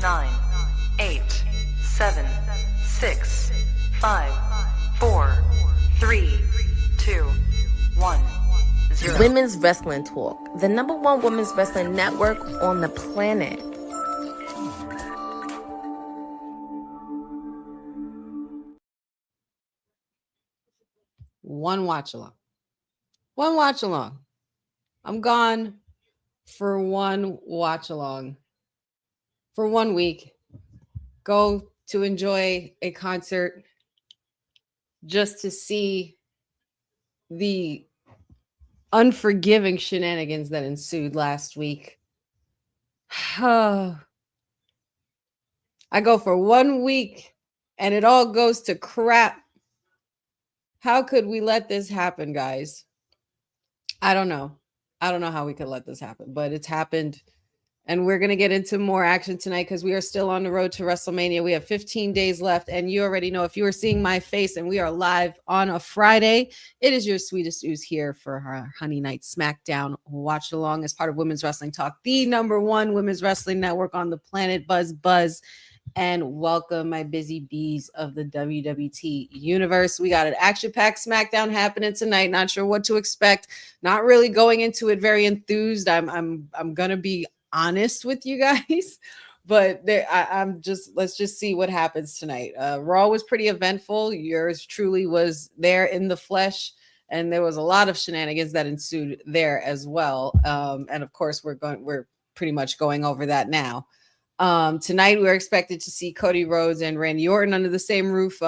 9, 8, 7, 6, 5, 4, 3, 2, 1, 0. Women's Wrestling Talk, the #1 women's wrestling network on the planet. One watch along. One watch along. I'm gone for one watch along for 1 week. Go to enjoy a concert just to see the unforgiving shenanigans that ensued last week. I go for 1 week and it all goes to crap. How could we let this happen, guys? I don't know. I don't know how we could let this happen, but it's happened. And we're going to get into more action tonight because we are still on the road to WrestleMania. We have 15 days left. And you already know, if you are seeing my face and we are live on a Friday, it is your sweetest ooze here for our Honey Night SmackDown watch along as part of Women's Wrestling Talk, the #1 women's wrestling network on the planet. Buzz. And welcome, my busy bees of the WWT universe. We got an action-packed SmackDown happening tonight. Not sure what to expect. Not really going into it very enthused. I'm gonna be honest with you guys, but let's just see what happens tonight. Raw was pretty eventful. Yours truly was there in the flesh, and there was a lot of shenanigans that ensued there as well. And of course, we're pretty much going over that now. Tonight we're expected to see Cody Rhodes and Randy Orton under the same roof.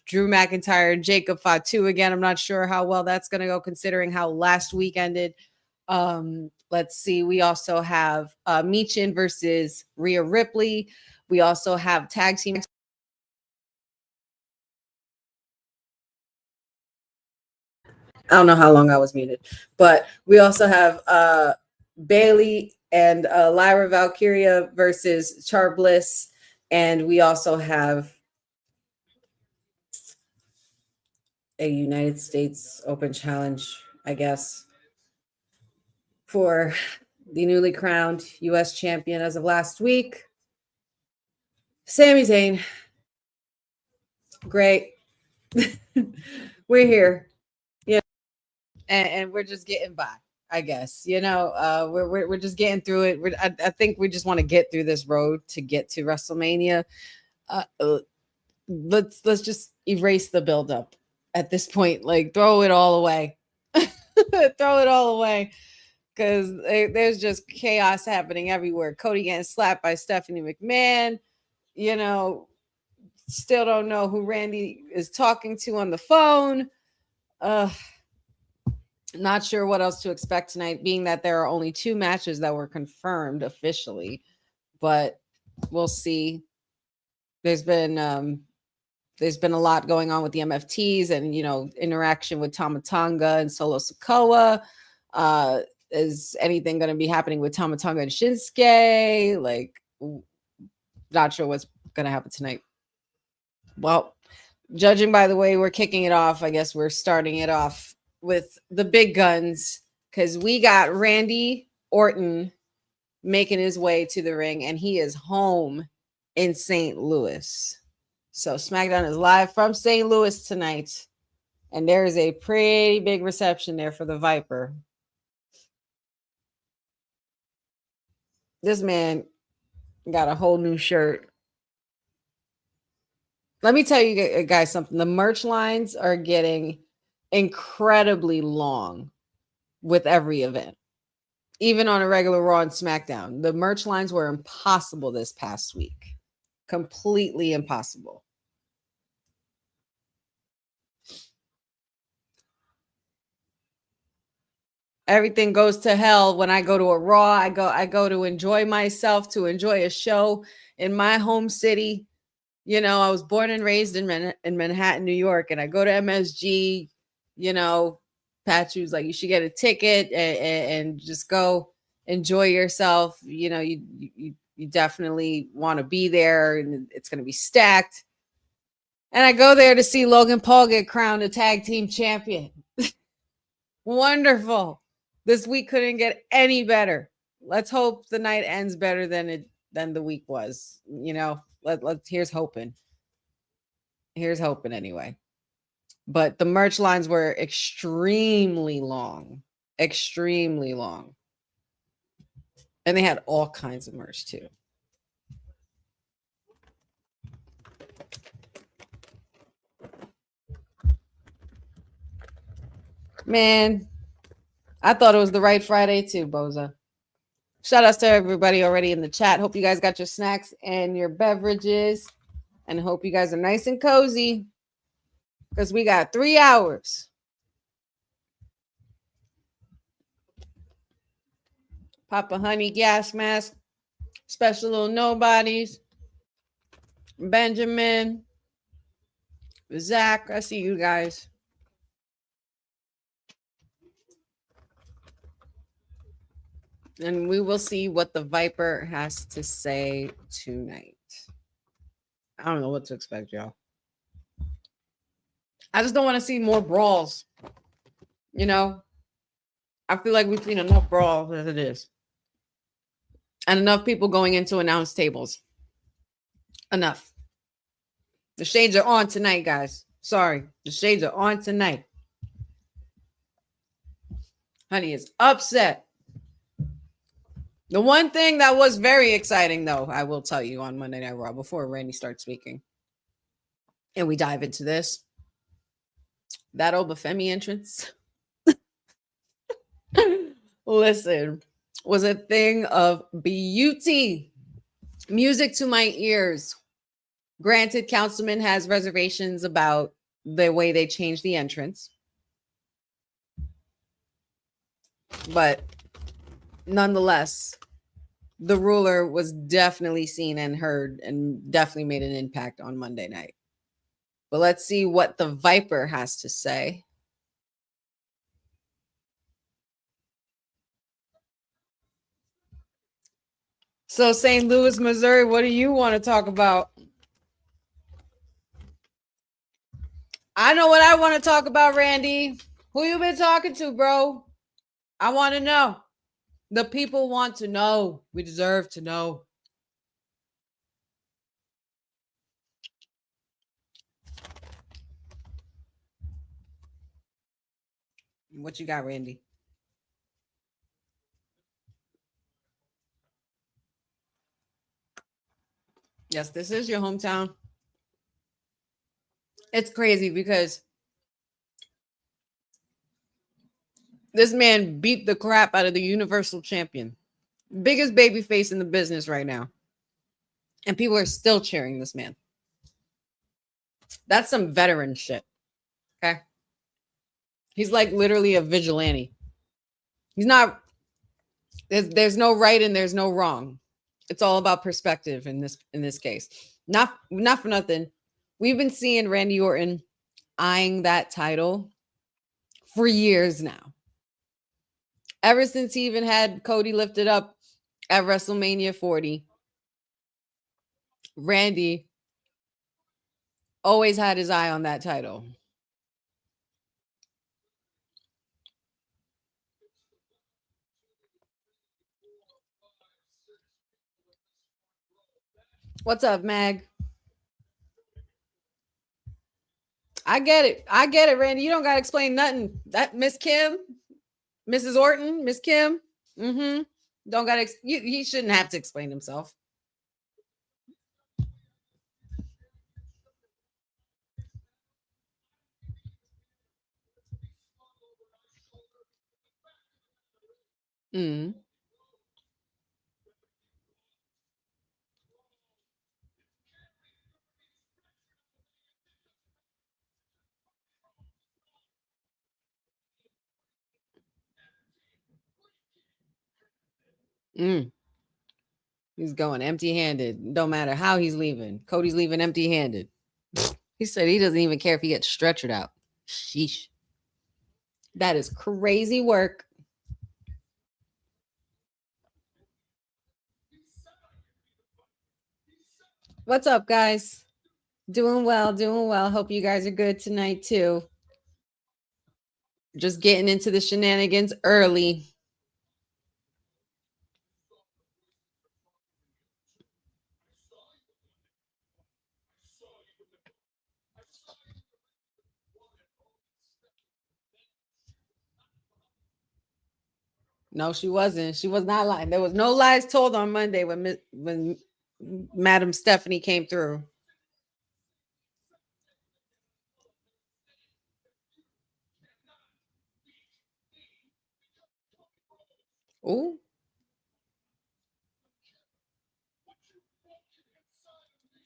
Drew McIntyre and Jacob Fatu again. I'm not sure how well that's going to go considering how last week ended. Let's see. We also have Michin versus Rhea Ripley. We also have tag team. I don't know how long I was muted, but we also have Bailey and Lyra Valkyria versus Char Bliss. And we also have a United States Open Challenge, I guess, for the newly crowned U.S. champion as of last week, Sami Zayn. Great. We're here. Yeah. And we're just getting by, I guess. We're just getting through it. I think we just want to get through this road to get to WrestleMania. Let's just erase the buildup at this point. Like, throw it all away. Throw it all away. Because there's just chaos happening everywhere. Cody getting slapped by Stephanie McMahon. Still don't know who Randy is talking to on the phone. Not sure what else to expect tonight, being that there are only 2 matches that were confirmed officially. But we'll see. There's been a lot going on with the MFTs and, interaction with Tama Tonga and Solo Sikoa. Is anything going to be happening with Tama Tonga and Shinsuke? Like, not sure what's going to happen tonight. Well, judging by the way we're kicking it off, I guess we're starting it off with the big guns, because we got Randy Orton making his way to the ring, and he is home in St. Louis. So SmackDown is live from St. Louis tonight, and there is a pretty big reception there for the Viper. This man got a whole new shirt. Let me tell you guys something. The merch lines are getting incredibly long with every event. Even on a regular Raw and SmackDown. The merch lines were impossible this past week. Completely impossible. Everything goes to hell when I go to a Raw. I go to enjoy myself, to enjoy a show in my home city. I was born and raised in Manhattan, New York, and I go to MSG. Patrick's like, you should get a ticket and just go enjoy yourself. You definitely want to be there, and it's going to be stacked. And I go there to see Logan Paul get crowned a tag team champion. Wonderful. This week couldn't get any better. Let's hope the night ends better than it than the week was. You know, let's here's hoping. Here's hoping anyway. But the merch lines were extremely long. Extremely long. And they had all kinds of merch too. Man, I thought it was the right Friday too, Boza. Shout outs to everybody already in the chat. Hope you guys got your snacks and your beverages. And hope you guys are nice and cozy. Because we got 3 hours. Papa Honey gas mask. Special little nobodies. Benjamin. Zach. I see you guys. And we will see what the Viper has to say tonight. I don't know what to expect, y'all. I just don't want to see more brawls. You know? I feel like we've seen enough brawls as it is. And enough people going into announce tables. Enough. The shades are on tonight, guys. Sorry. The shades are on tonight. Honey is upset. The one thing that was very exciting, though, I will tell you on Monday Night Raw before Randy starts speaking, and we dive into this, that Obafemi entrance, listen, was a thing of beauty. Music to my ears. Granted, Councilman has reservations about the way they changed the entrance, but nonetheless, the ruler was definitely seen and heard and definitely made an impact on Monday night. But let's see what the Viper has to say. So St. Louis, Missouri, what do you want to talk about? I know what I want to talk about, Randy. Who you been talking to, bro? I want to know. The people want to know. We deserve to know. What you got, Randy? Yes, this is your hometown. It's crazy because this man beat the crap out of the Universal Champion. Biggest baby face in the business right now. And people are still cheering this man. That's some veteran shit. Okay. He's like literally a vigilante. He's not, there's no right and there's no wrong. It's all about perspective in this case. Not for nothing. We've been seeing Randy Orton eyeing that title for years now. Ever since he even had Cody lifted up at WrestleMania 40, Randy always had his eye on that title. What's up, Mag? I get it, Randy. You don't got to explain nothing. That Miss Kim, Mrs. Orton, Miss Kim, don't got to, he shouldn't have to explain himself. He's going empty-handed. Don't matter how he's leaving. Cody's leaving empty-handed. He said he doesn't even care if he gets stretchered out. Sheesh. That is crazy work. What's up, guys? Doing well, doing well. Hope you guys are good tonight, too. Just getting into the shenanigans early. No, she wasn't. She was not lying. There was no lies told on Monday when Madam Stephanie came through. Ooh.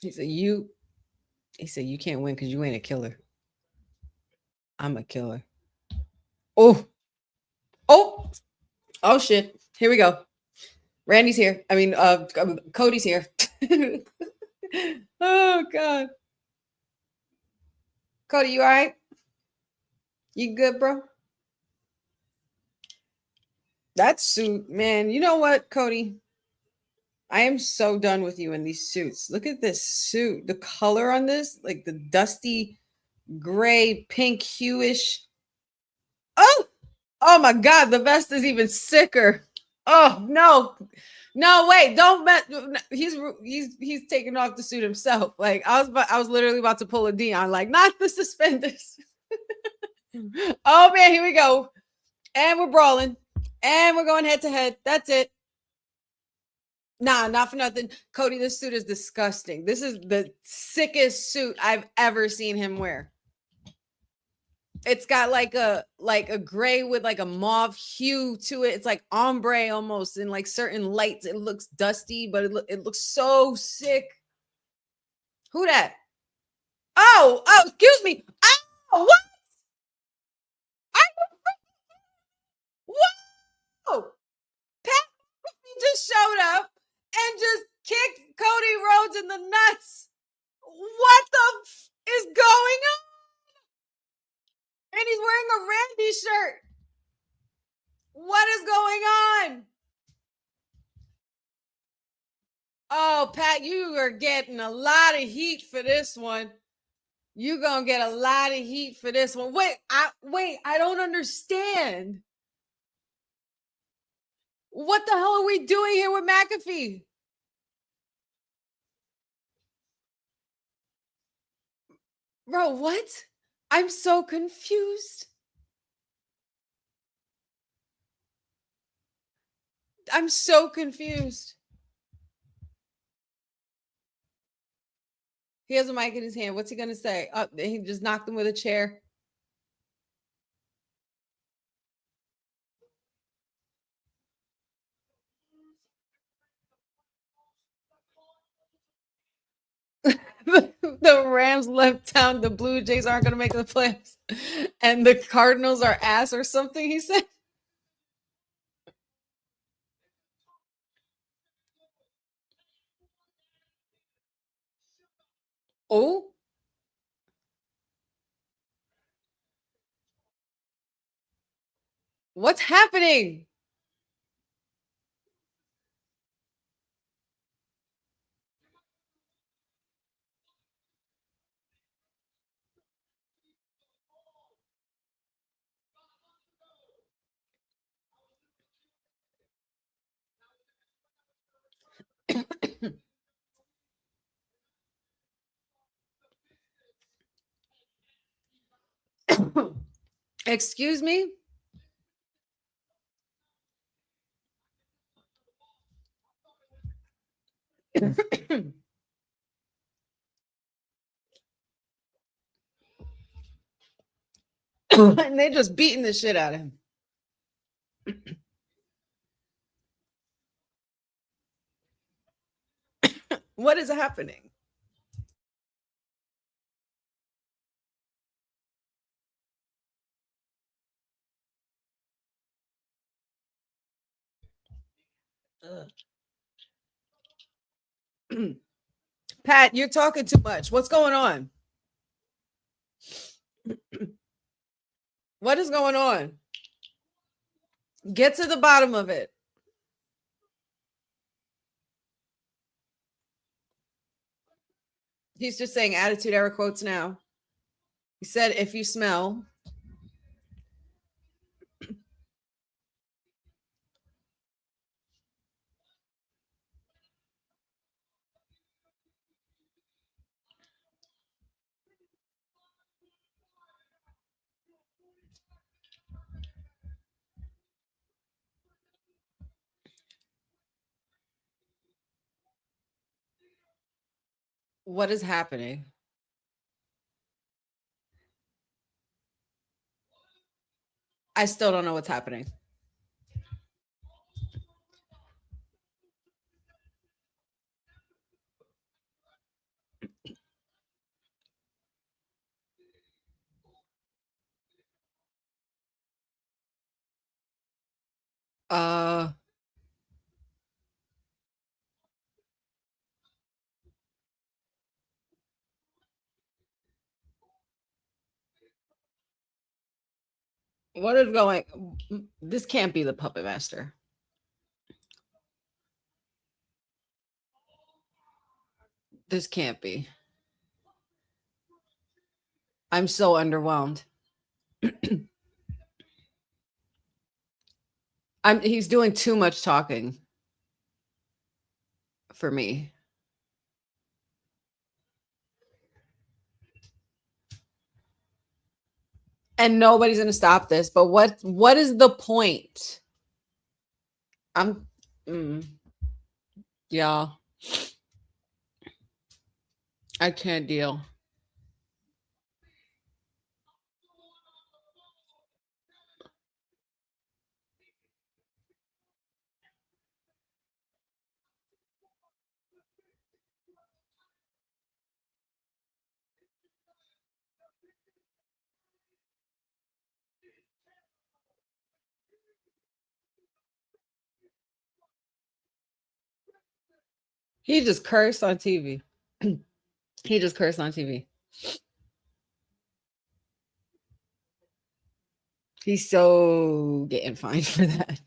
He said, you can't win because you ain't a killer. I'm a killer. Oh, oh, oh shit. Here we go. Randy's here. I mean, Cody's here. Oh God. Cody, you all right? You good, bro? That suit, man. You know what, Cody? I am so done with you in these suits. Look at this suit. The color on this, like the dusty gray, pink hueish. Oh, oh my God. The vest is even sicker. Oh no. No, wait, don't he's taking off the suit himself. Like I was literally about to pull a Dion, like not the suspenders. Oh man, here we go. And we're brawling. And we're going head to head. That's it. Nah, not for nothing. Cody, this suit is disgusting. This is the sickest suit I've ever seen him wear. It's got like a gray with like a mauve hue to it. It's like ombre almost in like certain lights. It looks dusty, but it looks so sick. Who that? Oh, excuse me. Oh, what? Whoa! Pat just showed up and just kicked Cody Rhodes in the nuts. What the is going on? And he's wearing a Randy shirt. What is going on? Oh, Pat, you are getting a lot of heat for this one. You're going to get a lot of heat for this one. Wait, I don't understand. What the hell are we doing here with McAfee? Bro, what? I'm so confused. I'm so confused. He has a mic in his hand. What's he going to say? Oh, he just knocked him with a chair. The Rams left town. The Blue Jays aren't going to make the playoffs. And the Cardinals are ass or something, he said. Oh. What's happening? Excuse me? And they're just beating the shit out of him. What is happening? Pat, you're talking too much. What's going on? What is going on? Get to the bottom of it. He's just saying attitude error quotes now. He said, if you smell. What is happening? I still don't know what's happening. Uh, what is going? This can't be the puppet master. This can't be. I'm so underwhelmed. He's doing too much talking for me. And nobody's going to stop this, but what is the point? Yeah. I can't deal. He just cursed on TV. He just cursed on TV. He's so getting fined for that.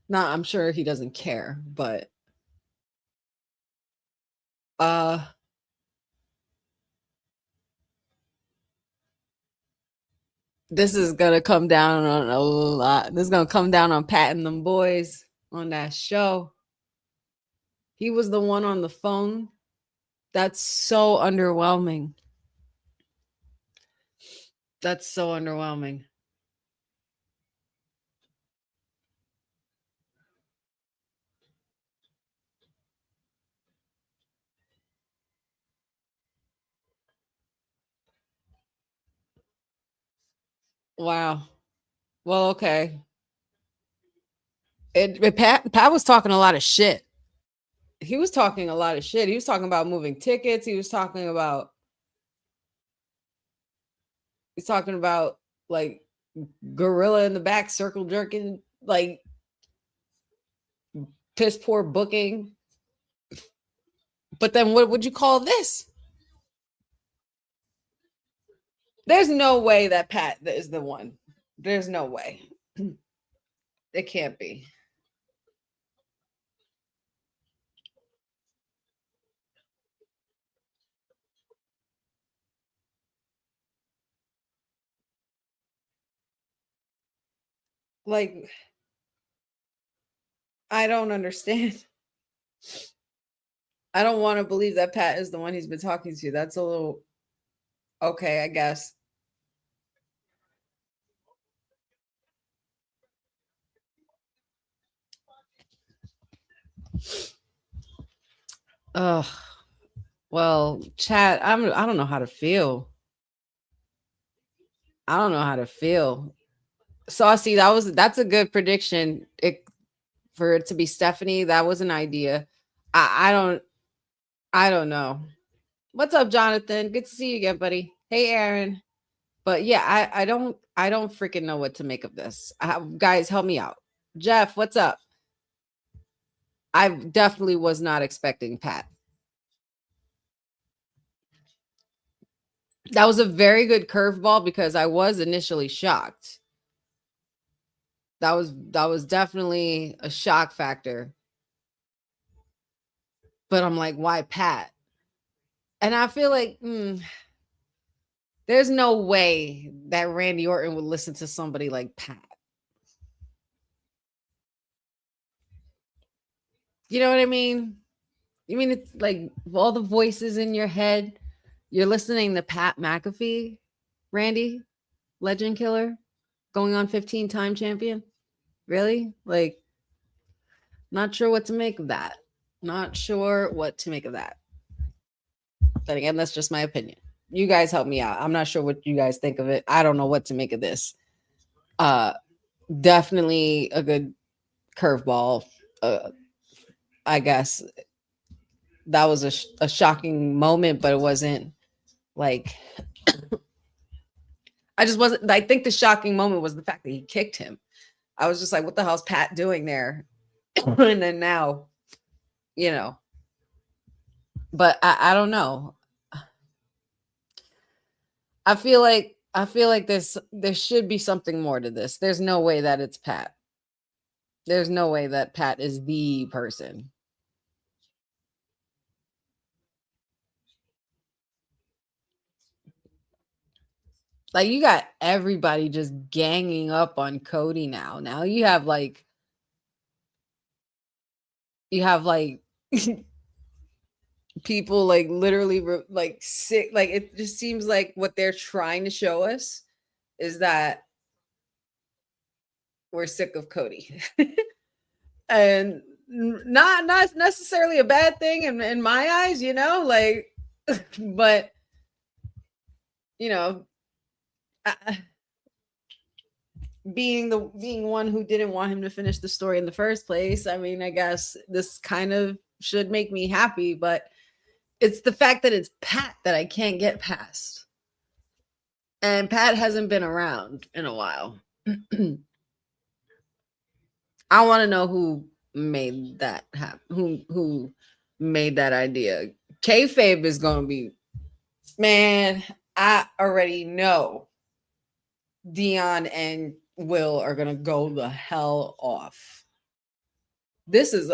Nah, I'm sure he doesn't care, but this is gonna come down on a lot. This is gonna come down on Pat and them boys on that show. He was the one on the phone. That's so underwhelming. That's so underwhelming. Wow. Well, okay. Pat was talking a lot of shit. He was talking a lot of shit. He was talking about moving tickets. He's talking about like gorilla in the back circle jerking, like piss poor booking. But then what would you call this? There's no way that Pat is the one. There's no way. It can't be. Like, I don't understand. I don't want to believe that Pat is the one he's been talking to. That's a little okay, I guess. Ugh. Well, chat, I don't know how to feel. I don't know how to feel. Saucy, that's a good prediction. For it to be Stephanie, that was an idea. I don't know. What's up, Jonathan? Good to see you again, buddy. Hey, Aaron. But yeah, I don't freaking know what to make of this. Guys, help me out. Jeff, what's up? I definitely was not expecting Pat. That was a very good curveball because I was initially shocked. That was definitely a shock factor. But I'm like, why Pat? And I feel like there's no way that Randy Orton would listen to somebody like Pat. You know what I mean? You mean it's like all the voices in your head, you're listening to Pat McAfee, Randy, legend killer, going on 15-time champion? Really? Like, not sure what to make of that. Not sure what to make of that. Then again, that's just my opinion. You guys help me out. I'm not sure what you guys think of it. I don't know what to make of this. Definitely a good curveball. I guess that was a shocking moment, but it wasn't like I think the shocking moment was the fact that he kicked him. I was just like, what the hell's Pat doing there? And then now, you know, but I don't know. I feel like there should be something more to this. There's no way that it's Pat. There's no way that Pat is the person. Like, you got everybody just ganging up on Cody now. Now you have like people like literally like sick. Like, it just seems like what they're trying to show us is that we're sick of Cody. And not necessarily a bad thing in my eyes, you know, like, but you know, being one who didn't want him to finish the story in the first place, I mean, I guess this kind of should make me happy, but it's the fact that it's Pat that I can't get past. And Pat hasn't been around in a while. I want to know who made that happen, who made that idea. Kayfabe is going to be, man, I already know Dion and Will are going to go the hell off. This is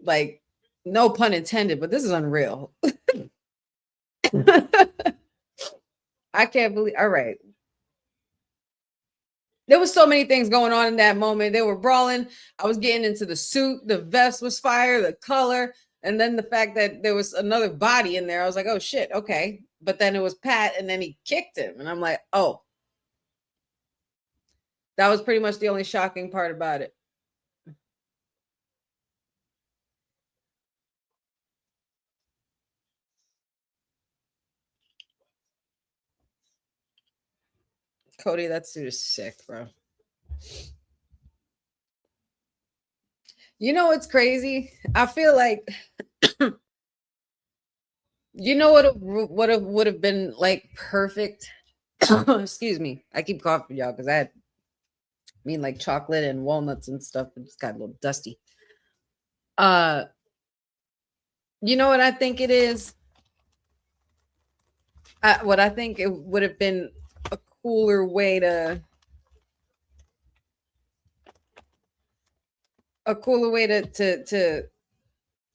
like, no pun intended, but this is unreal. I can't believe. All right. There was so many things going on in that moment. They were brawling. I was getting into the suit. The vest was fire, the color. And then the fact that there was another body in there. I was like, oh, shit. Okay. But then it was Pat, and then he kicked him. And I'm like, oh. That was pretty much the only shocking part about it. Cody, that suit is sick, bro. You know what's crazy? I feel like, you know what would have been like perfect. Excuse me. I keep coughing, y'all, because I mean like chocolate and walnuts and stuff. It just got a little dusty. You know what I think it is? What I think it would have been a cooler way to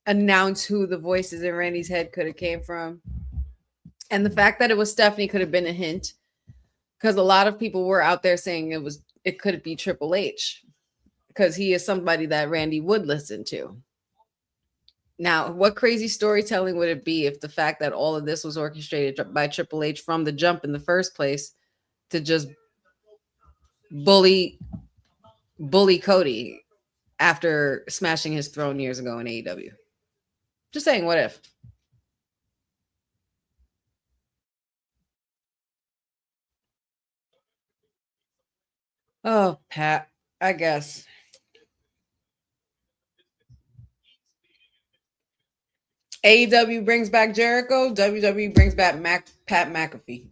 announce who the voices in Randy's head could have came from. And the fact that it was Stephanie could have been a hint, because a lot of people were out there saying it could be Triple H, because he is somebody that Randy would listen to. Now, what crazy storytelling would it be if the fact that all of this was orchestrated by Triple H from the jump in the first place to just bully Cody after smashing his throne years ago in AEW? Just saying, what if? Oh, Pat, I guess. AEW brings back Jericho. WWE brings back Pat McAfee.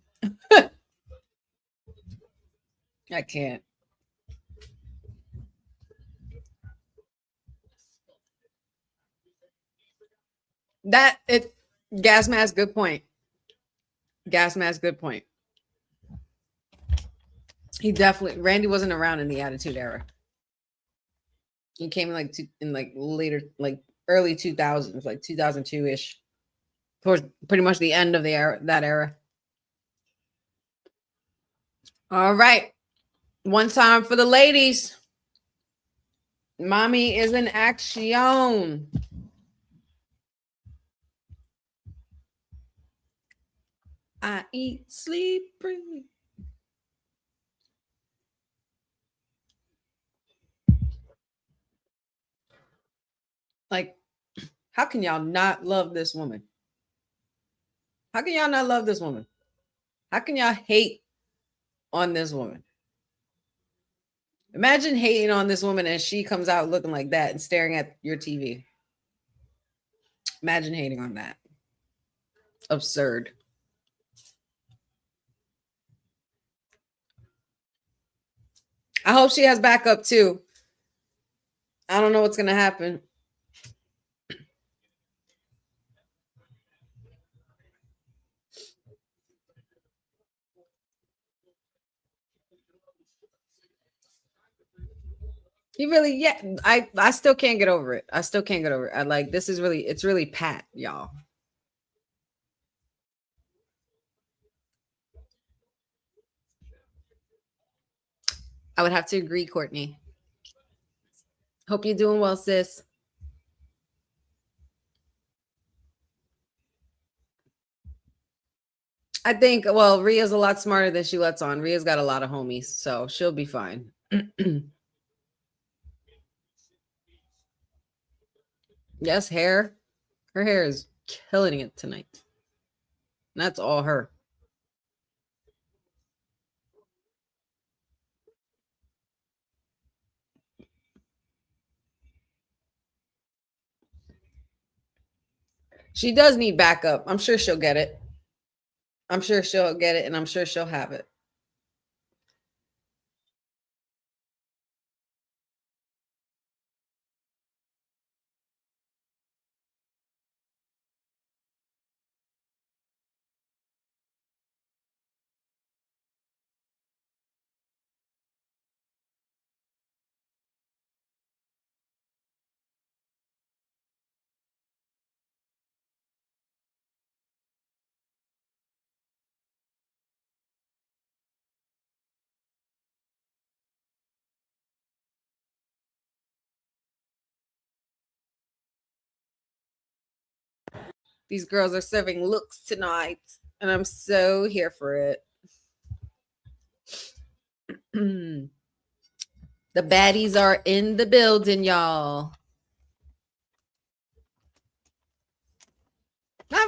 I can't. Gas mask, good point. Gas mask, good point. Randy wasn't around in the Attitude Era. He came in later, like early 2000s, like 2002-ish, towards pretty much the end of that era. All right. One time for the ladies. Mommy is in action. I eat, sleep, breathe. Like, how can y'all not love this woman? How can y'all not love this woman? How can y'all hate on this woman? Imagine hating on this woman and she comes out looking like that and staring at your TV. Imagine hating on that. Absurd. I hope she has backup too. I don't know what's going to happen. You really, yeah. I still can't get over it. I still can't get over it. I like this is really, it's really pat, y'all. I would have to agree, Courtney. Hope you're doing well, sis. I think, well, Rhea's a lot smarter than she lets on. Rhea's got a lot of homies, so she'll be fine. Yes, hair. Her hair is killing it tonight. And that's all her. She does need backup. I'm sure she'll get it. I'm sure she'll get it, and I'm sure she'll have it. These girls are serving looks tonight, and I'm so here for it. The baddies are in the building, y'all. Can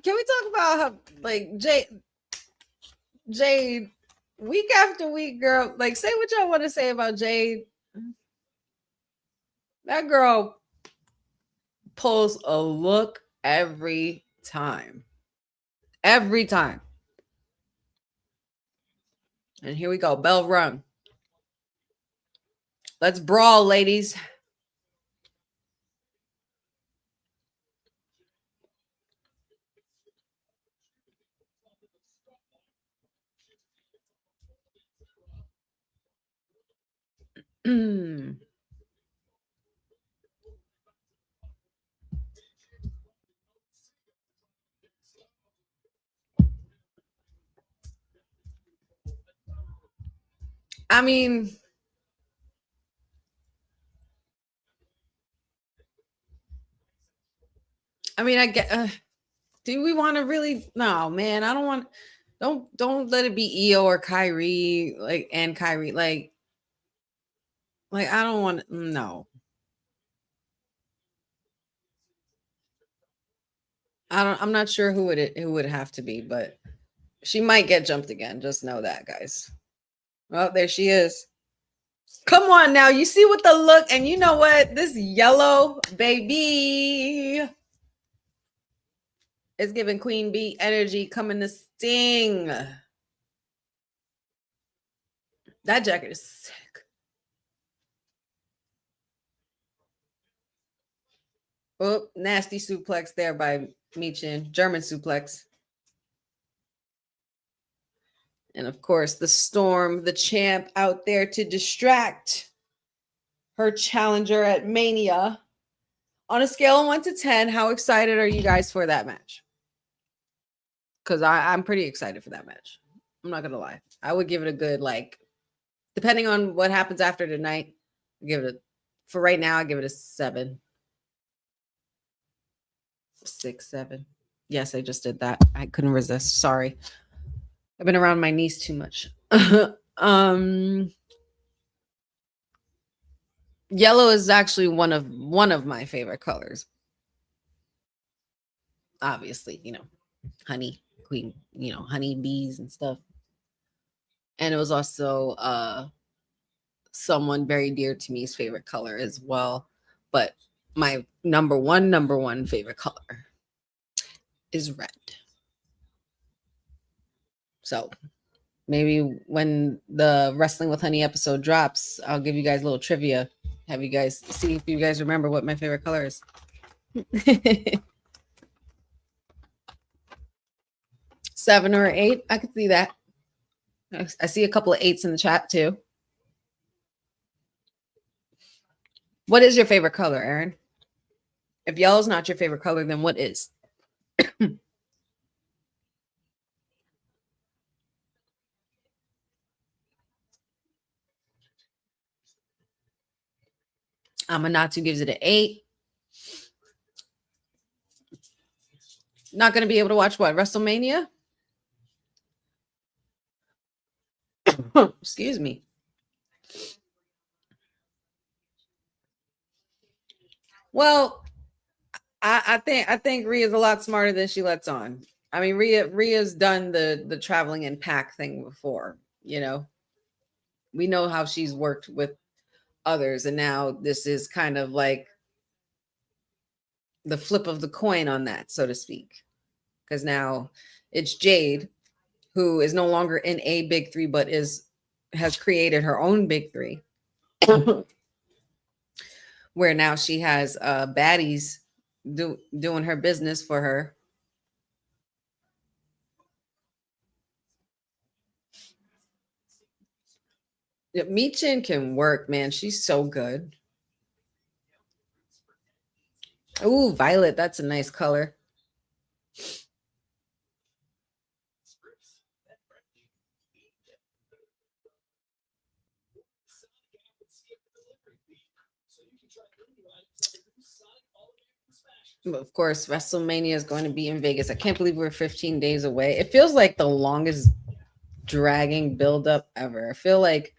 we talk about how, like, Jade, week after week, girl, like, say what y'all want to say about Jade. That girl pulls a look every time. Every time. And here we go. Bell rung. Let's brawl, ladies. I mean, I get. Do we want to really? No, man. I don't want. Don't let it be Io or Kyrie, like, and Kyrie, like I don't want. No, I'm not sure who would have to be, but she might get jumped again. Just know that, guys. Well, there she is. Come on now. You see what the look, and you know what? This yellow baby is giving Queen Bee energy, coming to sting. That jacket is sick. Oh, nasty suplex there by Michin. German suplex. And of course, the Storm, the champ, out there to distract her challenger at Mania. On a scale of 1 to 10, how excited are you guys for that match? Because I'm pretty excited for that match. I'm not going to lie. I would give it a good, like, depending on what happens after tonight, for right now, I give it a 7. 6, 7. Yes, I just did that. I couldn't resist. Sorry. I've been around my niece too much. Yellow is actually one of my favorite colors. Obviously, honey. queen, you know, honeybees and stuff. And it was also someone very dear to me's favorite color as well. But my number one favorite color is red. So maybe when the Wrestling with Honey episode drops, I'll give you guys a little trivia. Have you guys see if you guys remember what my favorite color is. 7 or 8. I could see that. I see a couple of 8s in the chat too. What is your favorite color, Aaron? If yellow's not your favorite color, then what is? Amanatu gives it an 8. Not going to be able to watch what? WrestleMania? Excuse me. Well, I think Rhea's a lot smarter than she lets on. I mean, Rhea's done the traveling in pack thing before, you know. We know how she's worked with others, and now this is kind of like the flip of the coin on that, so to speak. Because now it's Jade, who is no longer in a big 3, but has created her own big 3. Where now she has baddies doing her business for her. Yeah, Michin can work, man. She's so good. Ooh, violet. That's a nice color. Of course, WrestleMania is going to be in Vegas. I can't believe we're 15 days away. It feels like the longest dragging buildup ever. I feel like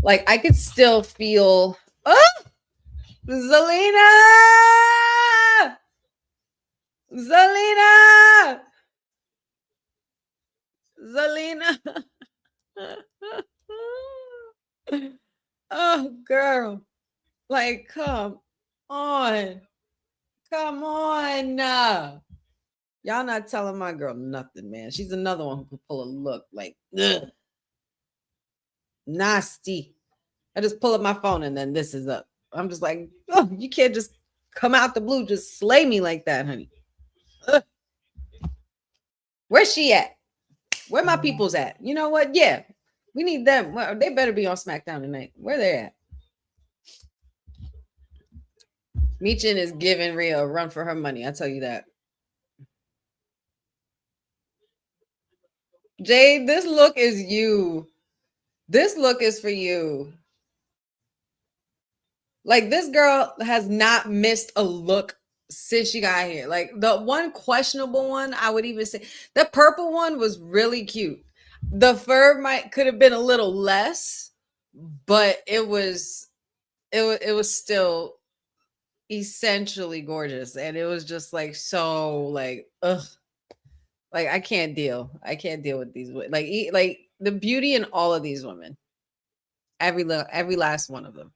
I could still feel. Oh, Zelina! Zelina! Zelina! Oh, girl. Like, come on. Come on. Y'all not telling my girl nothing, man. She's another one who can pull a look like, ugh, nasty. I just pull up my phone and then this is up. I'm just like, oh, you can't just come out the blue, just slay me like that, honey. Ugh. Where's she at? Where my people's at? You know what? Yeah, we need them. Well, they better be on SmackDown tonight. Where they at? Michin is giving Rhea a run for her money. I tell you that. Jade, this look is you. This look is for you. Like, this girl has not missed a look since she got here. Like, the one questionable one, I would even say, the purple one was really cute. The fur could have been a little less, but it was still essentially gorgeous. And it was just like, so like, ugh. Like, I can't deal with these. Like the beauty in all of these women. Every last one of them.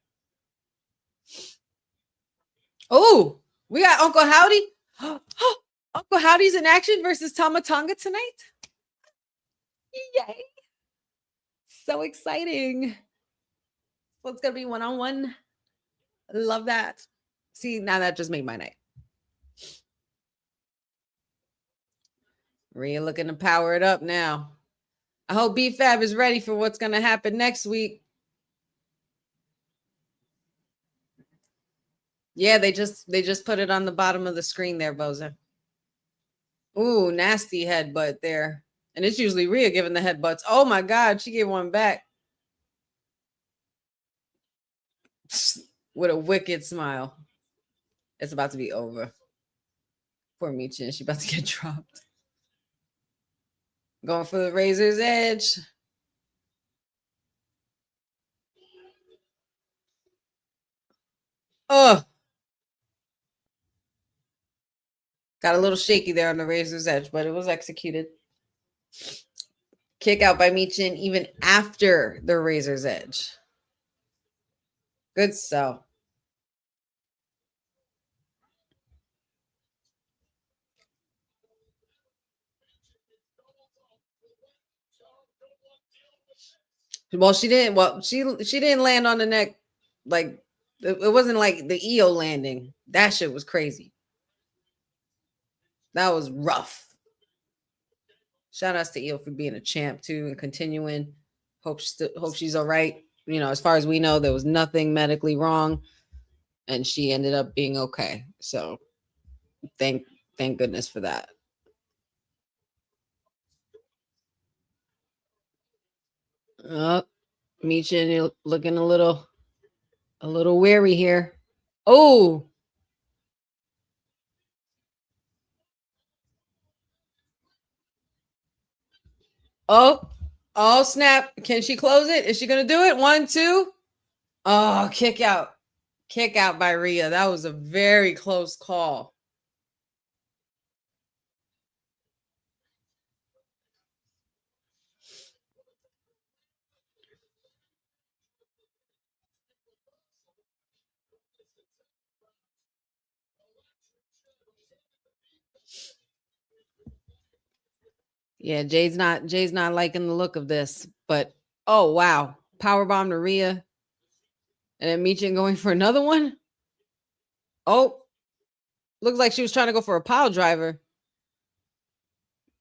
Oh, we got Uncle Howdy. Uncle Howdy's in action versus Tama Tonga tonight. Yay. So exciting. So it's going to be one-on-one. Love that. See, now that just made my night. Rhea looking to power it up now. I hope B-Fab is ready for what's going to happen next week. Yeah, they just put it on the bottom of the screen there, Boza. Ooh, nasty headbutt there. And it's usually Rhea giving the headbutts. Oh my God, she gave one back. With a wicked smile. It's about to be over. Poor Michin, she's about to get dropped. Going for the razor's edge. Oh. Got a little shaky there on the razor's edge, but it was executed. Kick out by Michin even after the razor's edge. Good sell. Well, she didn't. Well, she didn't land on the neck. Like it wasn't like the EO landing. That shit was crazy. That was rough. Shout outs to EO for being a champ too and continuing. Hope she's all right. You know, as far as we know, there was nothing medically wrong, and she ended up being okay. So, thank goodness for that. Michin, you're looking a little weary here. Oh. Oh, snap. Can she close it? Is she going to do it? 1, 2. Oh, kick out. Kick out by Rhea. That was a very close call. Yeah, Jay's not liking the look of this, but oh wow. Powerbomb to Rhea. And then Michin going for another one. Oh, looks like she was trying to go for a pile driver.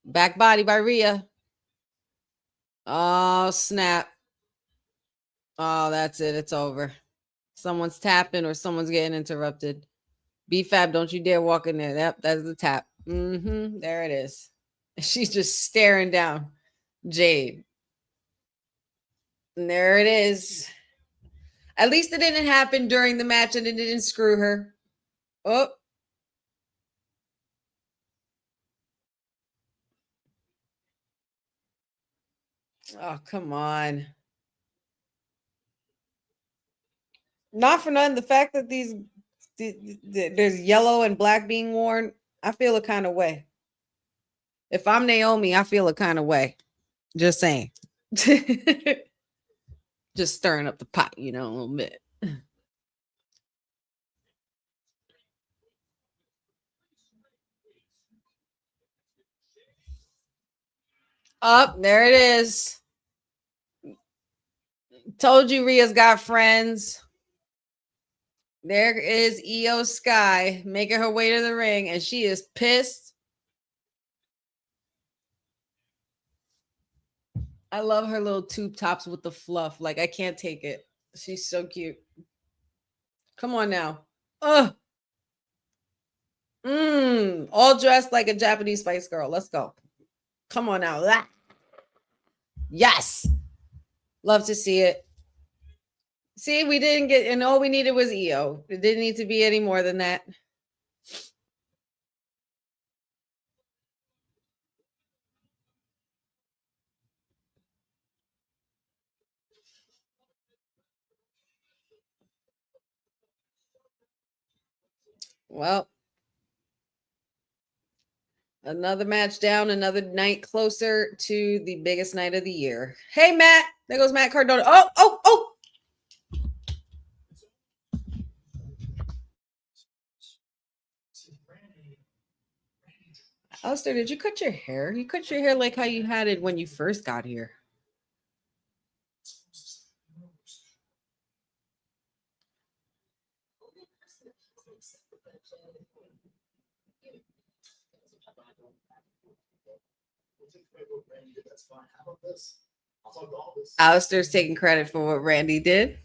Back body by Rhea. Oh, snap. Oh, that's it. It's over. Someone's tapping or someone's getting interrupted. BFAB, don't you dare walk in there. That's the tap. There it is. She's just staring down Jade. And there it is. At least it didn't happen during the match and it didn't screw her. Oh. Oh, come on. Not for nothing. The fact that there's yellow and black being worn, I feel a kind of way. If I'm Naomi, I feel a kind of way. Just saying. Just stirring up the pot, a little bit. Up, there it is. Told you Rhea's got friends. There is Io Sky making her way to the ring, and she is pissed. I love her little tube tops with the fluff. Like, I can't take it. She's so cute. Come on now. Ugh. All dressed like a Japanese Spice Girl. Let's go. Come on now. Yes. Love to see it. See, we didn't get, and all we needed was Io. It didn't need to be any more than that. Well, another match down, another night closer to the biggest night of the year. Hey, Matt. There goes Matt Cardona. Oh. Alistair, did you cut your hair? You cut your hair like how you had it when you first got here. Alistair's taking credit for what Randy did.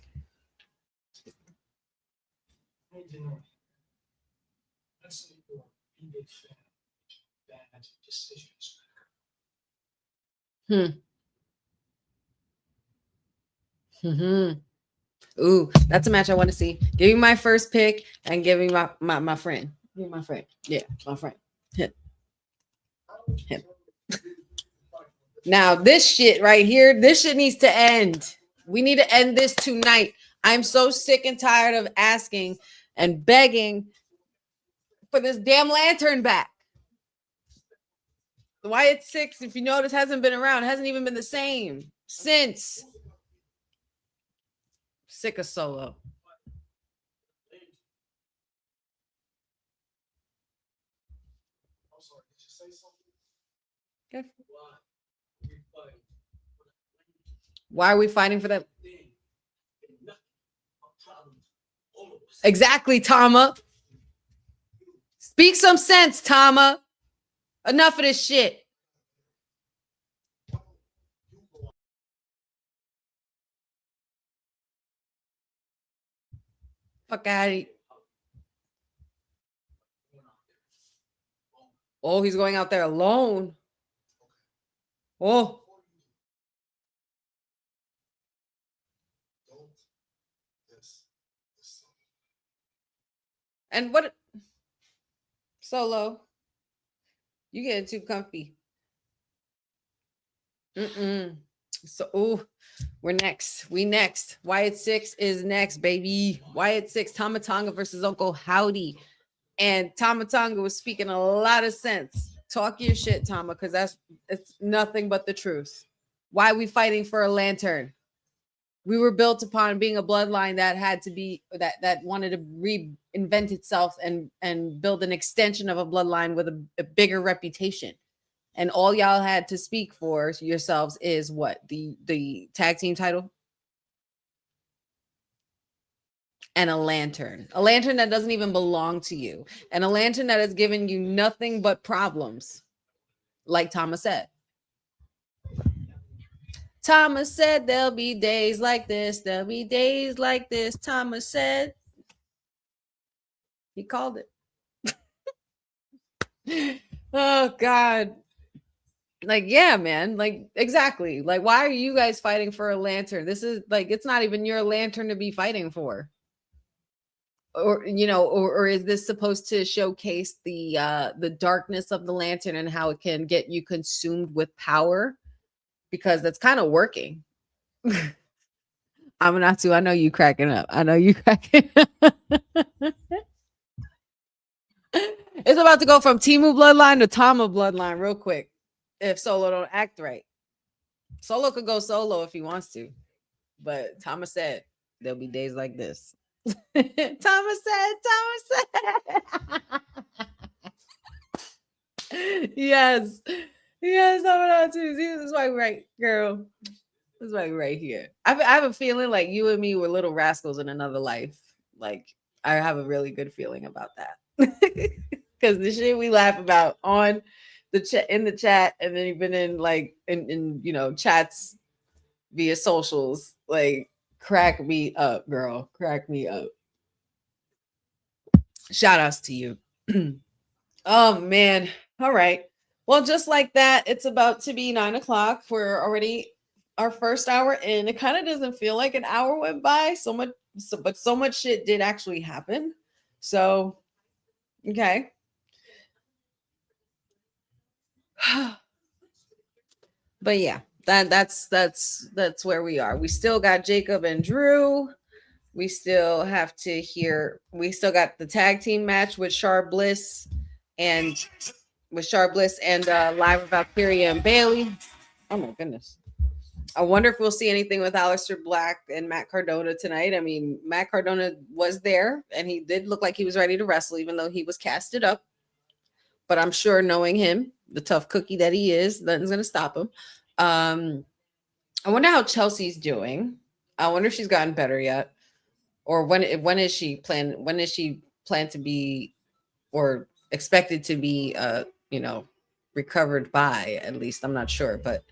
Ooh, that's a match I want to see. Give me my first pick and give me my friend. Give me my friend. Yeah, my friend. Him. Now, this shit right here, this shit needs to end. We need to end this tonight. I'm so sick and tired of asking and begging for this damn lantern back. Wyatt 6, if you notice, hasn't been around. Hasn't even been the same since. Sick of Solo. Okay. Why are we fighting for that? Exactly, Tama. Speak some sense, Tama. Enough of this shit. Fuck out of here. Oh, he's going out there alone. Oh. And what? Solo. You getting too comfy. So, oh, we're next. We next. Wyatt 6 is next, baby. Wyatt 6, Tama Tonga versus Uncle Howdy. And Tama Tonga was speaking a lot of sense. Talk your shit, Tama, because it's nothing but the truth. Why are we fighting for a lantern? We were built upon being a bloodline that had to be that wanted to reinvent itself and build an extension of a bloodline with a bigger reputation. And all y'all had to speak for yourselves is what? The tag team title? And a lantern that doesn't even belong to you, and a lantern that has given you nothing but problems. Like Thomas said. Thomas said there'll be days like this. There'll be days like this. Thomas said. He called it. Oh, God. Like, yeah, man. Like, exactly. Like, why are you guys fighting for a lantern? This is like, it's not even your lantern to be fighting for. Or, you know, or is this supposed to showcase the darkness of the lantern and how it can get you consumed with power? Because that's kind of working. I'm not too. I know you cracking up. I know you cracking up. It's about to go from Timu bloodline to Tama bloodline real quick. If Solo don't act right. Solo could go solo if he wants to. But Tama said there'll be days like this. Tama said. Yes. Yes, I'm not too. See, this is why we're right, girl. This is why we're right here. I have a feeling like you and me were little rascals in another life. Like, I have a really good feeling about that. Because the shit we laugh about on the chat in the chat, and then even in like in you know chats via socials, like crack me up, girl. Crack me up. Shout outs to you. Oh man. All right. Well, just like that, it's about to be 9 o'clock. We're already our first hour in. It kind of doesn't feel like an hour went by. But so much shit did actually happen. So, okay. But yeah, that's where we are. We still got Jacob and Drew. We still have to hear. We still got the tag team match with Char Bliss and Live with Valkyria and Bailey. Oh my goodness. I wonder if we'll see anything with Aleister Black and Matt Cardona tonight. I mean, Matt Cardona was there and he did look like he was ready to wrestle, even though he was casted up. But I'm sure, knowing him, the tough cookie that he is, nothing's going to stop him. I wonder how Chelsea's doing. I wonder if she's gotten better yet. Or when is she plan to be, or expected to be recovered by, at least. I'm not sure. But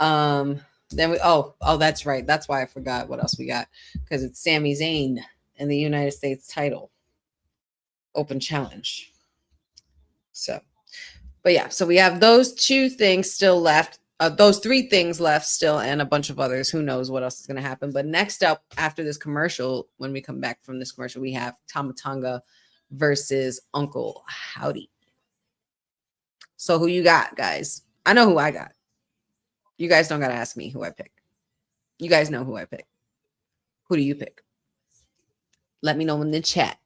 then that's right. That's why I forgot what else we got, because it's Sami Zayn and the United States title open challenge. So, but yeah, so we have those two things still left. Those three things left still, and a bunch of others. Who knows what else is going to happen? But next up, after this commercial, when we come back from this commercial, we have Tama Tonga versus Uncle Howdy. So who you got, guys? I know who I got. You guys don't got to ask me who I pick. You guys know who I pick. Who do you pick? Let me know in the chat.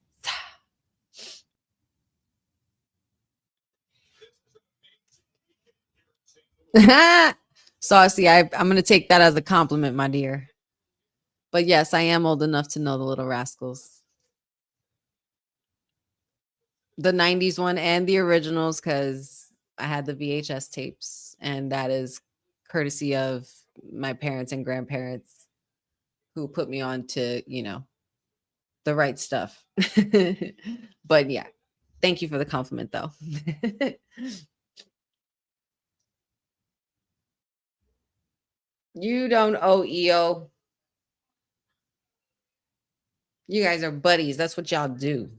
Saucy, I'm going to take that as a compliment, my dear. But yes, I am old enough to know the Little Rascals. The 90s one and the originals, because I had the VHS tapes, and that is courtesy of my parents and grandparents who put me on to, the right stuff. But yeah, thank you for the compliment, though. You don't owe EO. You guys are buddies. That's what y'all do.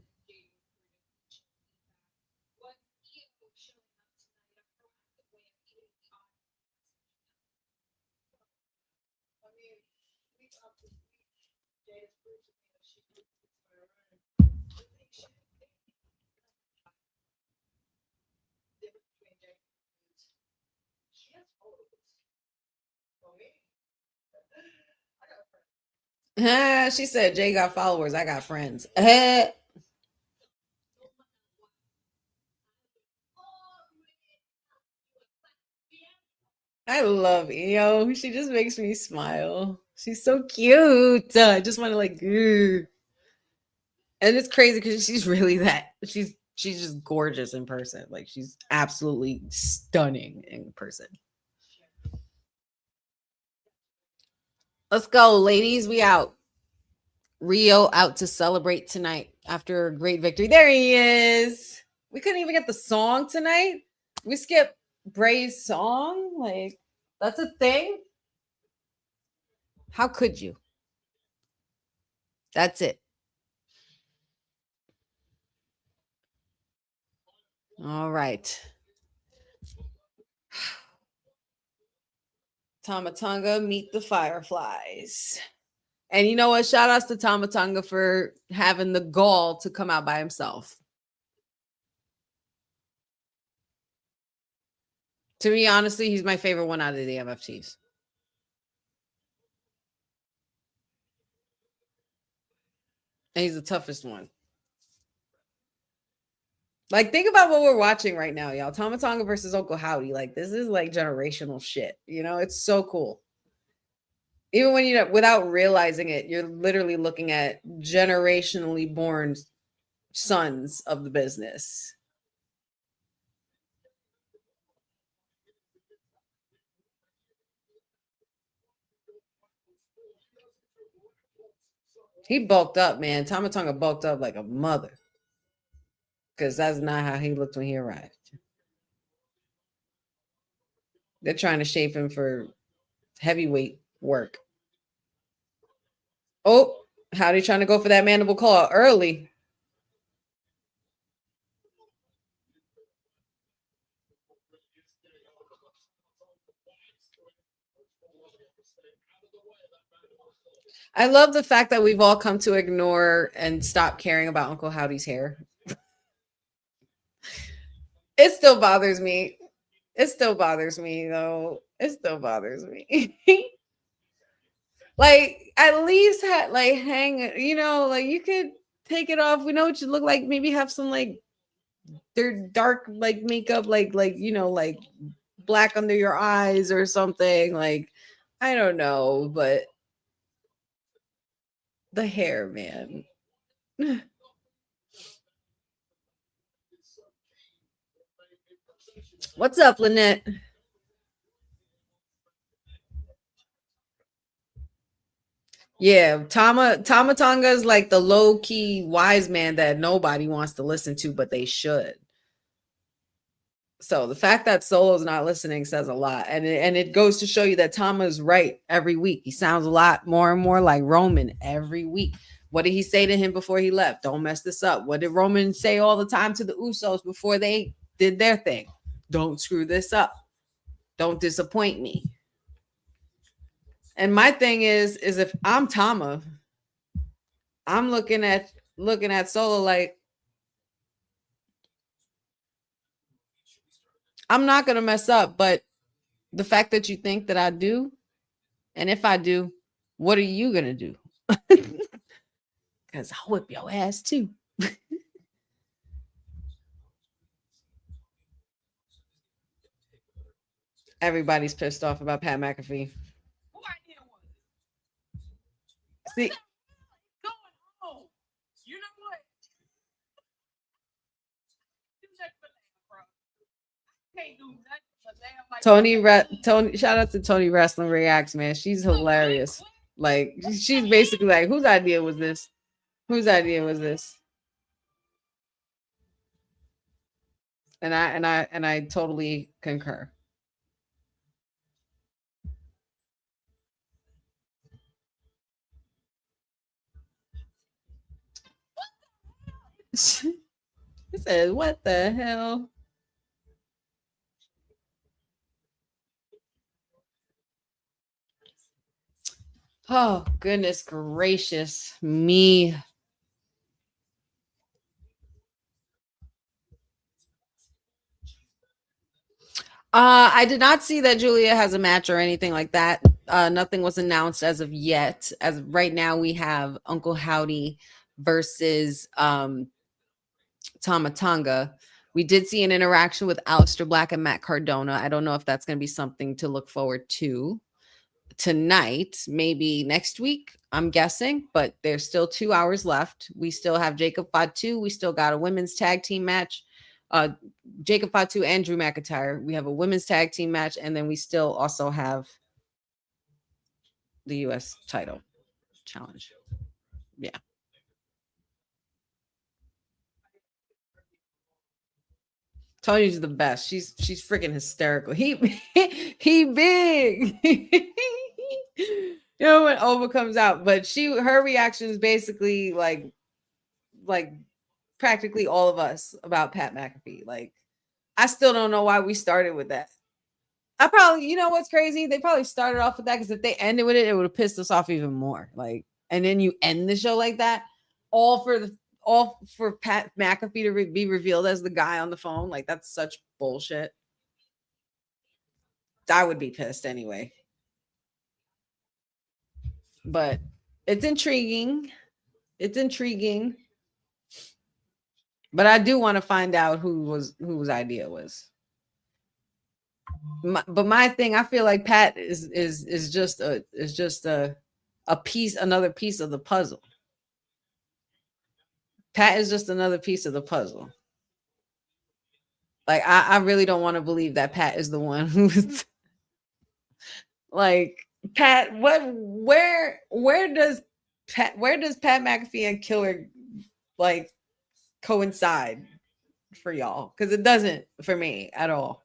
She said, Jay got followers. I got friends. I love EO. She just makes me smile. She's so cute. I just want to and it's crazy because she's really that. She's just gorgeous in person. Like, she's absolutely stunning in person. Let's go, ladies. We out. Rio out to celebrate tonight after a great victory. There he is. We couldn't even get the song tonight. We skipped Bray's song. Like, that's a thing. How could you? That's it. All right. Tomatonga, meet the fireflies. And you know what? Shout outs to Tomatonga for having the gall to come out by himself. To me, honestly, he's my favorite one out of the MFTs. And he's the toughest one. Like, think about what we're watching right now, y'all. Tomatonga versus Uncle Howdy. Like, this is like generational shit. It's so cool. Even when without realizing it, you're literally looking at generationally born sons of the business. He bulked up, man. Tomatonga bulked up like a mother. Because that's not how he looked when he arrived. They're trying to shape him for heavyweight work. Oh, Howdy trying to go for that mandible claw early. I love the fact that we've all come to ignore and stop caring about Uncle Howdy's hair. It still bothers me. It still bothers me, though. It still bothers me. Like, at least hang, like, you could take it off. We know what you look like. Maybe have some dark makeup, like black under your eyes or something. Like, I don't know, but the hair, man. What's up, Lynette? Yeah, Tomatonga is like the low-key wise man that nobody wants to listen to, but they should. So the fact that Solo's not listening says a lot. And it goes to show you that Tama is right every week. He sounds a lot more and more like Roman every week. What did he say to him before he left? Don't mess this up. What did Roman say all the time to the Usos before they did their thing? Don't screw this up. Don't disappoint me. And my thing is if I'm Tama, I'm looking at Solo like, I'm not going to mess up, but the fact that you think that I do, and if I do, what are you going to do? Because I'll whip your ass too. Everybody's pissed off about Pat McAfee. See, Tony, shout out to Tony Wrestling Reacts, man. She's hilarious. Like, she's basically like, whose idea was this? Whose idea was this? And I totally concur. He says, what the hell? Oh, goodness gracious me. I did not see that Julia has a match or anything like that. Nothing was announced as of yet. As of right now, we have Uncle Howdy versus Tama Tonga. We did see an interaction with Aleister Black and Matt Cardona. I don't know if that's going to be something to look forward to tonight, maybe next week, I'm guessing, but there's still 2 hours left. We still have Jacob Fatu. We still got a women's tag team match. Jacob Fatu and Drew McIntyre. We have a women's tag team match, and then we still also have the U.S. title challenge. Yeah. Tony's the best. She's freaking hysterical. He big. You know when Ova comes out, but her reaction is basically like practically all of us about Pat McAfee. Like, I still don't know why we started with that. I probably, you know what's crazy? They probably started off with that because if they ended with it, it would have pissed us off even more. Like, and then you end the show like that, all for Pat McAfee to be revealed as the guy on the phone. Like, that's such bullshit. I would be pissed anyway. But it's intriguing. It's intriguing. But I do want to find out whose idea was. But my thing, I feel like Pat is just a piece, another piece of the puzzle. Pat is just another piece of the puzzle. Like, I really don't want to believe that Pat is the one who's like Pat. Where does Pat McAfee and Killer like coincide for y'all? Because it doesn't for me at all.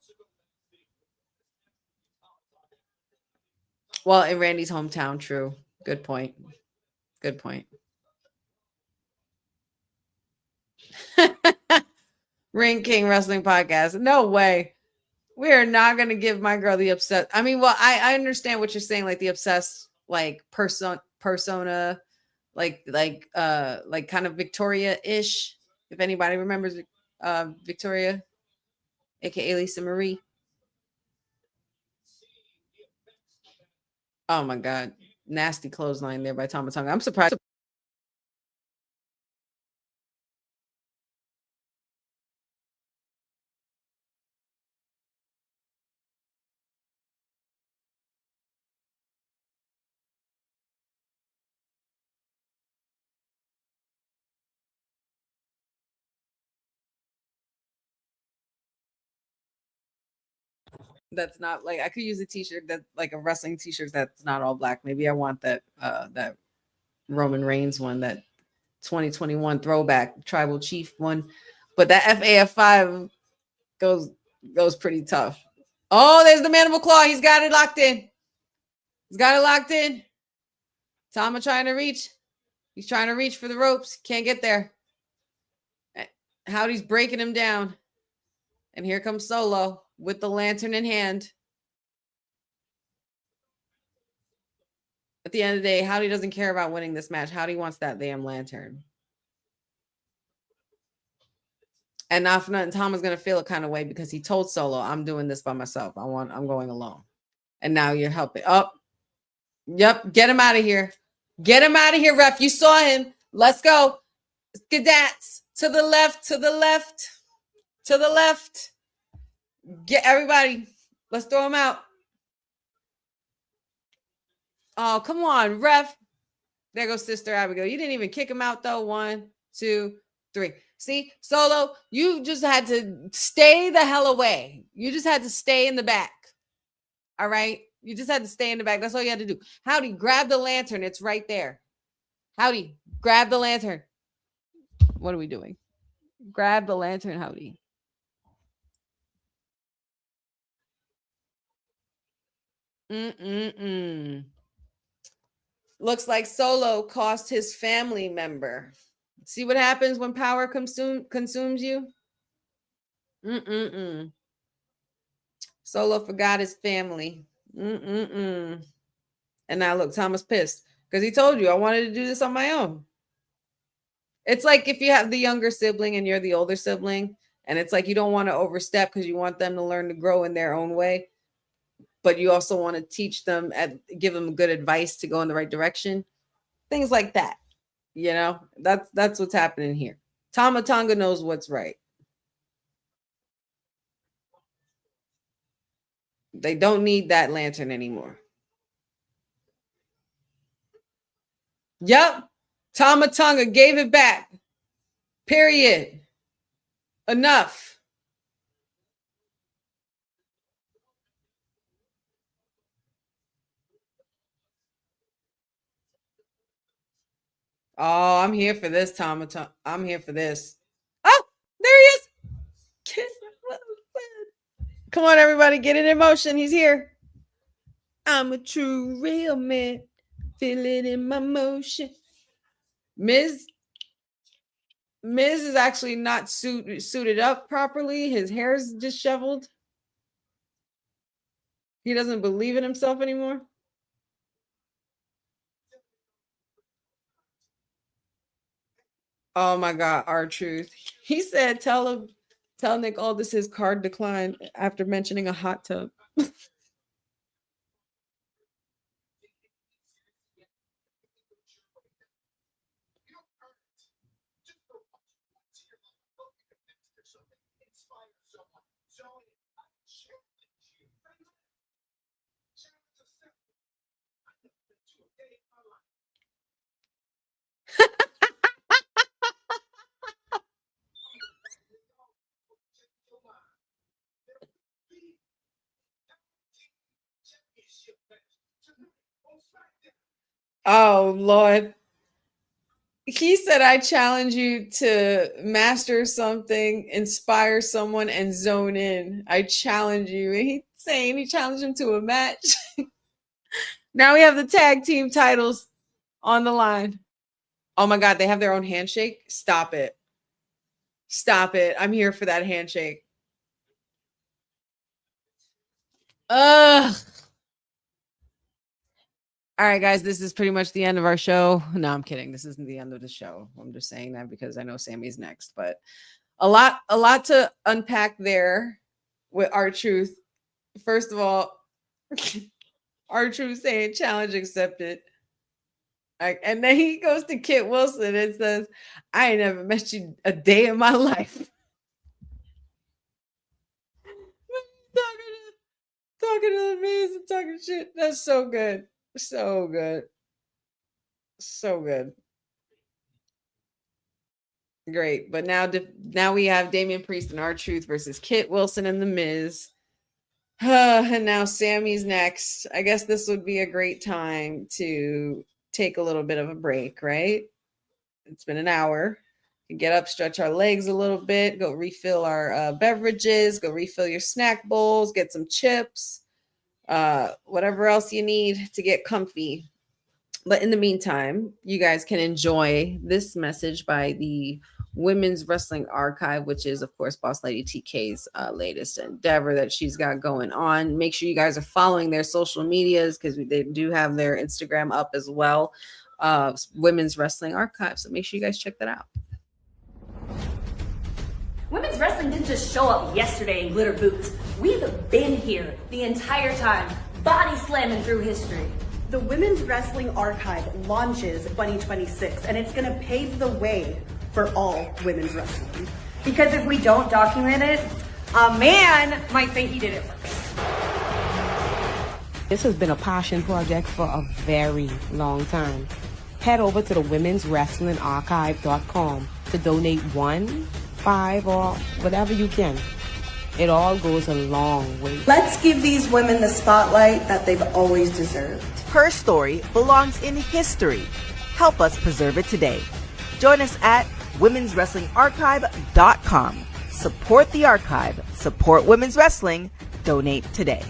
Well, in Randy's hometown, true. Good point. Good point. Ring King Wrestling Podcast. No way. We are not going to give my girl the obsessed. I mean, well, I understand what you're saying, like the obsessed, like persona, like kind of Victoria-ish. If anybody remembers Victoria, aka Lisa Marie. Oh my God. Nasty clothesline there by Tama Tonga. I'm surprised. That's not like, I could use a t-shirt that like a wrestling t-shirt that's not all black. Maybe I want that that Roman Reigns one, that 2021 throwback tribal chief one. But that FAF5 goes pretty tough. Oh, there's the mandible claw. He's got it locked in. He's got it locked in. Tama trying to reach. He's trying to reach for the ropes. Can't get there. Howdy's breaking him down. And here comes Solo with the lantern in hand. At the end of the day, Howdy doesn't care about winning this match. Howdy wants that damn lantern. And not for nothing, Tom is going to feel a kind of way because he told Solo, I'm doing this by myself. I'm going alone. And now you're helping. Oh, yep. Get him out of here. Get him out of here, ref. You saw him. Let's go. Skidats. To the left, to the left, to the left. Get everybody. Let's throw him out. Oh, come on, ref. There goes Sister Abigail. You didn't even kick him out, though. 1, 2, 3. See, Solo, you just had to stay the hell away. You just had to stay in the back. All right? You just had to stay in the back. That's all you had to do. Howdy, grab the lantern. It's right there. Howdy, grab the lantern. What are we doing? Grab the lantern, Howdy. Looks like Solo cost his family member. See what happens when power consumes you? Solo forgot his family. And now look, Thomas pissed because he told you I wanted to do this on my own. It's like if you have the younger sibling and you're the older sibling, and it's like you don't want to overstep because you want them to learn to grow in their own way, but you also want to teach them and give them good advice to go in the right direction. Things like that. You know, that's what's happening here. Tama Tonga knows what's right. They don't need that lantern anymore. Yep. Tama Tonga gave it back. Period. Enough. Oh, I'm here for this, Tama Tonga. I'm here for this. Oh, there he is. Come on, everybody, get it in motion. He's here. I'm a true real man. Feel it in my motion. Miz is actually not suited up properly. His hair's disheveled. He doesn't believe in himself anymore. Oh my God, R-Truth. He said, tell Nick Aldis his card declined after mentioning a hot tub. Oh, Lord. He said, I challenge you to master something, inspire someone, and zone in. I challenge you. And he's saying he challenged him to a match. Now we have the tag team titles on the line. Oh my God, they have their own handshake? Stop it. Stop it. I'm here for that handshake. Ugh. All right, guys, this is pretty much the end of our show. No, I'm kidding. This isn't the end of the show. I'm just saying that because I know Sammy's next, but a lot to unpack there with R-Truth. First of all, R-Truth saying challenge accepted. And then he goes to Kit Wilson and says, I ain't never met you a day in my life. talking to the man and talking shit. That's so good. So good. So good. Great. But now we have Damian Priest and R-Truth versus Kit Wilson and The Miz. And now Sammy's next. I guess this would be a great time to take a little bit of a break, right? It's been an hour. Get up, stretch our legs a little bit, go refill our beverages, go refill your snack bowls, get some chips, whatever else you need to get comfy. But in the meantime, you guys can enjoy this message by the Women's Wrestling Archive, which is, of course, Boss Lady TK's latest endeavor that she's got going on. Make sure you guys are following their social medias because they do have their Instagram up as well. Women's Wrestling Archive. So make sure you guys check that out. Women's wrestling didn't just show up yesterday in glitter boots. We've been here the entire time, body slamming through history. The Women's Wrestling Archive launches 2026, and it's going to pave the way for all women's wrestling. Because if we don't document it, a man might think he did it first. This has been a passion project for a very long time. Head over to the womenswrestlingarchive.com to donate 1, 5, or whatever you can. It all goes a long way. Let's give these women the spotlight that they've always deserved. Her story belongs in history. Help us preserve it today. Join us at womenswrestlingarchive.com. Support the archive. Support women's wrestling. Donate today.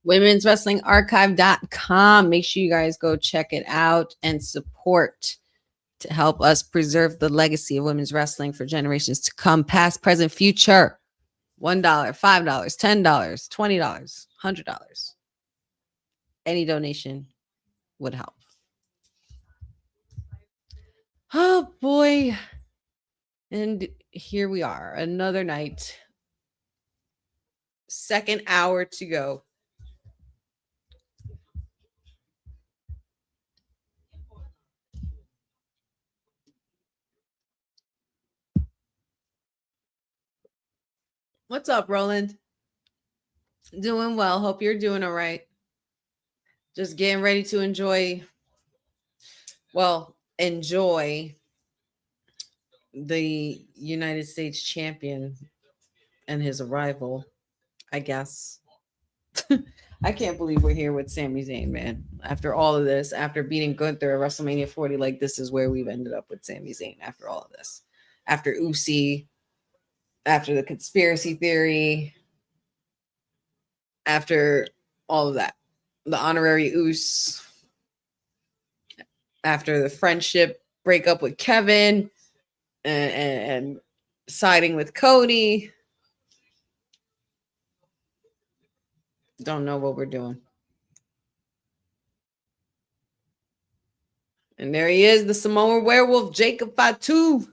womenswrestlingarchive.com. Make sure you guys go check it out and support to help us preserve the legacy of women's wrestling for generations to come, past, present, future. $1, $5, $10, $20, $100. Any donation would help. Oh boy. And here we are, another night. Second hour to go. What's up, Roland? Doing well. Hope you're doing all right. Just getting ready to enjoy the United States champion and his arrival, I guess. I can't believe we're here with Sami Zayn, man. After all of this, after beating Gunther at WrestleMania 40, like this is where we've ended up with Sami Zayn after all of this. After Usi, after the conspiracy theory, after all of that, the honorary Us, after the friendship breakup with Kevin and siding with Cody. Don't know what we're doing. And there he is, the Samoan werewolf, Jacob Fatu.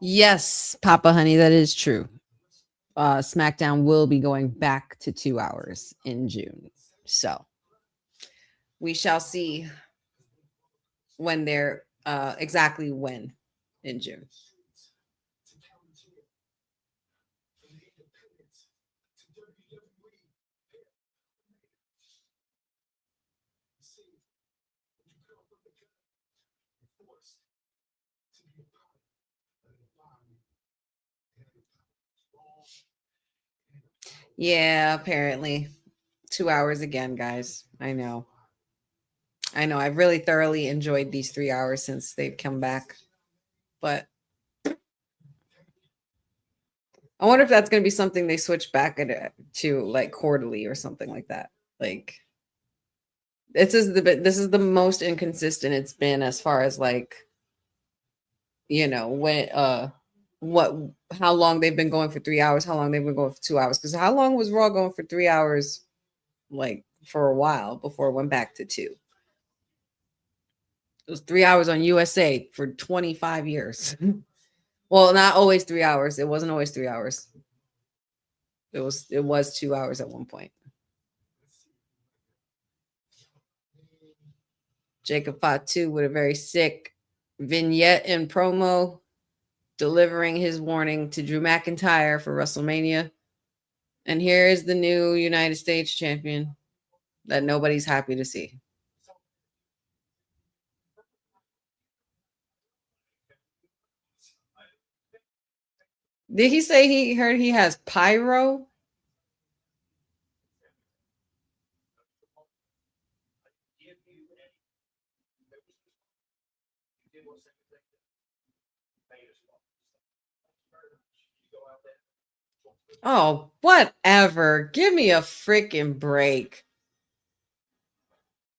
Yes, Papa Honey, that is true. SmackDown will be going back to 2 hours in June. So we shall see when they're exactly when in June. Yeah, apparently 2 hours again, guys. I know. I've really thoroughly enjoyed these 3 hours since they've come back. But I wonder if that's going to be something they switch back to like quarterly or something like that. Like this is the most inconsistent it's been as far as like, you know, when how long they've been going for 3 hours, how long they've been going for 2 hours. Because how long was Raw going for 3 hours? Like for a while before it went back to 2. It was 3 hours on USA for 25 years. Well, not always 3 hours. It wasn't always 3 hours. It was 2 hours at one point. Jacob Fatu with a very sick vignette and promo, delivering his warning to Drew McIntyre for WrestleMania. And here is the new United States champion that nobody's happy to see. Did he say he heard he has pyro? Oh, whatever. Give me a freaking break.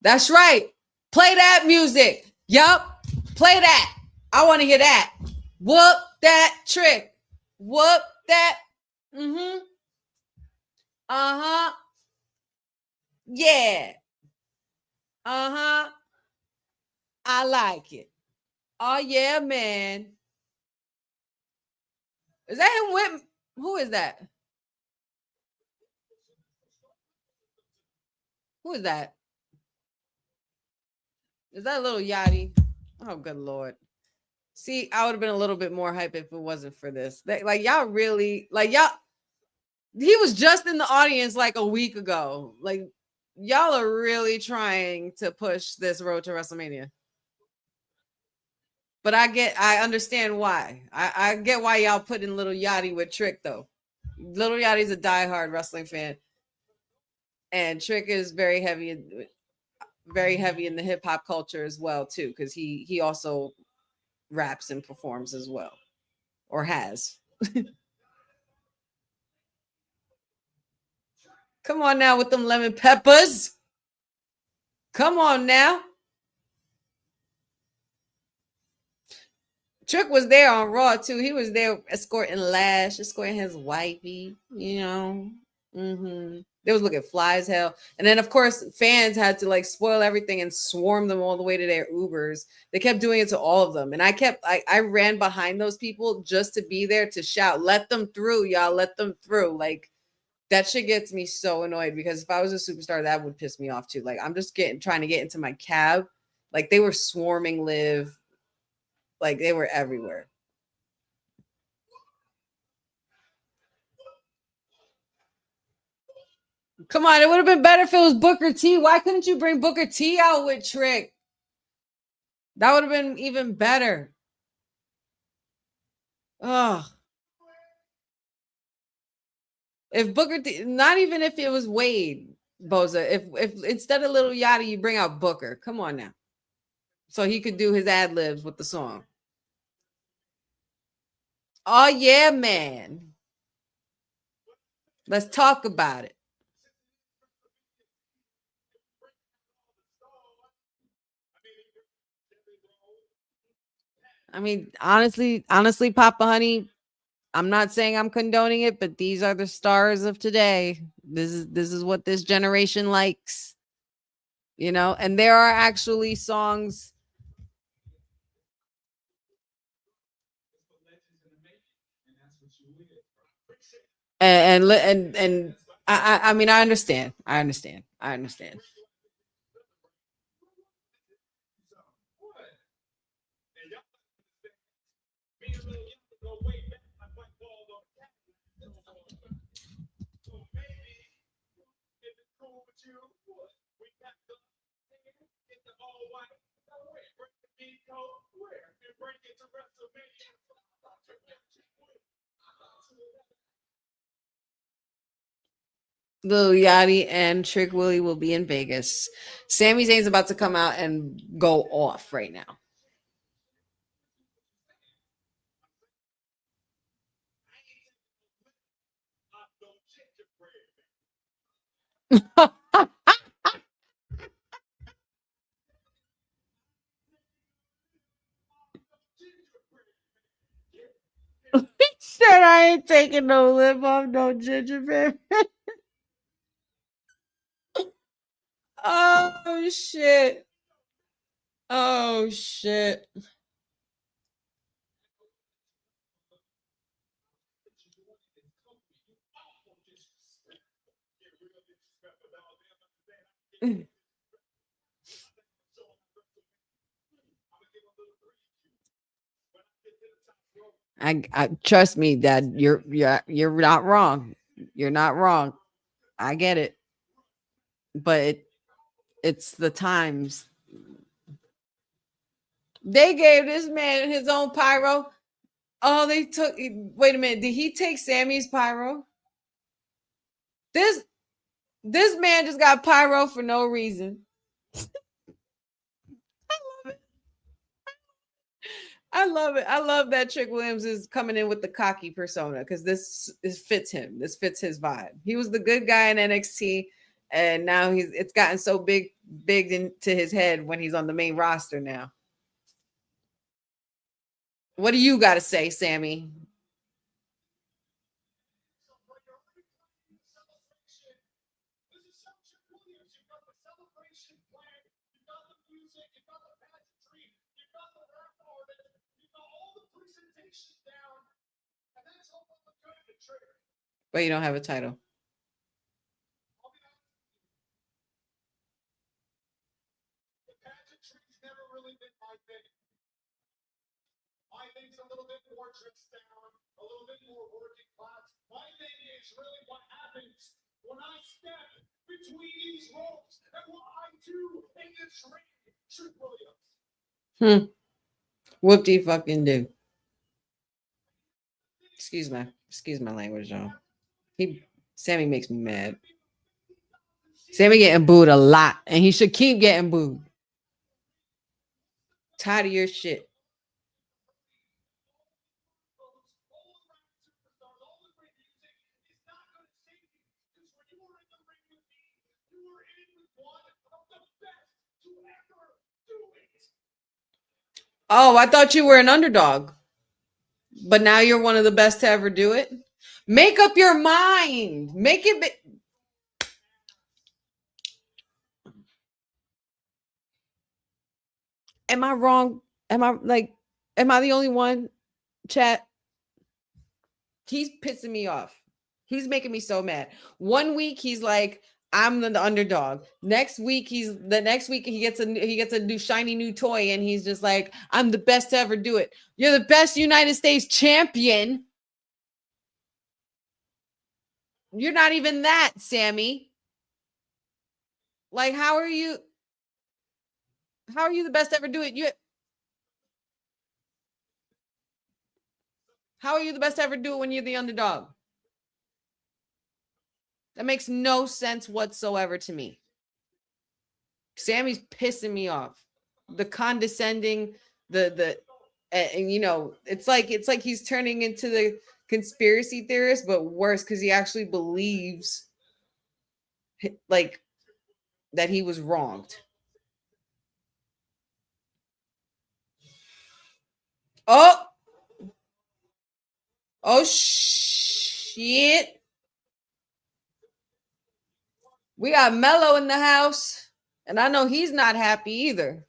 That's right. Play that music. Yup. Play that. I want to hear that. Whoop that trick. Whoop that. Mm-hmm. Uh-huh. Yeah. Uh-huh. I like it. Oh, yeah, man. Is that him with? Who is that? Who is that? Is that a little Yachty? Oh, good Lord. See, I would have been a little bit more hype if it wasn't for this. Like, y'all really, like, y'all, he was just in the audience like a week ago. Like, y'all are really trying to push this road to WrestleMania. But I understand why. I get why y'all put in Little Yachty with Trick, though. Little Yachty's a diehard wrestling fan. And Trick is very heavy in the hip hop culture as well, too, because he also raps and performs as well, or has. Come on now with them lemon peppers. Come on now. Trick was there on Raw too. He was there escorting Lash, escorting his wifey, you know. They was looking fly as hell. And then of course fans had to like spoil everything and swarm them all the way to their Ubers. They kept doing it to all of them. And I ran behind those people just to be there to shout, let them through, y'all, let them through. Like, that shit gets me so annoyed because if I was a superstar, that would piss me off too. Like, I'm just trying to get into my cab. Like, they were swarming Liv. Like, they were everywhere. Come on, it would have been better if it was Booker T. Why couldn't you bring Booker T out with Trick? That would have been even better. Ugh. If Booker T, not even if it was Wade, Boza, if instead of Little Yachty, you bring out Booker. Come on now. So he could do his ad libs with the song. Oh, yeah, man. Let's talk about it. I mean, honestly, Papa Honey, I'm not saying I'm condoning it, but these are the stars of today. This is what this generation likes. You know, and there are actually songs. And I mean, I understand. Lil Yachty and Trick Willie will be in Vegas. Sami Zayn's about to come out and go off right now. He said I ain't taking no lip off no gingerbread. Oh shit. Oh shit. I trust me, Dad. You're not wrong. You're not wrong. I get it, but it's the times. They gave this man his own pyro. Oh, they took. Wait a minute. Did he take Sammy's pyro? This man just got pyro for no reason. I love it. I love that Trick Williams is coming in with the cocky persona because this fits him. This fits his vibe. He was the good guy in NXT, And now it's gotten so big into his head when he's on the main roster now. What do you got to say, Sammy? But you don't have a title. My thing's a little bit more dressed down, a little bit more working class. My thing is really what happens when I step between these ropes and what I do in this ring. Truth Williams. Whoop-de fucking do. Excuse my language, y'all. Sammy makes me mad. Sammy getting booed a lot, and he should keep getting booed. Tired of your shit. Oh, I thought you were an underdog. But now you're one of the best to ever do it. Make up your mind. Make it. Am I wrong? Am I the only one? Chat. He's pissing me off. He's making me so mad. 1 week he's like, I'm the underdog. Next week he gets a new shiny new toy and he's just like, I'm the best to ever do it. You're the best United States champion. You're not even that, Sammy. Like, how are you the best to ever do it? How are you the best to ever do it when you're the underdog? That makes no sense whatsoever to me. Sammy's pissing me off. The condescending, and you know, it's like he's turning into the conspiracy theorist, but worse because he actually believes like that he was wronged. Oh shit. We got Mello in the house, and I know he's not happy either.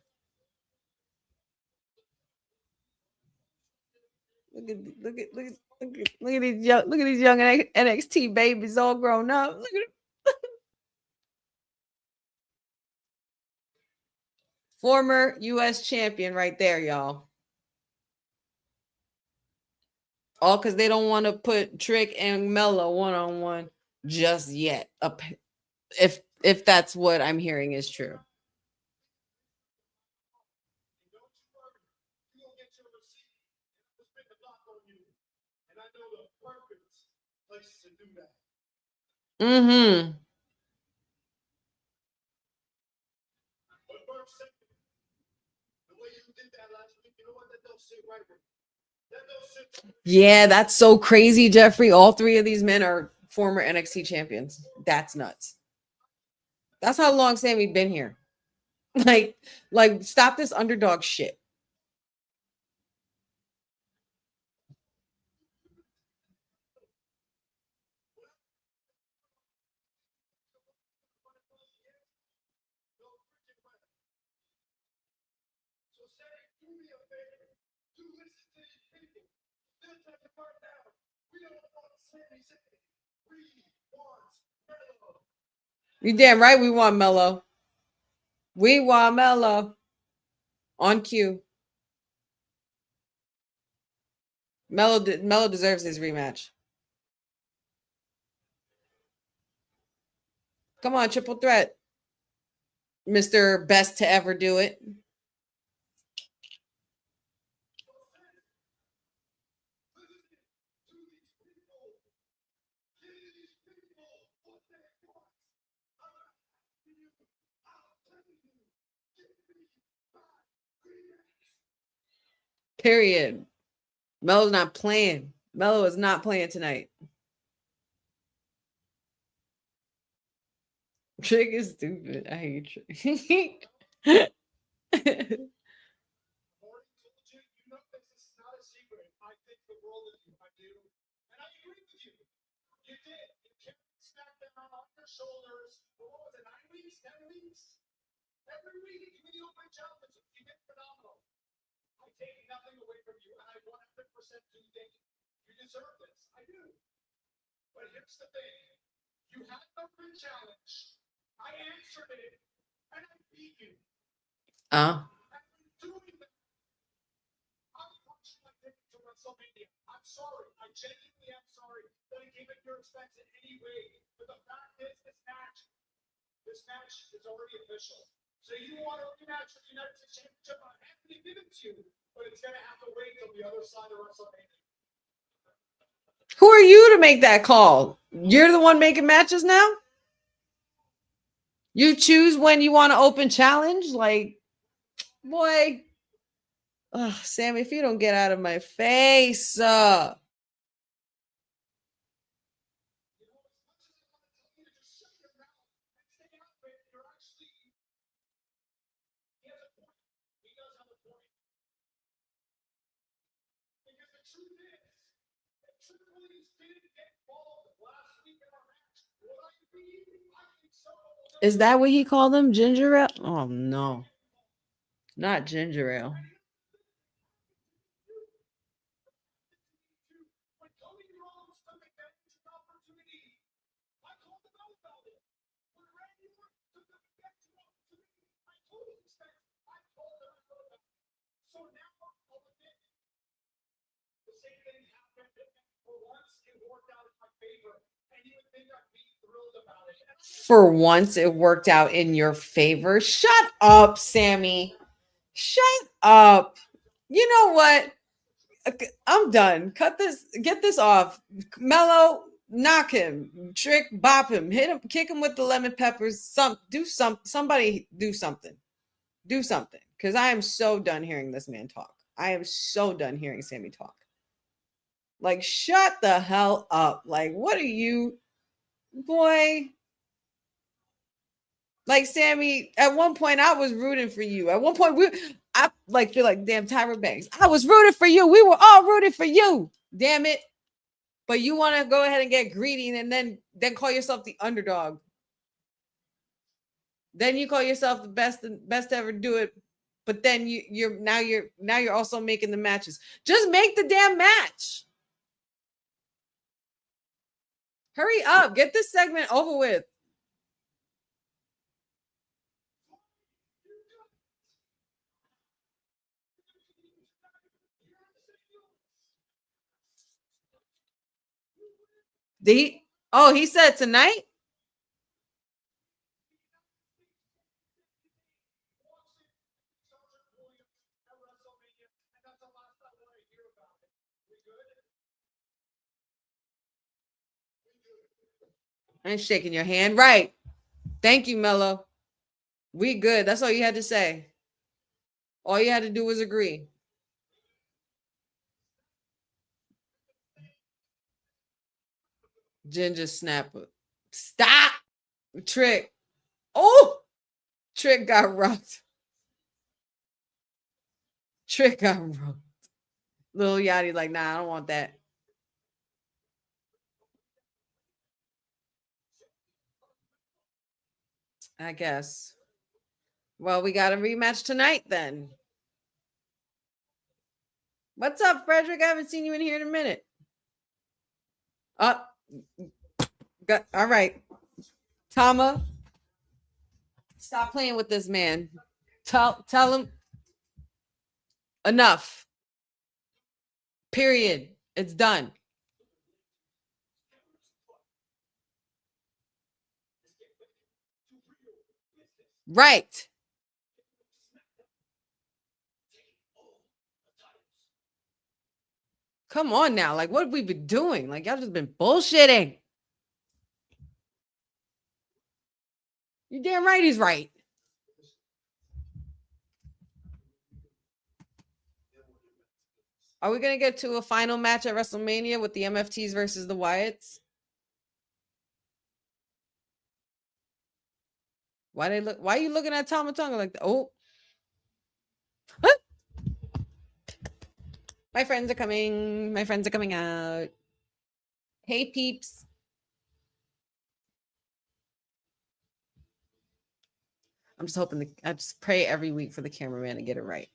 Look at these young NXT babies all grown up. Look at them. Former US champion right there, y'all. All because they don't want to put Trick and Mello one-on-one just yet. If that's what I'm hearing is true. Mm-hmm. Yeah, that's so crazy, Jeffrey. All three of these men are former NXT champions. That's nuts. That's how long Sammy been here. Like stop this underdog shit. You damn right we want Mello. We want Mello. On cue. Mello deserves his rematch. Come on, triple threat. Mr. Best to ever do it. Period. Melo's not playing. Mello is not playing tonight. Trick is stupid. I hate Trick. Already told you, you know this is not a secret. I think the world of you, I do. And I agree with you. You did. You carried SmackDown on your shoulders. For what was it, 9 weeks, 10 weeks? Every week, you did the open challenges. You did phenomenal. I take nothing away from you, and I 100% do think you deserve this. I do. But here's the thing. You had the open challenge. I answered it, and I beat you. Oh. And in doing that, I watched my ticket to WrestleMania. I'm sorry. I genuinely am sorry that I gave it your expense in any way. But the fact is, this match is already official. So you want a rematch with the United States Championship? I'm happy to give it to you, but it's gonna have to wait till the other side of WrestleMania. Who are you to make that call? You're the one making matches now? You choose when you want to open challenge? Like, boy. Ugh, Sammy, if you don't get out of my face. Is that what he called them? Ginger ale? Oh, no. Not ginger ale. For once, it worked out in your favor. Shut up, Sammy. Shut up. You know what? I'm done. Cut this. Get this off. Mello, knock him. Trick, bop him. Hit him. Kick him with the lemon peppers. Somebody do something. Do something. Because I am so done hearing this man talk. I am so done hearing Sammy talk. Like, shut the hell up. Like, what are you, boy? Like, Sammy, at one point I was rooting for you. At one point, I like feel like damn Tyra Banks. I was rooting for you. We were all rooting for you. Damn it. But you want to go ahead and get greedy and then call yourself the underdog. Then you call yourself the best to ever do it. But then you're also making the matches. Just make the damn match. Hurry up. Get this segment over with. He said tonight? I ain't shaking your hand. Right. Thank you, Mello. We good. That's all you had to say. All you had to do was agree. Ginger snapper. Stop. Trick. Oh, Trick got rocked. Trick got rocked. Lil Yachty like, nah, I don't want that. I guess. Well, we got a rematch tonight then. What's up, Frederick? I haven't seen you in here in a minute. All right. Tama, stop playing with this man. Tell him enough. Period. It's done. Right. Come on now. Like, what have we been doing? Like, y'all just been bullshitting. You're damn right he's right. Are we going to get to a final match at WrestleMania with the MFTs versus the Wyatts? Why are you looking at Tama Tonga like that? Oh. Huh? My friends are coming. My friends are coming out. Hey peeps. I'm just hoping I just pray every week for the cameraman to get it right.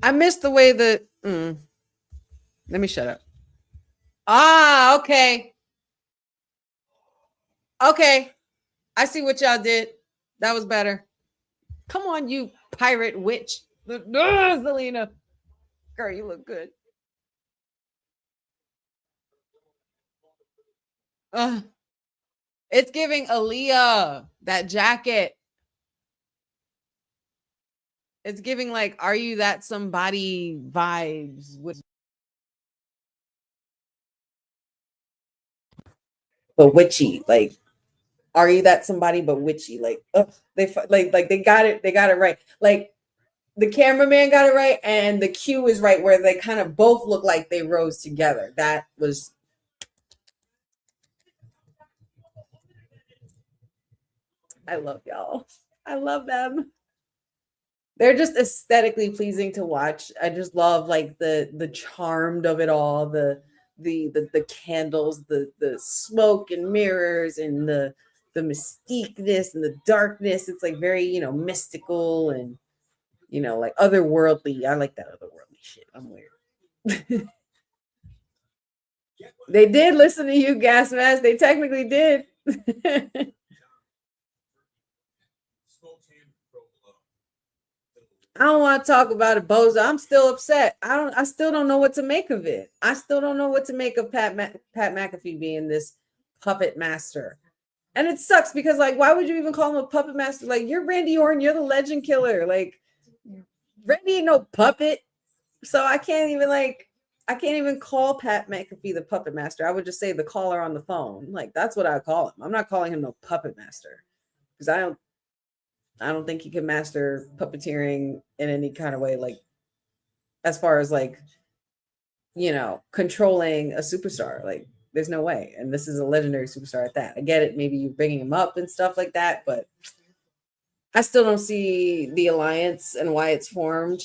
I missed the way that. Let me shut up. Ah, okay. Okay. I see what y'all did. That was better. Come on, you pirate witch. Zelina. Girl, you look good. It's giving Aaliyah, that jacket. It's giving like, are you that somebody vibes with. But witchy, like, are you that somebody but witchy? Like, they got it right. Like, the cameraman got it right, and the cue is right where they kind of both look like they rose together. That was. I love y'all. I love them. They're just aesthetically pleasing to watch. I just love like the charm of it all, the candles, the smoke and mirrors, and the mystiqueness and the darkness. It's like very, mystical and, like otherworldly. I like that otherworldly shit. I'm weird. They did listen to you, Gas Mask. They technically did. I don't want to talk about it, Bozo. I'm still upset. I still don't know what to make of it. I still don't know what to make of Pat McAfee being this puppet master. And it sucks because, like, why would you even call him a puppet master? Like, you're Randy Orton, you're the legend killer. Like, Randy ain't no puppet. So I can't even call Pat McAfee the puppet master. I would just say the caller on the phone. Like, that's what I call him. I'm not calling him no puppet master because I don't think he can master puppeteering in any kind of way, like as far as like, controlling a superstar. Like, there's no way. And this is a legendary superstar at that. I get it. Maybe you're bringing him up and stuff like that, but I still don't see the alliance and why it's formed.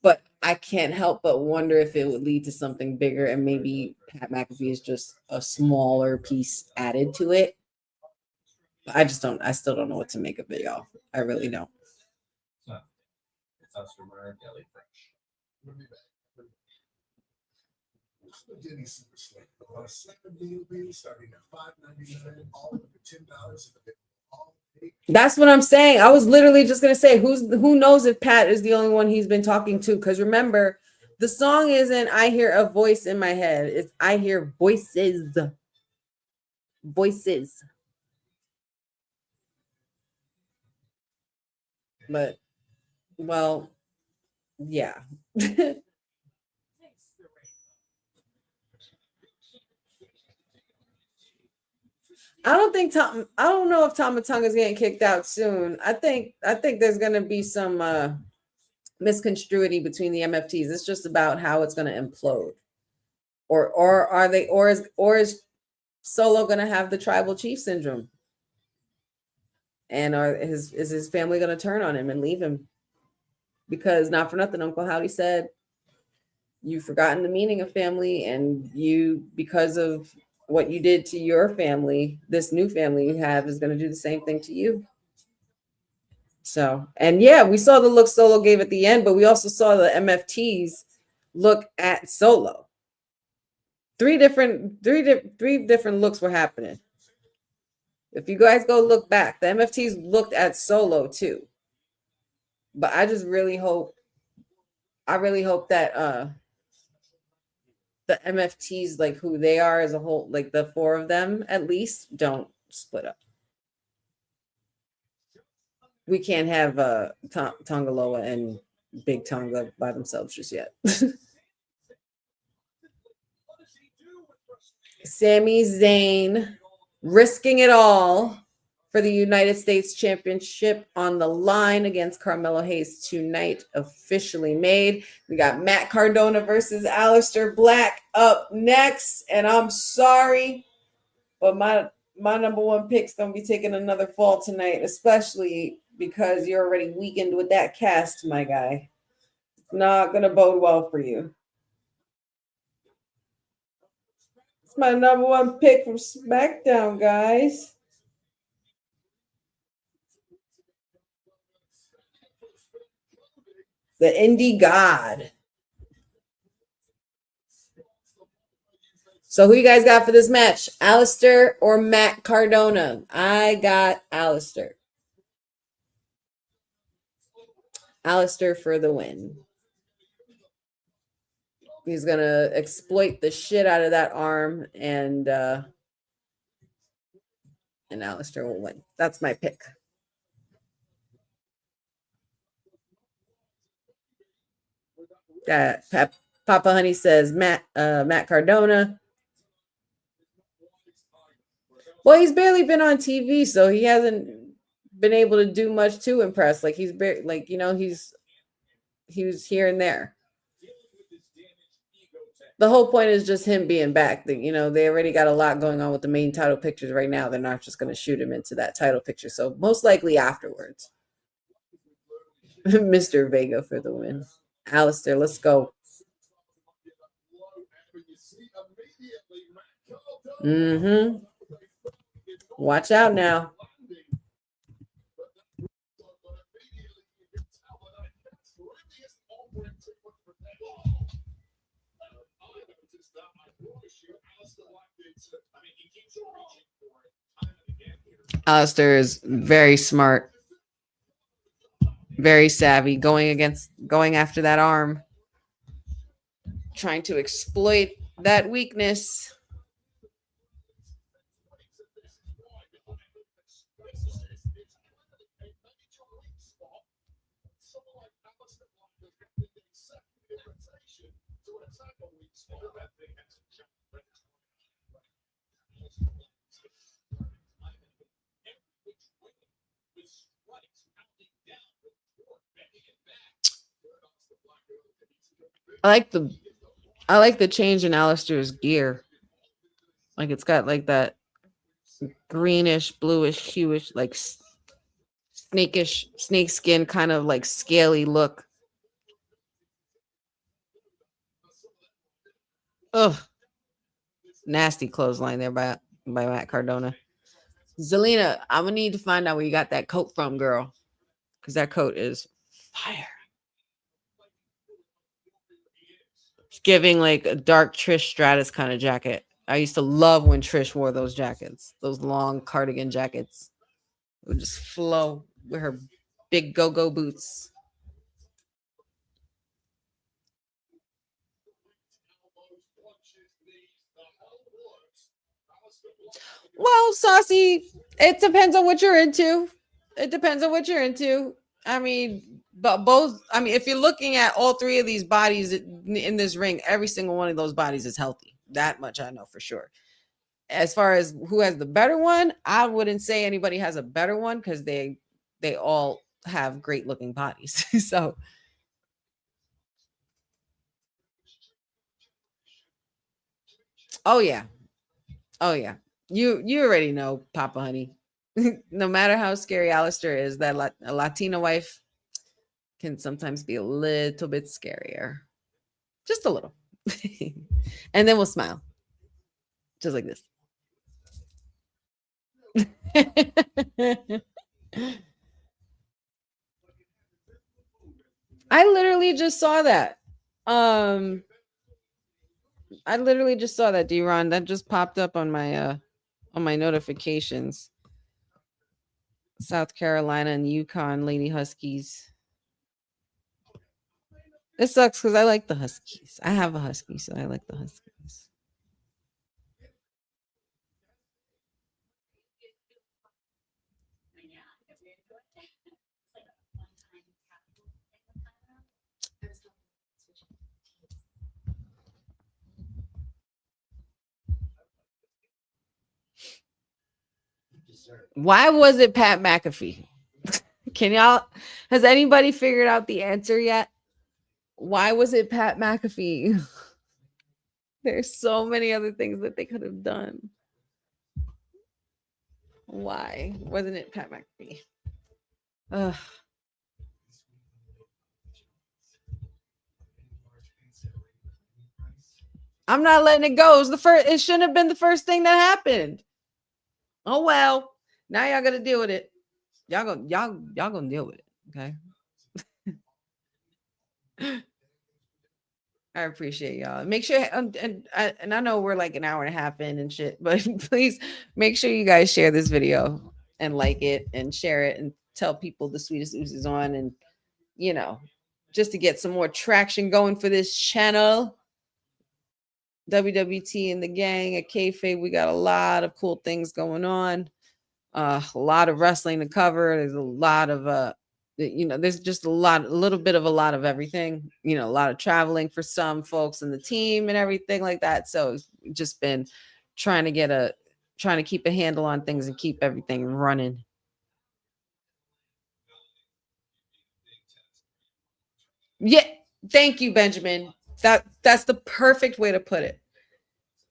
But I can't help but wonder if it would lead to something bigger, and maybe Pat McAfee is just a smaller piece added to it. I still don't know what to make of it, y'all. I really don't. It's us from our deli fresh. That's what I'm saying. I was literally just gonna say, who knows if Pat is the only one he's been talking to? Because remember, the song isn't "I hear a voice in my head." It's "I hear voices." Voices. But, well, yeah. I don't know if Tama Tonga is getting kicked out soon. I think there's going to be some misconstruity between the MFTs. It's just about how it's going to implode. Or is Solo going to have the tribal chief syndrome? And is his family going to turn on him and leave him? Because not for nothing, Uncle Howdy said, you've forgotten the meaning of family, and because of what you did to your family, this new family you have is going to do the same thing to you. So, and yeah, we saw the look Solo gave at the end, but we also saw the MFTs look at Solo. Three different looks were happening. If you guys go look back, the MFTs looked at Solo too. But I really hope that the MFTs, like who they are as a whole, like the four of them at least, don't split up. We can't have Tongaloa and Big Tonga by themselves just yet. Sami Zayn risking it all for the United States Championship on the line against Carmelo Hayes tonight, officially made. We got Matt Cardona versus Aleister Black up next. And I'm sorry, but my number one pick's going to be taking another fall tonight, especially because you're already weakened with that cast, my guy. It's not going to bode well for you. It's my number one pick from SmackDown, guys. The Indie God. So who you guys got for this match? Aleister or Matt Cardona? I got Aleister. Aleister for the win. He's going to exploit the shit out of that arm, and Aleister will win. That's my pick. Papa Honey says Matt Cardona. Well, he's barely been on TV, so he hasn't been able to do much to impress. Like he's he was here and there. The whole point is just him being back. They already got a lot going on with the main title pictures right now. They're not just going to shoot him into that title picture. So most likely afterwards. Mr. Vega for the win. Aleister, let's go. Watch out now. Aleister is very smart, very savvy, going after that arm, trying to exploit that weakness. I like the change in Aleister's gear. Like it's got like that greenish, bluish, hueish, like snake skin kind of like scaly look. Ugh. Nasty clothesline there by Matt Cardona. Zelina, I'm gonna need to find out where you got that coat from, girl. Because that coat is fire. It's giving like a dark Trish Stratus kind of jacket. I used to love when Trish wore those jackets, those long cardigan jackets. It would just flow with her big go-go boots. Well, Saucy, it depends on what you're into. I mean, but both, if you're looking at all three of these bodies in this ring, every single one of those bodies is healthy. That much I know for sure. As far as who has the better one, I wouldn't say anybody has a better one because they all have great looking bodies. So oh yeah. You already know, Papa Honey. No matter how scary Aleister is, that a Latina wife can sometimes be a little bit scarier. Just a little. And then we'll smile. Just like this. I literally just saw that. D-Ron. That just popped up on my notifications. South Carolina and Yukon Lady Huskies. It sucks because I like the Huskies. I have a husky, so I like the Huskies. Why was it Pat McAfee? Can y'all, has anybody figured out the answer yet? Why was it Pat McAfee? There's so many other things that they could have done. Why wasn't it Pat McAfee? Ugh. I'm not letting it go. It was the first. It shouldn't have been the first thing that happened. Oh well. Now y'all gotta deal with it. Y'all gonna deal with it. Okay. I appreciate y'all. Make sure and I know we're like an hour and a half in and shit, but please make sure you guys share this video and like it and share it and tell people the Sweetest Ooze is on, and you know, just to get some more traction going for this channel. WWT and the gang at Kayfabe, we got a lot of cool things going on. A lot of wrestling to cover. There's a lot of there's just a little bit of a lot of everything. You know, a lot of traveling for some folks in the team and everything like that. So it's just been trying to keep a handle on things and keep everything running. Yeah, thank you, Benjamin. That's the perfect way to put it.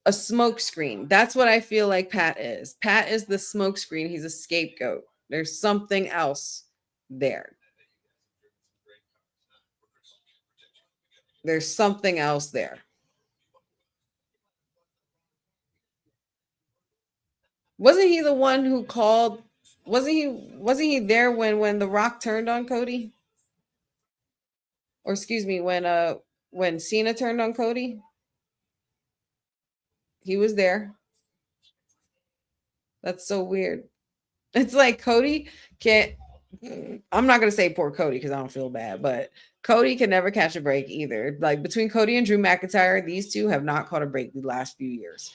A smoke screen. That's what I feel like Pat is. Pat is the smoke screen. He's a scapegoat. There's something else there. There's something else there. Wasn't he the one who called? Wasn't he there when The Rock turned on Cody? Or excuse me, when Cena turned on Cody? He was there. That's so weird. It's like Cody can't. I'm not gonna say poor Cody because I don't feel bad, but Cody can never catch a break either. Like between Cody and Drew McIntyre, these two have not caught a break the last few years.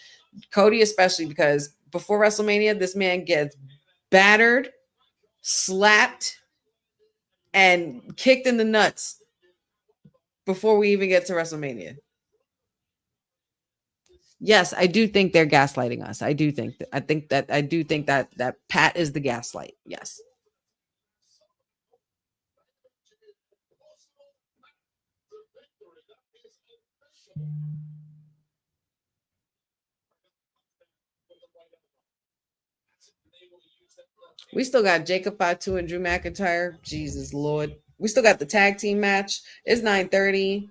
Cody especially, because before WrestleMania, this man gets battered, slapped, and kicked in the nuts before we even get to WrestleMania. Yes, I do think they're gaslighting us. I do think that Pat is the gaslight. Yes. We still got Jacob Fatu and Drew McIntyre. Jesus Lord. We still got the tag team match. It's 9:30.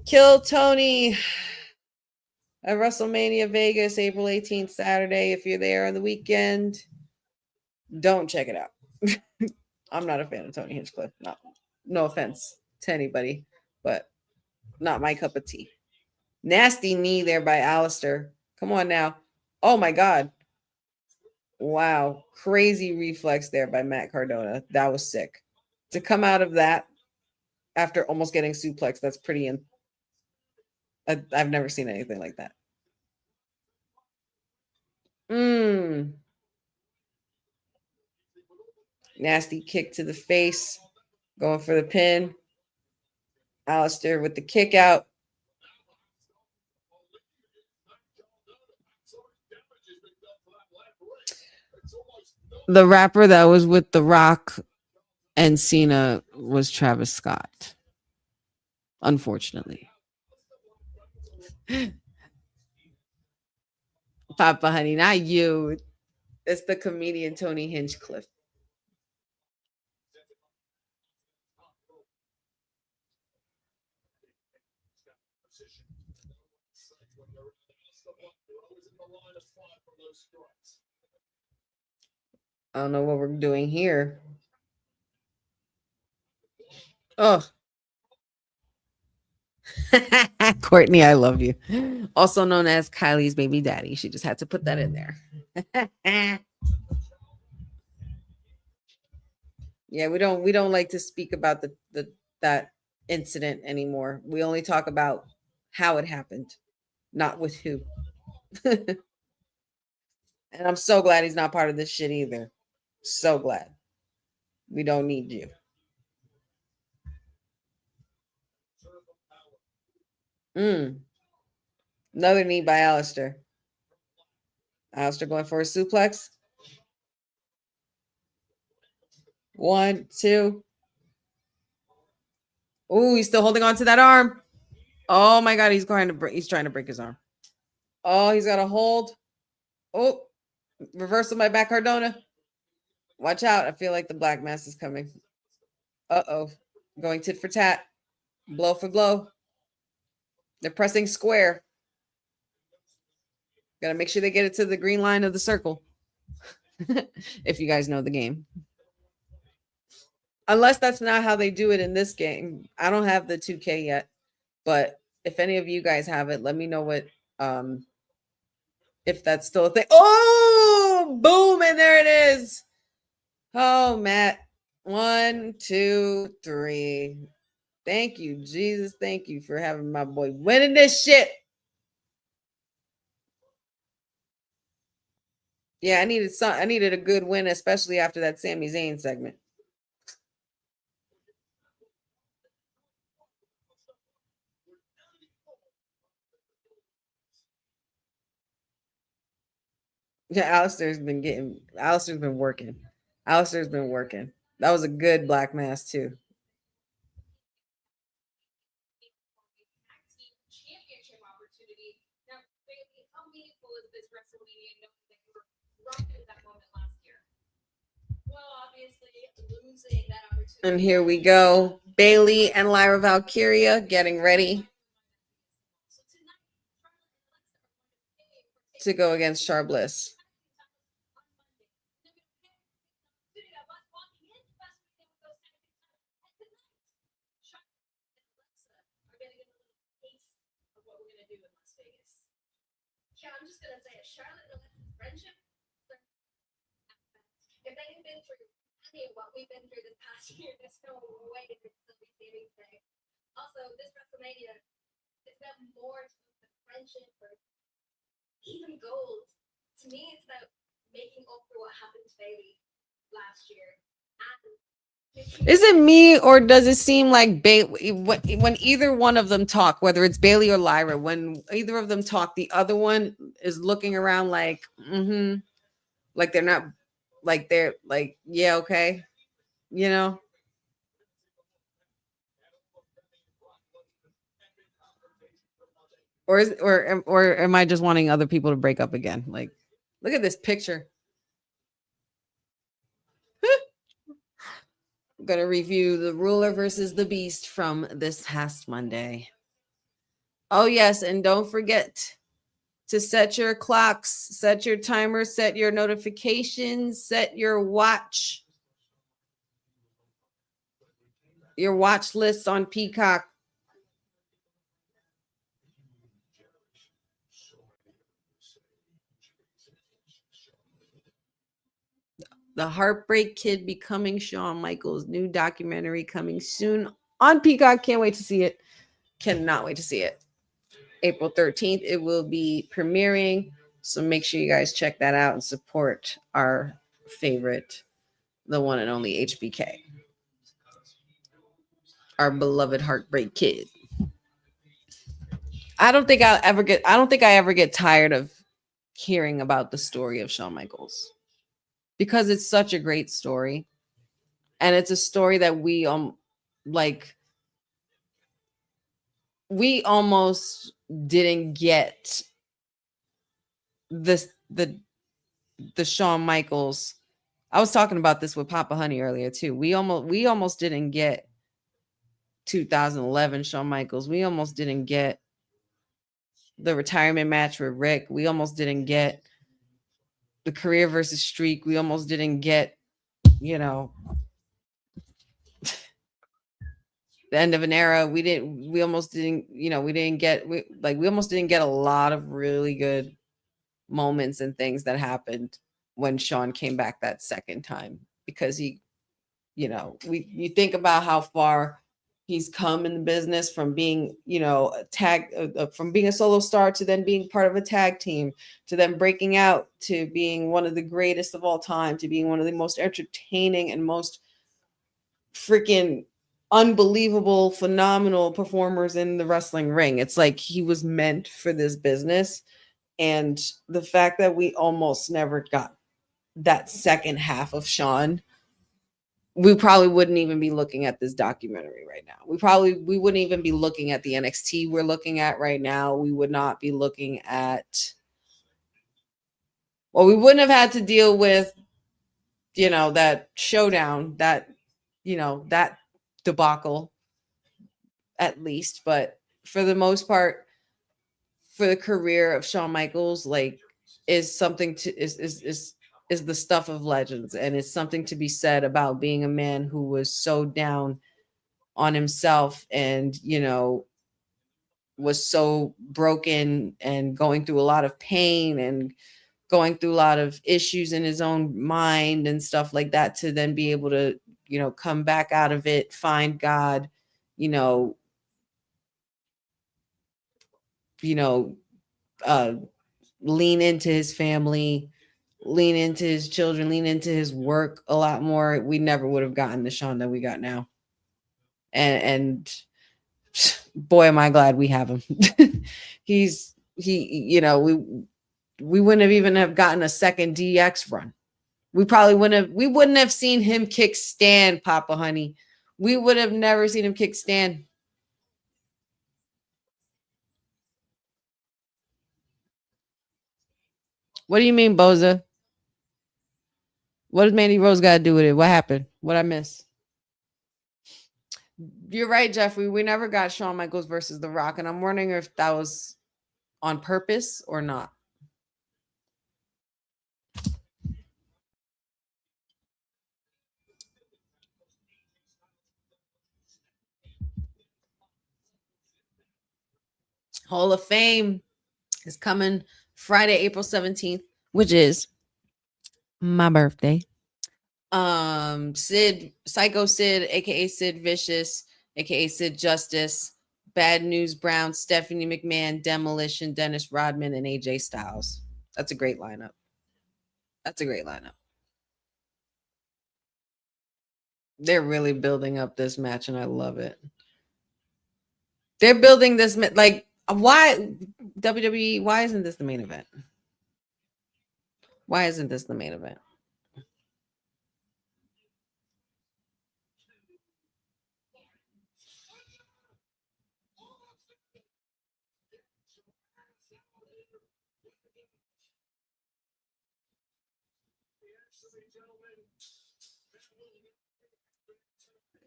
Kill Tony at WrestleMania Vegas, April 18th, Saturday. If you're there on the weekend, don't check it out. I'm not a fan of Tony Hinchcliffe. No offense to anybody, but not my cup of tea. Nasty knee there by Alistair. Come on now. Oh my God. Wow. Crazy reflex there by Matt Cardona. That was sick. To come out of that after almost getting suplexed, that's pretty. I've never seen anything like that. Nasty kick to the face. Going for the pin. Alistair with the kick out. The rapper that was with The Rock and Cena was Travis Scott. Unfortunately. Papa honey, not you. It's the comedian Tony Hinchcliffe. I don't know what we're doing here. Oh. Courtney, I love you. Also known as Kylie's baby daddy. She just had to put that in there. Yeah, we don't like to speak about that incident anymore. We only talk about how it happened, not with who. And I'm so glad he's not part of this shit either. So glad. We don't need you. Another knee by Alistair. Alistair going for a suplex. 1, 2. Oh, he's still holding on to that arm. Oh my God, he's trying to break his arm. Oh, he's got a hold. Oh, reversal by back Cardona. Watch out. I feel like the black mass is coming. Uh-oh. Going tit for tat. Blow for blow. They're pressing square. Gotta make sure they get it to the green line of the circle. If you guys know the game. Unless that's not how they do it in this game. I don't have the 2K yet. But if any of you guys have it, let me know what if that's still a thing. Oh, boom, and there it is. Oh, Matt. 1, 2, 3. Thank you, Jesus. Thank you for having my boy winning this shit. Yeah, I needed a good win, especially after that Sami Zayn segment. Yeah, Alistair's been working. Alistair's been working. That was a good black mass too. And here we go. Bailey and Lyra Valkyria getting ready to go against Char Bliss. I'm just gonna say it. Charlotte and Alexa's friendship. If they had been through any of what we've been through this past year, there's no way they could still be saving today. Also, this WrestleMania is about more to the friendship or even gold. To me, it's about making up for what happened to Bailey last year. Is it me, or does it seem like when either one of them talk, whether it's Bailey or Lyra, when either of them talk, the other one is looking around like, like they're not, like they're like, yeah, okay, you know? Or am I just wanting other people to break up again? Like, look at this picture. I'm going to review the Ruler versus the Beast from this past Monday. Oh, yes. And don't forget to set your clocks, set your timer, set your notifications, set your watch lists on Peacock. The Heartbreak Kid Becoming Shawn Michaels, new documentary coming soon on Peacock. Can't wait to see it. Cannot wait to see it. April 13th, it will be premiering. So make sure you guys check that out and support our favorite, the one and only HBK. Our beloved Heartbreak Kid. I don't think I ever get tired of hearing about the story of Shawn Michaels. Because it's such a great story. And it's a story that we almost didn't get the Shawn Michaels. I was talking about this with Papa Honey earlier too. We almost didn't get 2011 Shawn Michaels. We almost didn't get the retirement match with Rick. We almost didn't get the career versus streak. We almost didn't get, the end of an era. We almost didn't get a lot of really good moments and things that happened when Shawn came back that second time, because you think about how far he's come in the business from being, from being a solo star to then being part of a tag team, to then breaking out, to being one of the greatest of all time, to being one of the most entertaining and most freaking unbelievable, phenomenal performers in the wrestling ring. It's like he was meant for this business. And the fact that we almost never got that second half of Shawn, we probably wouldn't even be looking at this documentary right now. We wouldn't even be looking at the NXT we're looking at right now. We would not be looking at, well, we wouldn't have had to deal with, you know, that showdown, that, you know, that debacle at least. But for the most part, for the career of Shawn Michaels, like, is something to is the stuff of legends, and it's something to be said about being a man who was so down on himself and, you know, was so broken and going through a lot of pain and going through a lot of issues in his own mind and stuff like that, to then be able to, you know, come back out of it, find God, you know, lean into his family, lean into his children, lean into his work a lot more. We never would have gotten the Shawn that we got now. And boy, am I glad we have him. he, you know, we wouldn't have even have gotten a second DX run. We wouldn't have seen him kick Stan, Papa Honey. We would have never seen him kick Stan. What do you mean, Boza? What does Mandy Rose got to do with it? What happened? What I miss? You're right, Jeffrey. We never got Shawn Michaels versus The Rock, and I'm wondering if that was on purpose or not. Hall of Fame is coming Friday, April 17th, which is my birthday. Psycho Sid, aka Sid Vicious, aka Sid Justice, Bad News Brown, Stephanie McMahon, Demolition, Dennis Rodman, and AJ Styles. That's a great lineup. They're really building up this match, and I love it. They're building this, like, why WWE? Why isn't this the main event? Why isn't this the main event?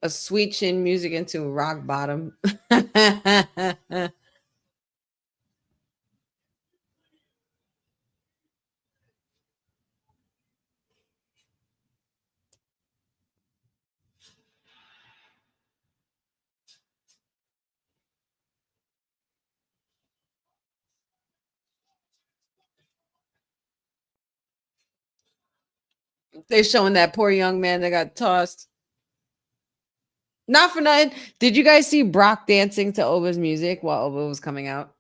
A sweet chin music into rock bottom. They're showing that poor young man that got tossed. Not for nothing. Did you guys see Brock dancing to Oba's music while Oba was coming out?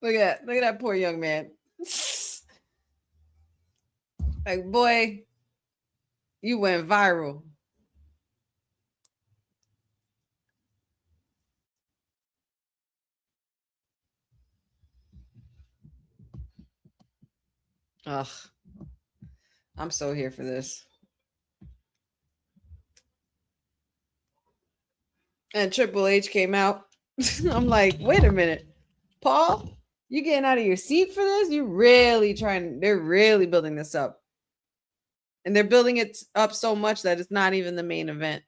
Look at that poor young man. Like, boy, you went viral. Ugh. I'm so here for this. And Triple H came out. I'm like, wait a minute. Paul, you getting out of your seat for this? They're really building this up. And they're building it up so much that it's not even the main event.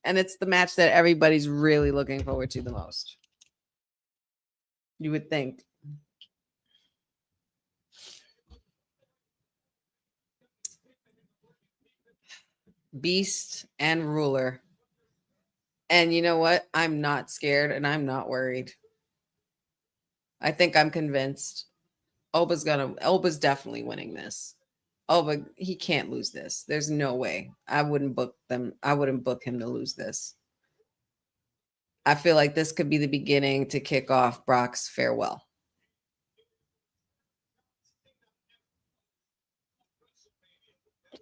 And it's the match that everybody's really looking forward to the most. You would think. Beast and Ruler. And you know what? I'm not scared and I'm not worried. I think I'm convinced Oba's definitely winning this. Oba, he can't lose this. There's no way. I wouldn't book him to lose this. I feel like this could be the beginning to kick off Brock's farewell.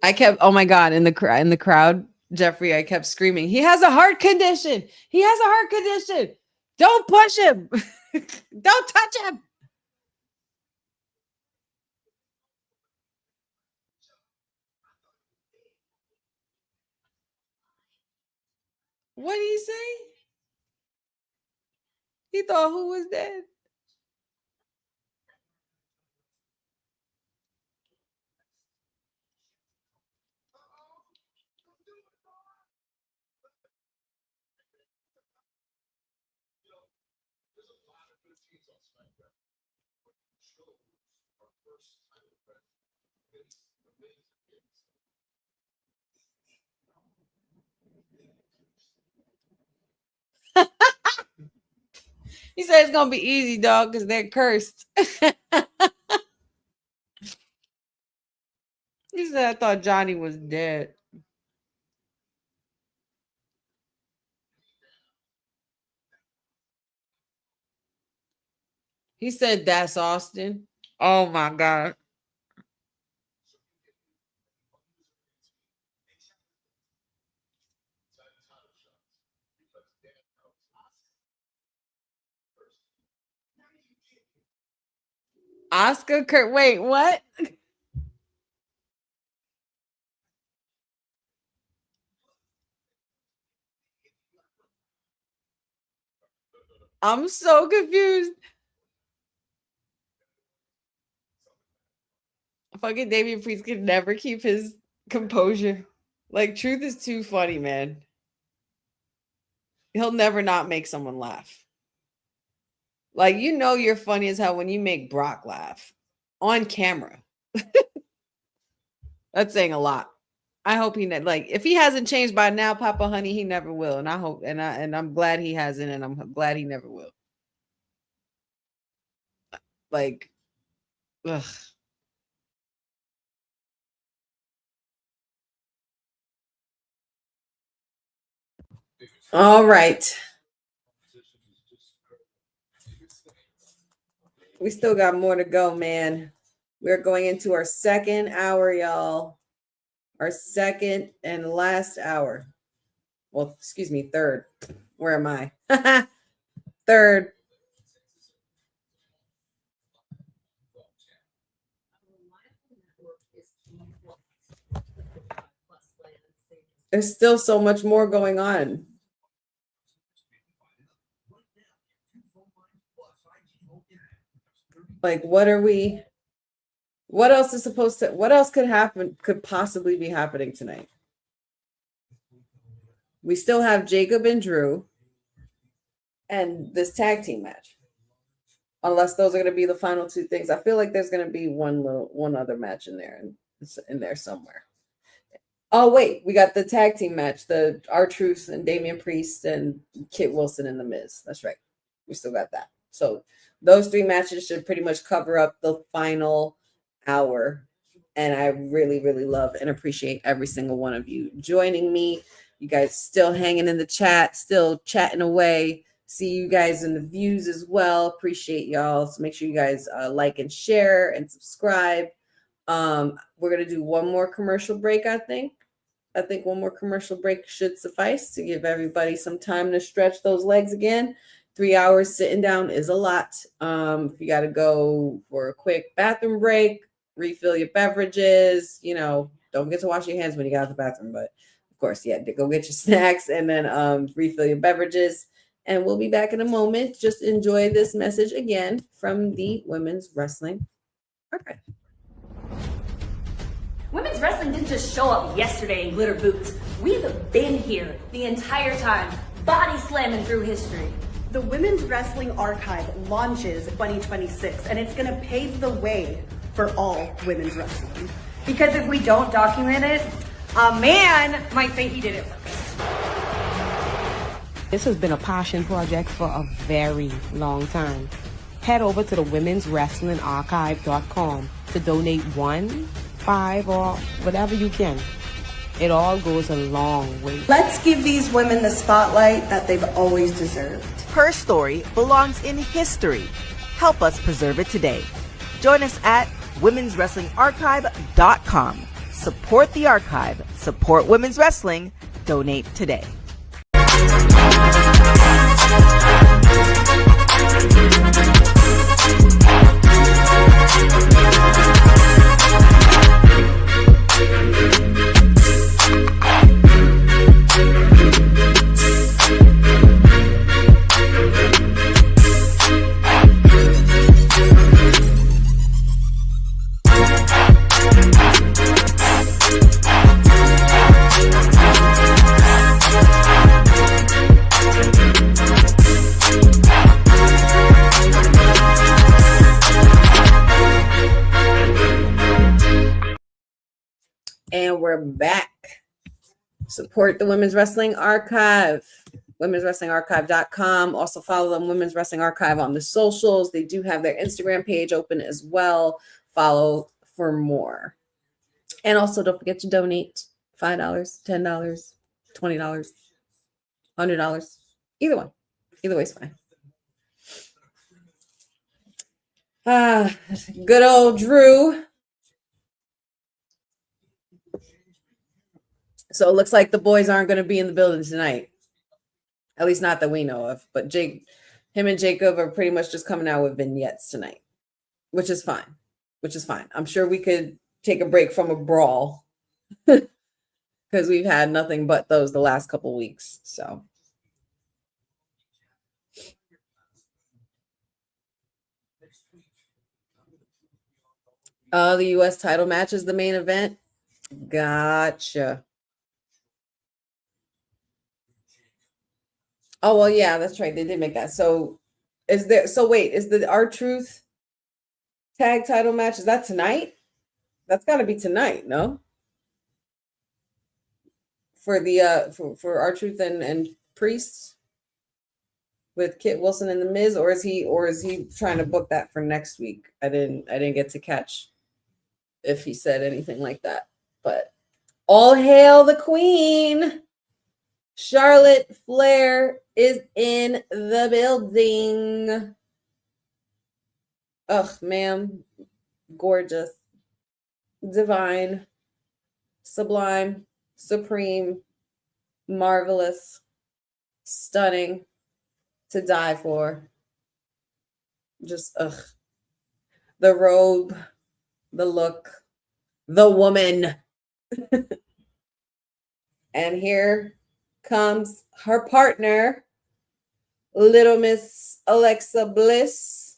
I kept, oh my God, in the crowd, Jeffrey, I kept screaming, he has a heart condition. He has a heart condition. Don't push him. Don't touch him. What did he say? He thought who was dead? He said it's gonna be easy, dog, because they're cursed. He said, I thought Johnny was dead. He said, that's Austin. Oh my God. Oscar Kurt. Wait, what? I'm so confused. Fucking Damian Priest can never keep his composure. Like, Truth is too funny, man. He'll never not make someone laugh. Like, you know you're funny as hell when you make Brock laugh on camera. That's saying a lot. I hope he like if he hasn't changed by now, Papa Honey, he never will. And I hope and I'm glad he hasn't, and I'm glad he never will. Like, ugh. All right. We still got more to go, man. We're going into our second hour, y'all. Our second and last hour. Well, excuse me, third. Where am I? Third. There's still so much more going on. Like, what else is supposed to, what else could happen, could possibly be happening tonight? We still have Jacob and Drew and this tag team match. Unless those are going to be the final two things. I feel like there's going to be one other match in there somewhere. Oh, wait, we got the tag team match, the R-Truth and Damian Priest and Kit Wilson and The Miz. That's right. We still got that. So those three matches should pretty much cover up the final hour. And I really, really love and appreciate every single one of you joining me. You guys still hanging in the chat, still chatting away. See you guys in the views as well. Appreciate y'all. So make sure you guys like and share and subscribe. We're going to do one more commercial break, I think. I think one more commercial break should suffice to give everybody some time to stretch those legs again. 3 hours sitting down is a lot. If you got to go for a quick bathroom break, refill your beverages, don't forget to wash your hands when you get out of the bathroom. But of course, yeah, go get your snacks and then refill your beverages. And we'll be back in a moment. Just enjoy this message again from the Women's Wrestling Archive. Women's wrestling didn't just show up yesterday in glitter boots. We've been here the entire time, body slamming through history. The Women's Wrestling Archive launches 2026, and it's going to pave the way for all women's wrestling. Because if we don't document it, a man might say he did it first. This has been a passion project for a very long time. Head over to the womenswrestlingarchive.com to donate 1, 5, or whatever you can. It all goes a long way. Let's give these women the spotlight that they've always deserved. Her story belongs in history. Help us preserve it today. Join us at womenswrestlingarchive.com. Support the archive. Support women's wrestling. Donate today. And we're back. Support the Women's Wrestling Archive, womenswrestlingarchive.com. Also follow them, Women's Wrestling Archive, on the socials. They do have their Instagram page open as well. Follow for more. And also don't forget to donate $5, $10, $20, $100. Either one. Either way is fine. Good old Drew. So it looks like the boys aren't going to be in the building tonight. At least not that we know of. But him and Jacob are pretty much just coming out with vignettes tonight, which is fine. I'm sure we could take a break from a brawl because we've had nothing but those the last couple weeks. So. The U.S. title match is the main event. Gotcha. Oh, well, yeah, that's right. They did make that. So is the R-Truth tag title match, is that tonight? That's got to be tonight, no? For the for R-Truth and Priests with Kit Wilson and the Miz, or is he trying to book that for next week? I didn't get to catch if he said anything like that. But all hail the queen. Charlotte Flair is in the building. Ugh, ma'am. Gorgeous. Divine. Sublime. Supreme. Marvelous. Stunning. To die for. Just, ugh. The robe. The look. The woman. And here comes her partner, Little Miss Alexa Bliss.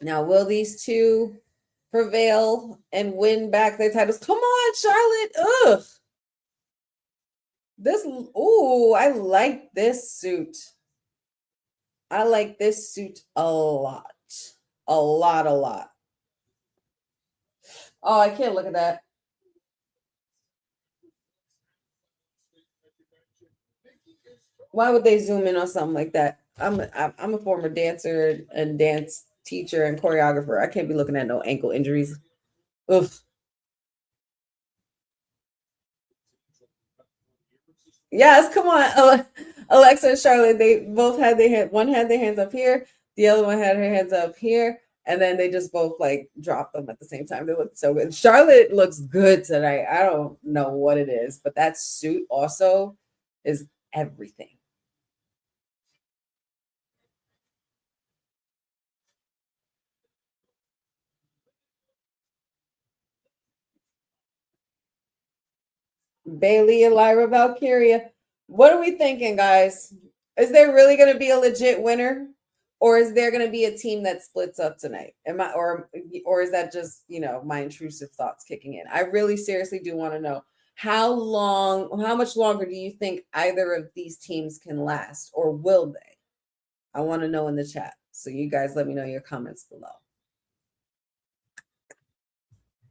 Now, will these two prevail and win back their titles? Come on, Charlotte. Ugh. I like this suit. I like this suit a lot. A lot. Oh, I can't look at that. Why would they zoom in on something like that? I'm a former dancer and dance teacher and choreographer. I can't be looking at no ankle injuries. Ugh. Yes, come on. Alexa and Charlotte, they both had one had their hands up here, the other one had her hands up here, and then they just both like dropped them at the same time. They look so good. Charlotte looks good tonight. I don't know what it is, but that suit also is everything. Bailey and Lyra Valkyria. What are we thinking, guys? Is there really going to be a legit winner, or is there going to be a team that splits up tonight? Or is that just, my intrusive thoughts kicking in? I really seriously do want to know how much longer do you think either of these teams can last, or will they? I want to know in the chat. So you guys let me know your comments below.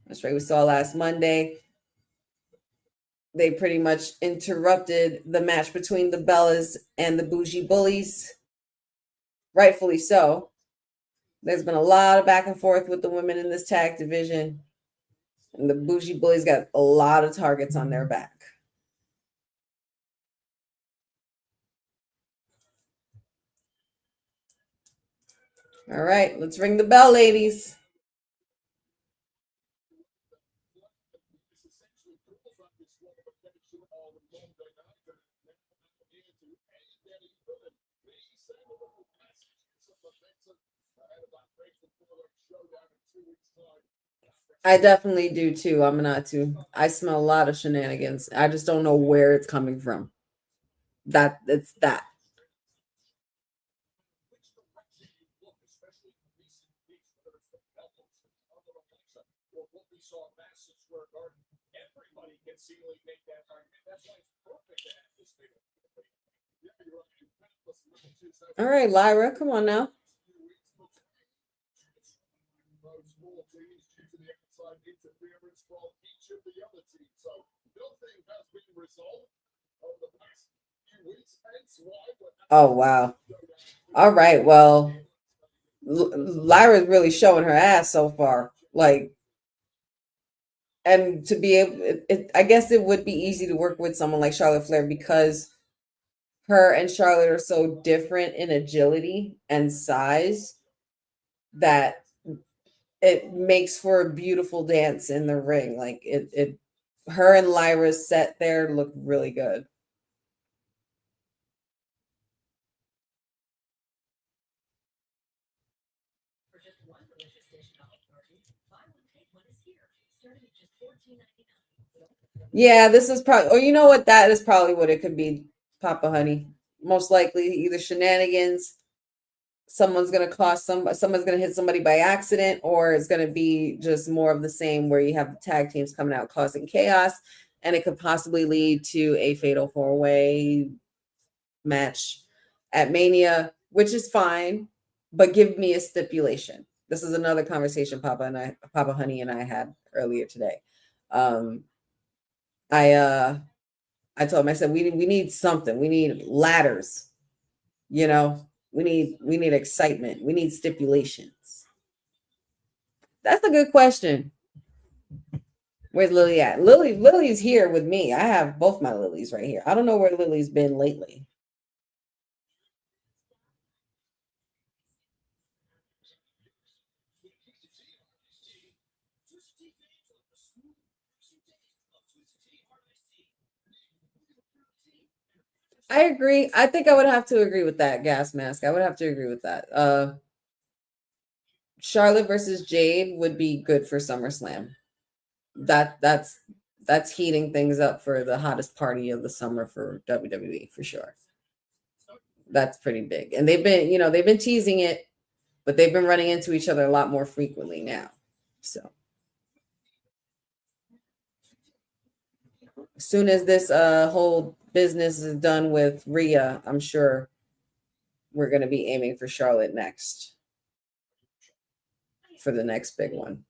That's right. We saw last Monday. They pretty much interrupted the match between the Bellas and the Bougie Bullies. Rightfully so. There's been a lot of back and forth with the women in this tag division. And the Bougie Boys got a lot of targets on their back. All right, let's ring the bell, ladies. I definitely do too. I'm not too. I smell a lot of shenanigans. I just don't know where it's coming from. It's that. All right, Lyra, come on now. Oh, wow. All right, well, Lyra's really showing her ass so far. Like, and to be able, I guess it would be easy to work with someone like Charlotte Flair because her and Charlotte are so different in agility and size that it makes for a beautiful dance in the ring. Like her and Lyra's set there look really good. Yeah, this is probably, or you know what, that is probably what it could be, Papa Honey. Most likely either shenanigans, someone's going to cost someone's going to hit somebody by accident, or it's going to be just more of the same where you have the tag teams coming out causing chaos, and it could possibly lead to a fatal 4-way match at Mania, which is fine, but give me a stipulation. This is another conversation Papa Honey and I had earlier today. I told him, I said, we need something. We need ladders. You know, we need excitement. We need stipulations. That's a good question. Where's Lily at? Lily's here with me. I have both my Lilies right here. I don't know where Lily's been lately. I agree. I think I would have to agree with that, Gas Mask. I would have to agree with that. Charlotte versus Jade would be good for SummerSlam. That's heating things up for the hottest party of the summer for WWE for sure. That's pretty big. And they've been teasing it, but they've been running into each other a lot more frequently now. So as soon as this whole business is done with Rhea, I'm sure we're going to be aiming for Charlotte next for the next big one.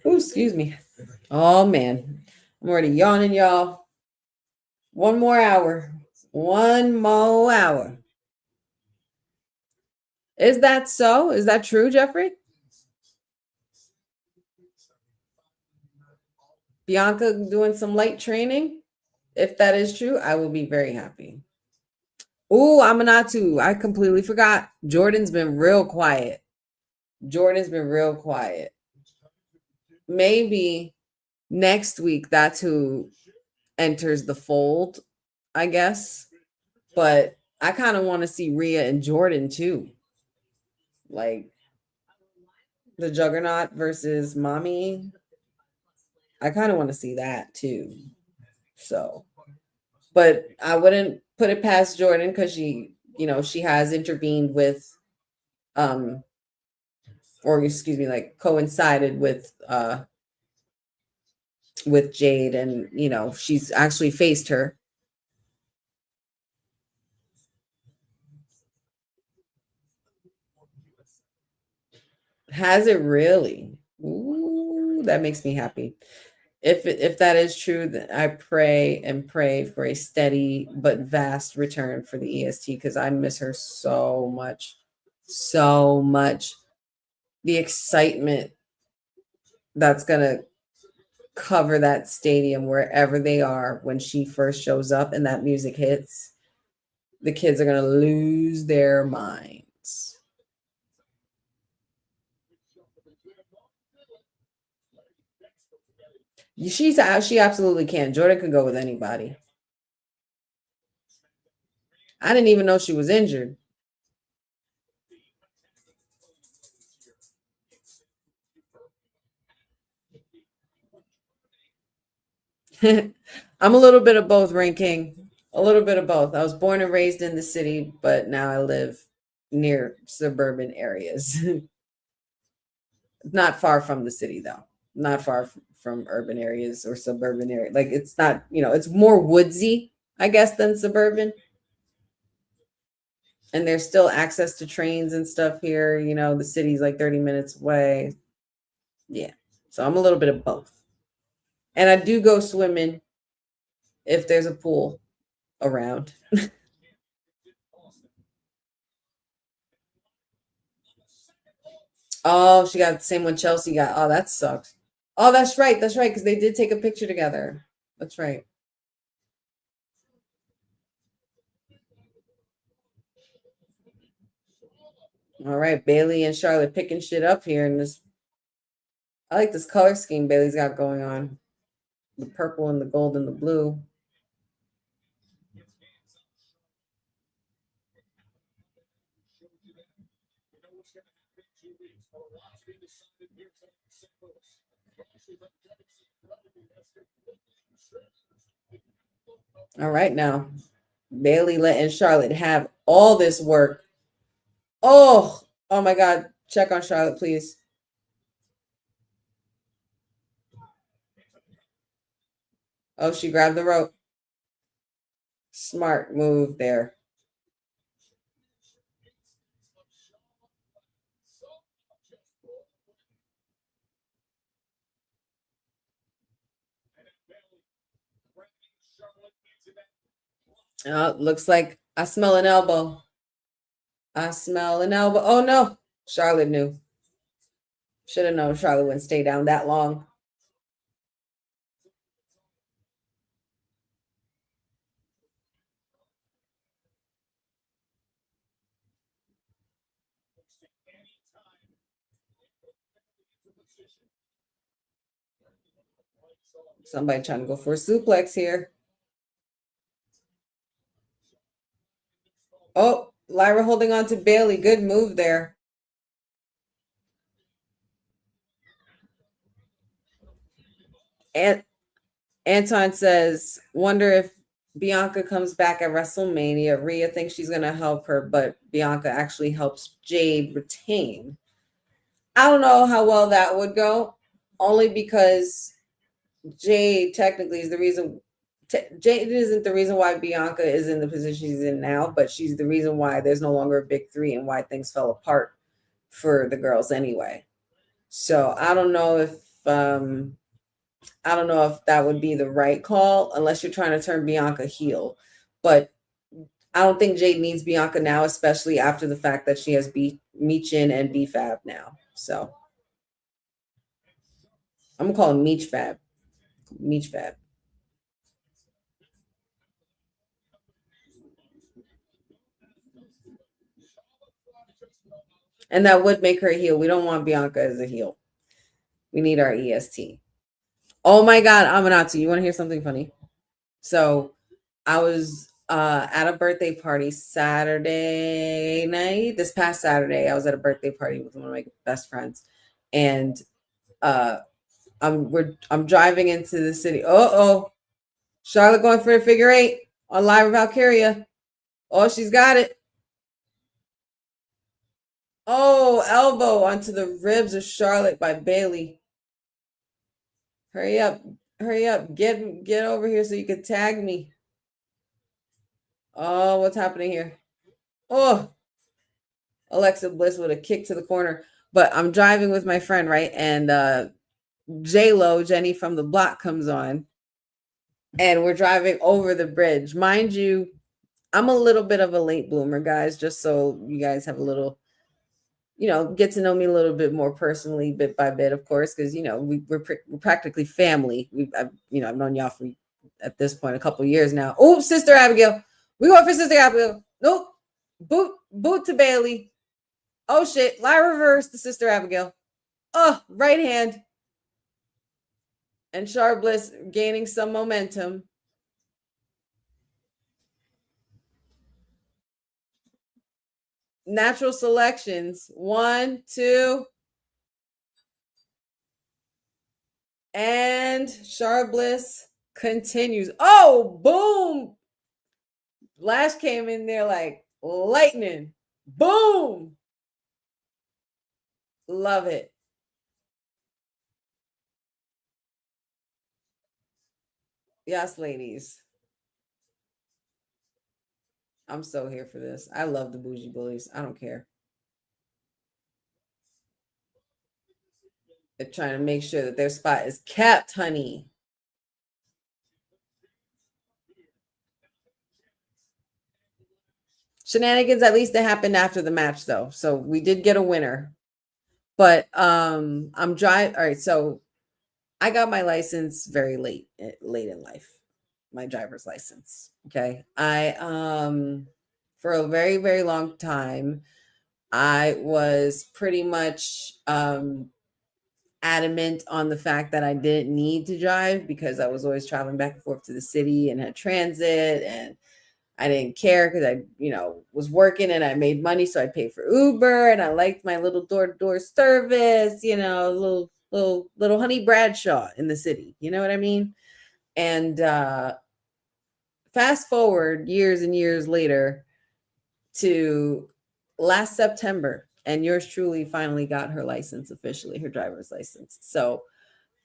Ooh, excuse me. Oh man, I'm already yawning, y'all. One more hour. One more hour. Is that so? Is that true, Jeffrey? Bianca doing some light training? If that is true, I will be very happy. Ooh, Aminatu. I completely forgot. Jordan's been real quiet. Maybe next week that's who enters the fold, I guess. But I kind of want to see Rhea and Jordan too. Like the Juggernaut versus Mommy. I kind of want to see that too. So, but I wouldn't put it past Jordan because she has intervened with, or excuse me, like coincided with Jade, and she's actually faced her. Has it really? Ooh, that makes me happy. If that is true, then I pray and pray for a steady but vast return for the EST, because I miss her so much. So much. The excitement that's gonna cover that stadium wherever they are when she first shows up and that music hits. The kids are gonna lose their minds. She absolutely can. Jordan could go with anybody. I didn't even know she was injured. I'm a little bit of both, Rain King. A little bit of both. I was born and raised in the city, but now I live near suburban areas. Not far from the city, though. Not far from urban areas or suburban area. Like, it's not, it's more woodsy, I guess, than suburban. And there's still access to trains and stuff here. The city's like 30 minutes away. Yeah. So I'm a little bit of both. And I do go swimming if there's a pool around. Oh, she got the same one Chelsea got. Oh, that sucks. Oh, that's right. That's right. Because they did take a picture together. That's right. All right. Bailey and Charlotte picking shit up here in this. I like this color scheme Bailey's got going on. The purple and the gold and the blue. All right, now Bailey letting Charlotte have all this work. Oh my God. Check on Charlotte, please. Oh, she grabbed the rope. Smart move there. Looks like I smell an elbow. I smell an elbow. Oh, no. Charlotte knew. Should have known Charlotte wouldn't stay down that long. Somebody trying to go for a suplex here. Oh, Lyra holding on to Bailey. Good move there. And Anton says, wonder if Bianca comes back at WrestleMania. Rhea thinks she's going to help her, but Bianca actually helps Jade retain. I don't know how well that would go, only because Jade technically is the reason. Jade isn't the reason why Bianca is in the position she's in now, but she's the reason why there's no longer a big three and why things fell apart for the girls anyway. So I don't know if that would be the right call unless you're trying to turn Bianca heel. But I don't think Jade needs Bianca now, especially after the fact that she has Meechin and B-Fab now. So I'm going to call him Meech Fab. Meech Fab. And that would make her a heel. We don't want Bianca as a heel. We need our EST. Oh my God, Amanatsu, you want to hear something funny? So I was at a birthday party Saturday night. This past Saturday, I was at a birthday party with one of my best friends. And I'm driving into the city. Charlotte going for a figure eight on Lyra Valkyria. Oh, she's got it. Oh, elbow onto the ribs of Charlotte by Bailey. Hurry up. Get over here so you can tag me. Oh, what's happening here? Oh, Alexa Bliss with a kick to the corner. But I'm driving with my friend, right? And J-Lo, Jenny from the Block, comes on, and we're driving over the bridge. Mind you, I'm a little bit of a late bloomer, guys, just so you guys have a little, get to know me a little bit more personally, bit by bit, of course, because, we're practically family. I've known y'all for, at this point, a couple years now. Oh, Sister Abigail. We going for Sister Abigail. Nope. Boot to Bailey. Oh, shit. Lie reverse to Sister Abigail. Oh, right hand. And Bliss gaining some momentum. Natural selections. 1, 2. And Bliss continues. Oh, boom. Lash came in there like lightning. Boom. Love it. Yes, ladies. I'm so here for this. I love the bougie bullies. I don't care. They're trying to make sure that their spot is kept, honey. Shenanigans, at least, it happened after the match, though. So we did get a winner. But I'm driving. All right, so I got my license very late in life. My driver's license. Okay. I for a very, very long time, I was pretty much adamant on the fact that I didn't need to drive because I was always traveling back and forth to the city and had transit, and I didn't care because I, was working and I made money, so I'd pay for Uber, and I liked my little door-to-door service, little Honey Bradshaw in the city. You know what I mean? And fast forward years and years later to last September, and yours truly finally got her license officially, her driver's license. So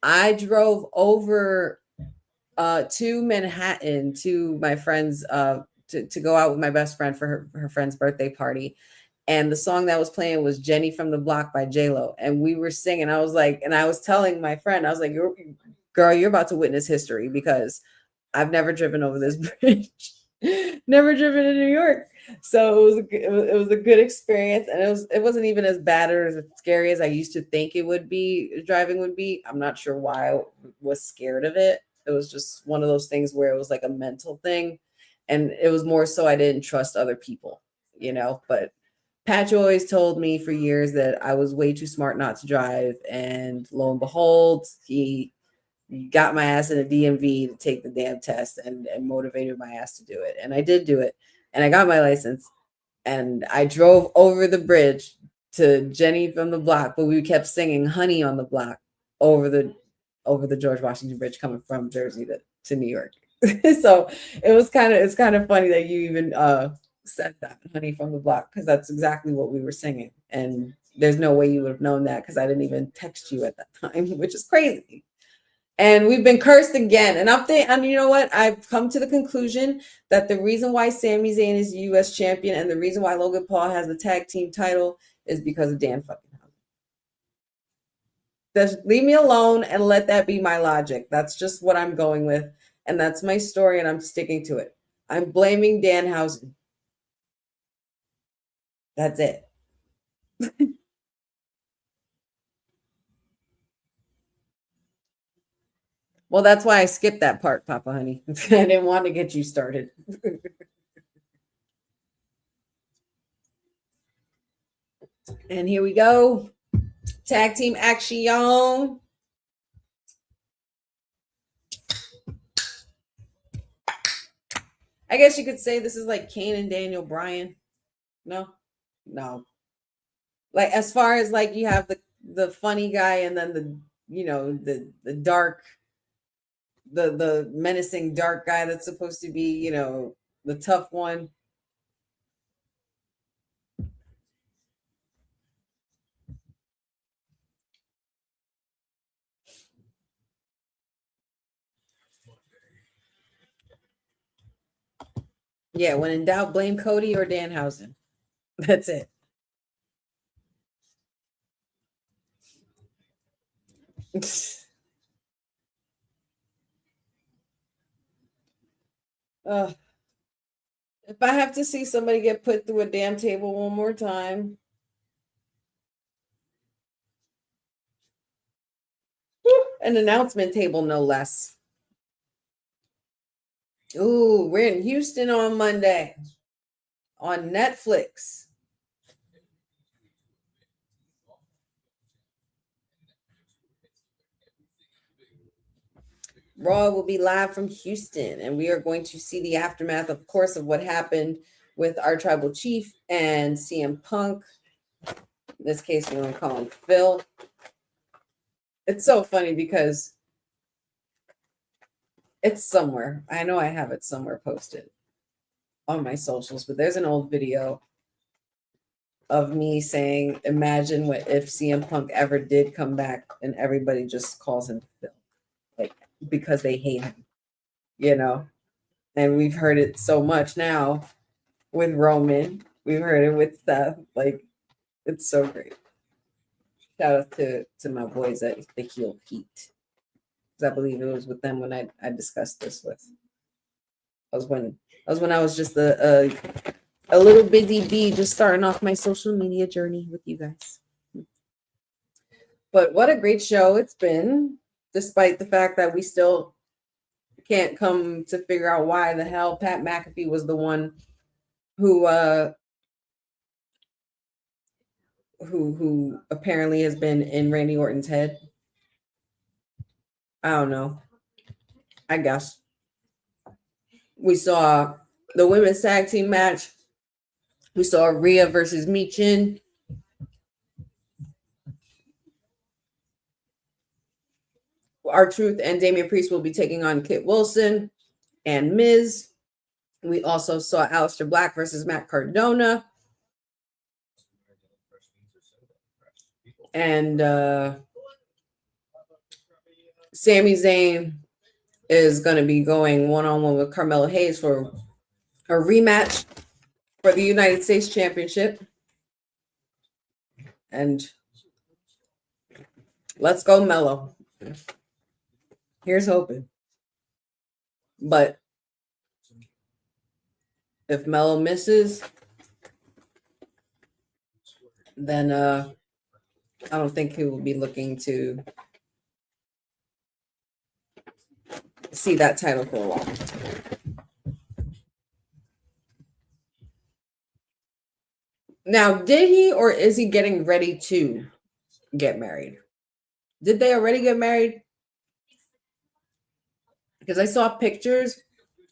I drove over to Manhattan to my friend's to go out with my best friend for her friend's birthday party. And the song that was playing was Jenny from the Block by J-Lo. And we were singing. I was like, and I was telling my friend, I was like, girl, you're about to witness history because I've never driven over this bridge. Never driven in New York. So it was a good experience. And it wasn't even as bad or as scary as I used to think it would be, driving would be. I'm not sure why I was scared of it. It was just one of those things where it was like a mental thing. And it was more so I didn't trust other people, but Patch always told me for years that I was way too smart not to drive. And lo and behold, he got my ass in a DMV to take the damn test and motivated my ass to do it. And I did do it. And I got my license. And I drove over the bridge to Jenny from the Block, but we kept singing Honey on the Block over the George Washington Bridge coming from Jersey to New York. So it's kind of funny that you even said that, Honey from the Block, because that's exactly what we were singing. And there's no way you would have known that because I didn't even text you at that time, which is crazy. And we've been cursed again. And you know what? I've come to the conclusion that the reason why Sami Zayn is the U.S. champion and the reason why Logan Paul has the tag team title is because of Dan fucking Housen. Just leave me alone and let that be my logic. That's just what I'm going with. And that's my story, and I'm sticking to it. I'm blaming Danhausen. That's it. Well, that's why I skipped that part, Papa Honey. I didn't want to get you started. And here we go. Tag team action. I guess you could say this is like Kane and Daniel Bryan. No. Like as far as like you have the funny guy and then the dark, the menacing dark guy that's supposed to be, the tough one. Yeah, when in doubt, blame Cody or Danhausen. That's it. If I have to see somebody get put through a damn table one more time. An announcement table, no less. Ooh, we're in Houston on Monday on Netflix. Raw will be live from Houston, and we are going to see the aftermath, of course, of what happened with our tribal chief and CM Punk. In this case, we're going to call him Phil. It's so funny because it's somewhere. I know I have it somewhere posted on my socials, but there's an old video of me saying, imagine what if CM Punk ever did come back and everybody just calls him Phil, like, because they hate him, you know? And we've heard it so much now with Roman. We've heard it with Seth. Like, it's so great. Shout out to my boys at the Heel Heat. Because I believe it was with them when I discussed this with. That was when I was just a little busy bee just starting off my social media journey with you guys. But what a great show it's been, despite the fact that we still can't come to figure out why the hell Pat McAfee was the one who apparently has been in Randy Orton's head. I don't know. I guess. We saw the women's tag team match. We saw Rhea versus Michin. R-Truth and Damian Priest will be taking on Kit Wilson and Miz. We also saw Aleister Black versus Matt Cardona. And Sami Zayn is going to be going one-on-one with Carmelo Hayes for a rematch for the United States Championship. And let's go Melo. Here's hoping. But if Melo misses, then I don't think he will be looking to see that title for a while. Now, did he or is he getting ready to get married? Did they already get married? Because I saw pictures,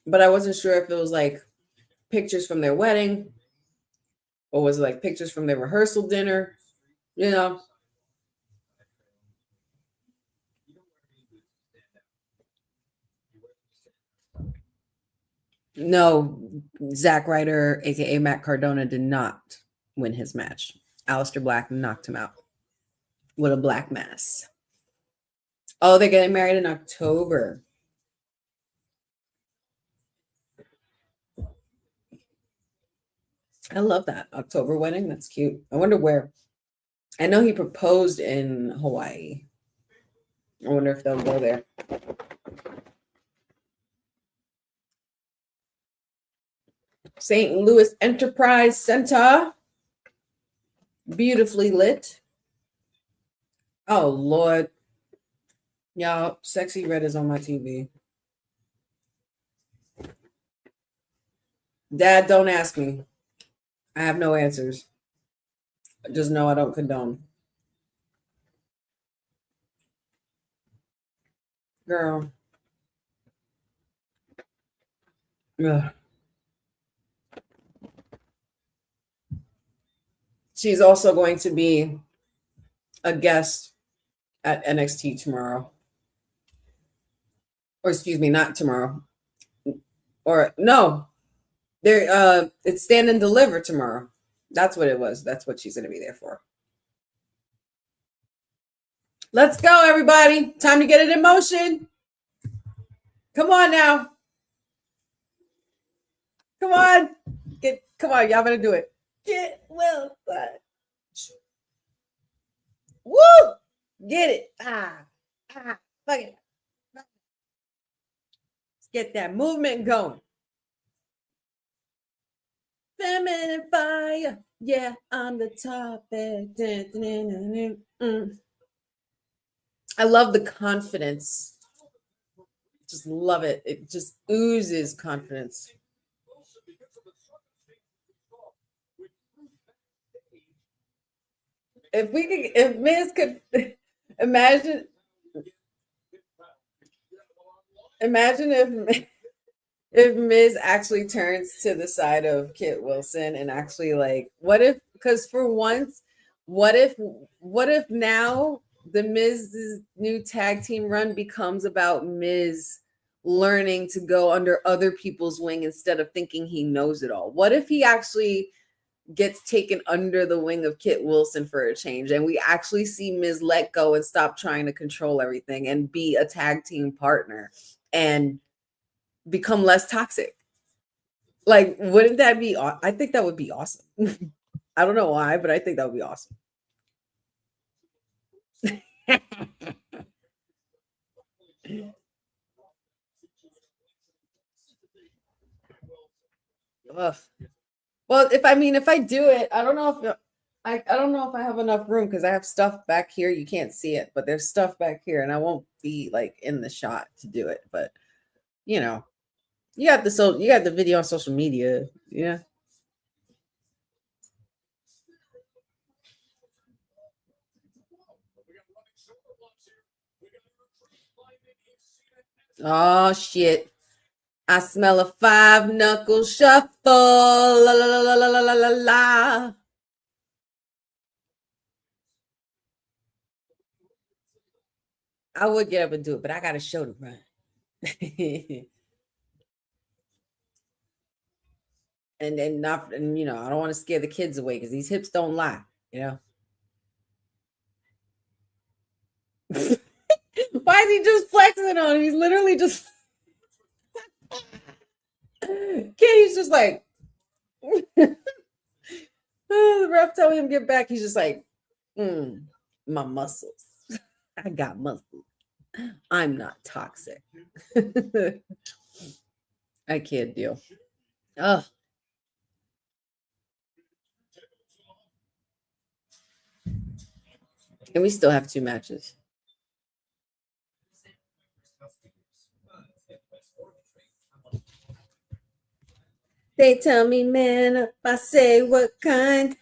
but I wasn't sure if it was like pictures from their wedding or was it like pictures from their rehearsal dinner, you know? No, Zack Ryder, aka Matt Cardona, did not win his match. Aleister Black knocked him out with a black mass. Oh, they're getting married in October. I love that October wedding. That's cute. I wonder where. I know he proposed in Hawaii. I wonder if they'll go there. St. Louis Enterprise Center. Beautifully lit. Oh, Lord. Y'all, Sexy Red is on my TV. Dad, don't ask me. I have no answers. Just know I don't condone. Girl. Ugh. She's also going to be a guest at NXT tomorrow. Or excuse me, not tomorrow. Or no. It's Stand and Deliver tomorrow. That's what it was. That's what she's going to be there for. Let's go, everybody. Time to get it in motion. Come on now. Come on. Come on. Y'all better do it. Get well done. Woo! Get it. Fuck it. Let's get that movement going. Feminine fire. Yeah, I'm the topic. Dun, dun, dun, dun, dun, dun. I love the confidence. Just love it. It just oozes confidence. If Miz could imagine if Miz actually turns to the side of Kit Wilson and actually like, what if? Because for once, what if now the Miz's new tag team run becomes about Miz learning to go under other people's wing instead of thinking he knows it all? What if he actually gets taken under the wing of Kit Wilson for a change and we actually see Miz let go and stop trying to control everything and be a tag team partner and become less toxic? Like, wouldn't that be I think that would be awesome. I don't know why, but I think that would be awesome. Ugh. Well, if I do it, I don't know if I don't know if I have enough room because I have stuff back here. You can't see it, but there's stuff back here, and I won't be like in the shot to do it. But you know, you got the video on social media, yeah. Oh shit. I smell a 5-knuckle shuffle. La la la la la la la la. I would get up and do it, but I got a show to run. and I don't want to scare the kids away because these hips don't lie, you know. Why is he just flexing on him? He's literally just he's just like the ref telling him get back. He's just like, my muscles. I got muscles. I'm not toxic. I can't deal. Ugh. And we still have 2 matches. They tell me, man, if I say what kind.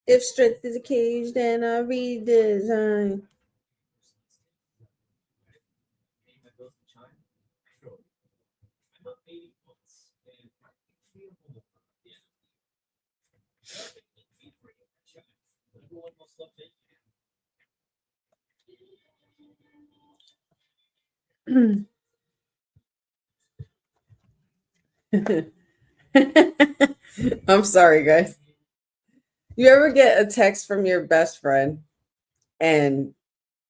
If strength is a cage, then I redesign. I'm sorry, guys. You ever get a text from your best friend and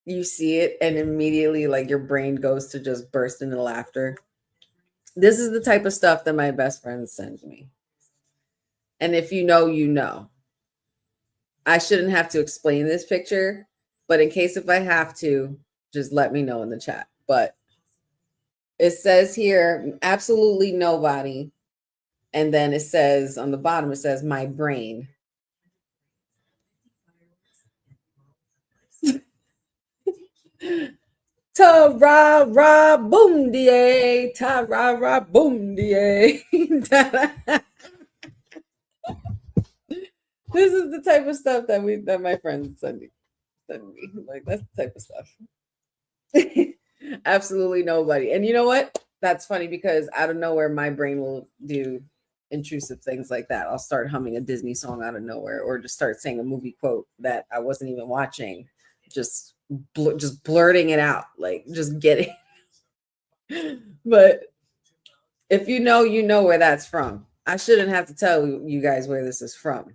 you see it and immediately like your brain goes to just burst into laughter? This is the type of stuff that my best friend sends me. And if you know, you know. I shouldn't have to explain this picture, but in case if I have to, just let me know in the chat. But it says here, absolutely nobody. And then it says on the bottom, it says my brain. Ta-ra-ra boom die, ta-ra-ra boom die. This is the type of stuff that my friends send me. Like, that's the type of stuff. Absolutely nobody. And you know what? That's funny because out of nowhere, my brain will do intrusive things like that. I'll start humming a Disney song out of nowhere, or just start saying a movie quote that I wasn't even watching. Just blurting it out, like just getting. But if you know where that's from. I shouldn't have to tell you guys where this is from.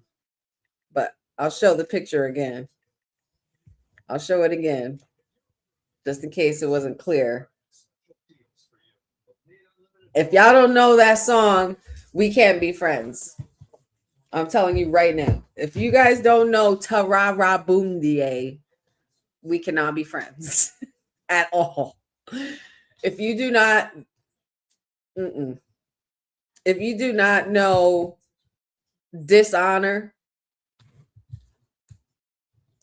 But I'll show the picture again. I'll show it again, just in case it wasn't clear. If y'all don't know that song, we can't be friends. I'm telling you right now. If you guys don't know Ta-ra-ra boom die, we cannot be friends. at all. If you do not, if you do not know dishonor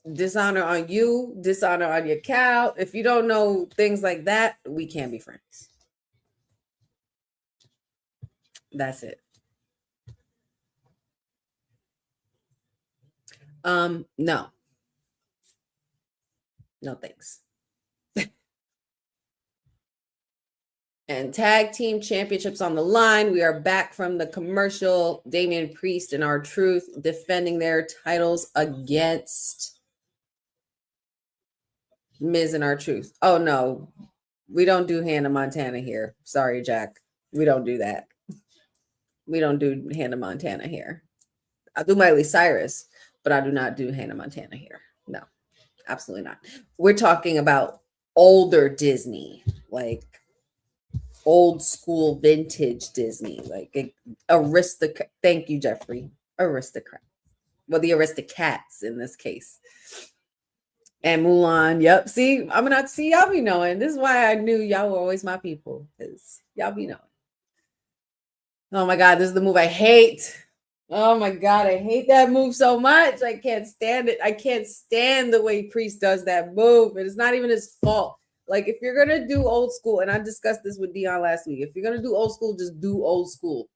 on you, dishonor on your cow, if you don't know things like that, we can't be friends. That's it. No. No thanks. And tag team championships on the line. We are back from the commercial. Damian Priest and R-Truth defending their titles against Miz and R-Truth. Oh no, we don't do Hannah Montana here. Sorry, Jack. We don't do that. We don't do Hannah Montana here. I do Miley Cyrus, but I do not do Hannah Montana here. No, absolutely not. We're talking about older Disney, like old school vintage Disney, like aristocrat. Thank you, Jeffrey. Aristocrat. Well, the Aristocats in this case. And Mulan. Yep. See, I'm not see y'all be knowing. This is why I knew y'all were always my people. Because y'all be knowing. Oh my God, this is the move I hate. Oh my God, I hate that move so much. I can't stand it. I can't stand the way Priest does that move. And it's not even his fault. Like, if you're gonna do old school, and I discussed this with Dion last week, if you're gonna do old school, just do old school.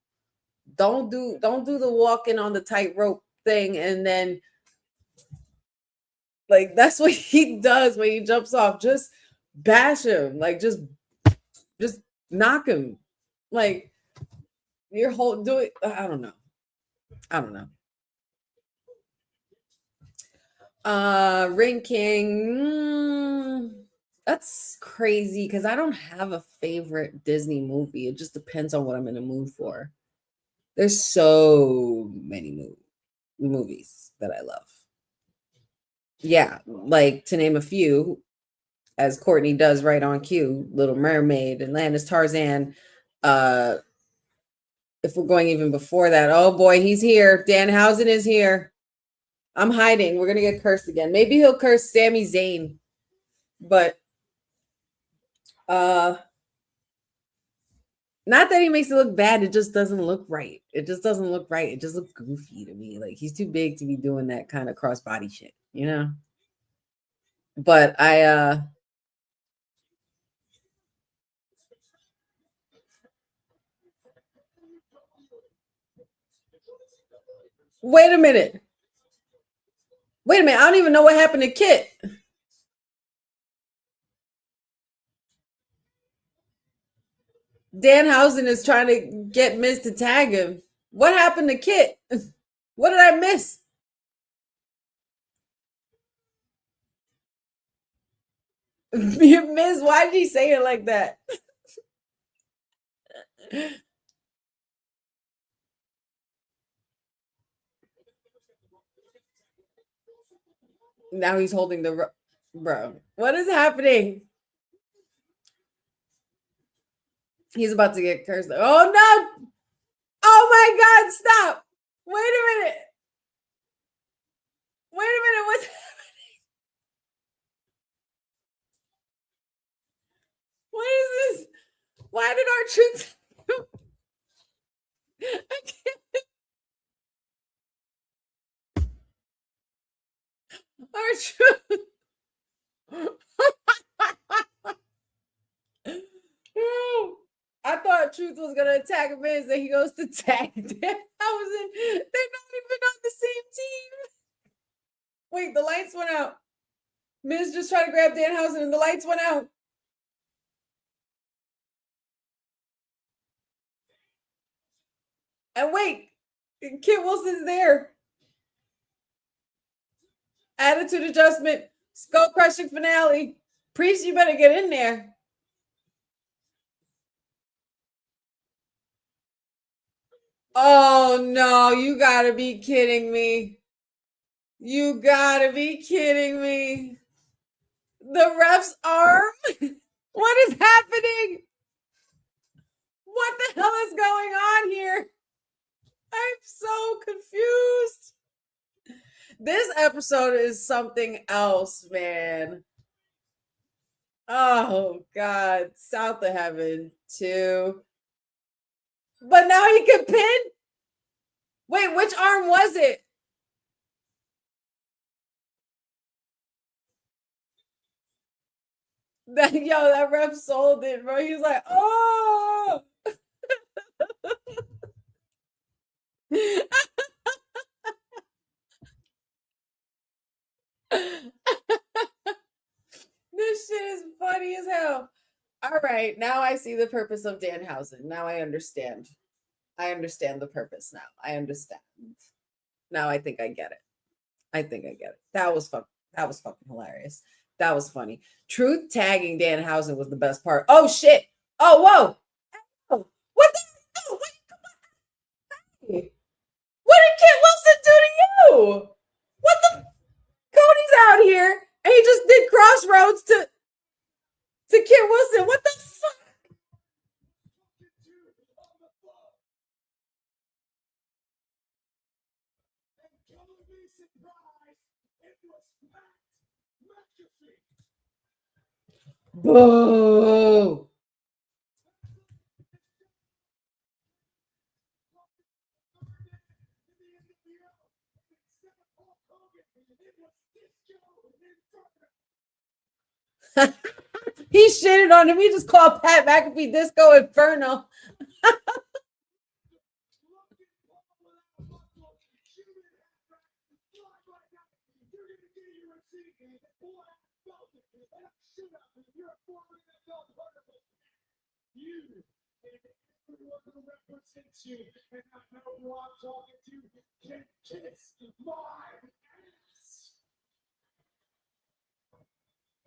Don't do the walking on the tightrope thing, and then like that's what he does when he jumps off. Just bash him, like just knock him. Like your whole do it. I don't know. Ring King. That's crazy because I don't have a favorite Disney movie. It just depends on what I'm in the mood for. There's so many movies that I love. Yeah, like to name a few, as Courtney does right on cue, Little Mermaid, Atlantis, Tarzan. If we're going even before that, oh boy, he's here. Danhausen is here. I'm hiding. We're gonna get cursed again. Maybe he'll curse Sami Zayn, but not that he makes it look bad. It just doesn't look right. It just doesn't look right. It just looks goofy to me. Like he's too big to be doing that kind of crossbody shit, you know? But wait a minute. I don't even know what happened to Kit. Danhausen is trying to get Miz to tag him. What happened to Kit? What did I miss? Miz, why did he say it like that? Now he's holding the bro. What is happening? He's about to get cursed. Oh no! Oh my God! Stop! Wait a minute! What's happening? What is this? Why did R-Truth? I can't. R-Truth. I thought Truth was gonna attack him, and he goes to tag Dan. They're not even on the same team. Wait, the lights went out. Miz just tried to grab Danhausen, and the lights went out. And wait, Kit Wilson's there. Attitude adjustment, skull crushing finale. Priest, you better get in there. Oh no, you gotta be kidding me. You gotta be kidding me. The ref's arm? What is happening? What the hell is going on here? I'm so confused. This episode is something else, man. Oh God, south of heaven too. But now he can pin. Wait, which arm was it? That ref sold it, bro. He was like, oh. This shit is funny as hell. All right, now I see the purpose of Danhausen. Now I understand. I understand the purpose now. I understand. Now I think I get it. I think I get it. That was fucking hilarious. That was funny. Truth tagging Danhausen was the best part. Oh shit. Oh whoa. Oh, what the oh, wait, come on. Hey. What did Kit Wilson do to you? What the Cody's out here and he just did crossroads to Kit Wilson. What the fuck? Boo. He shitted on him. He just called Pat McAfee Disco Inferno.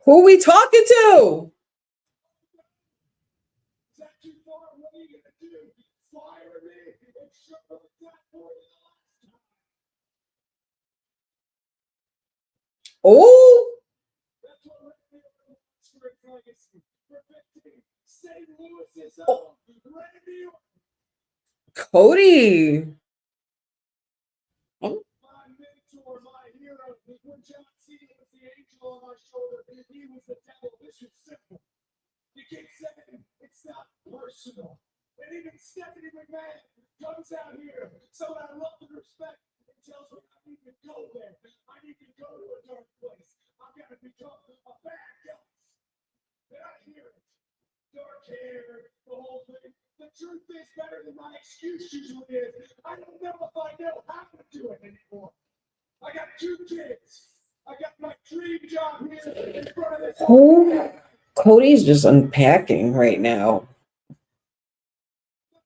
Who we talking to? Oh, Cody. Oh. You keep saying it's not personal. And even Stephanie McMahon comes out here, so I love and respect, and tells me I need to go there. I need to go to a dark place. I've got to become a bad guy. And I hear it. Dark hair, the whole thing. The truth is better than my excuse usually is. I don't know if I know how to do it anymore. I got 2 kids. I got my dream job here in front of this. Oh. Cody's just unpacking right now.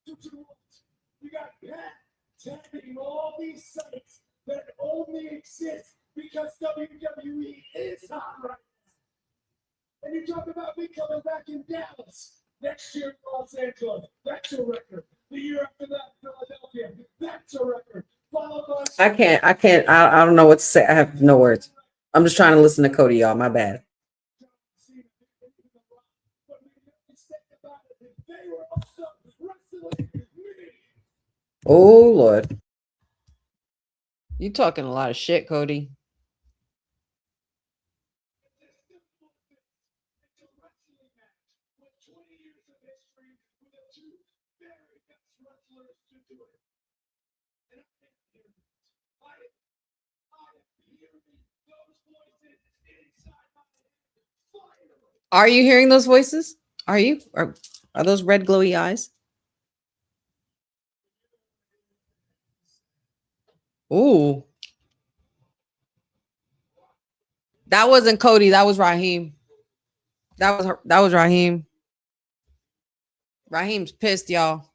You got Pat tapping all these sites that only exist because WWE is hot right now. And you talk about me coming back in Dallas next year in Los Angeles. That's a record. The year after that, Philadelphia. That's a record. Followed by I don't know what to say. I have no words. I'm just trying to listen to Cody, y'all. My bad. Oh Lord. You talking a lot of shit, Cody. Are you hearing those voices? Are you? Are those red glowy eyes? Ooh. That wasn't Cody. That was Raheem. That was Raheem. Raheem's pissed, y'all.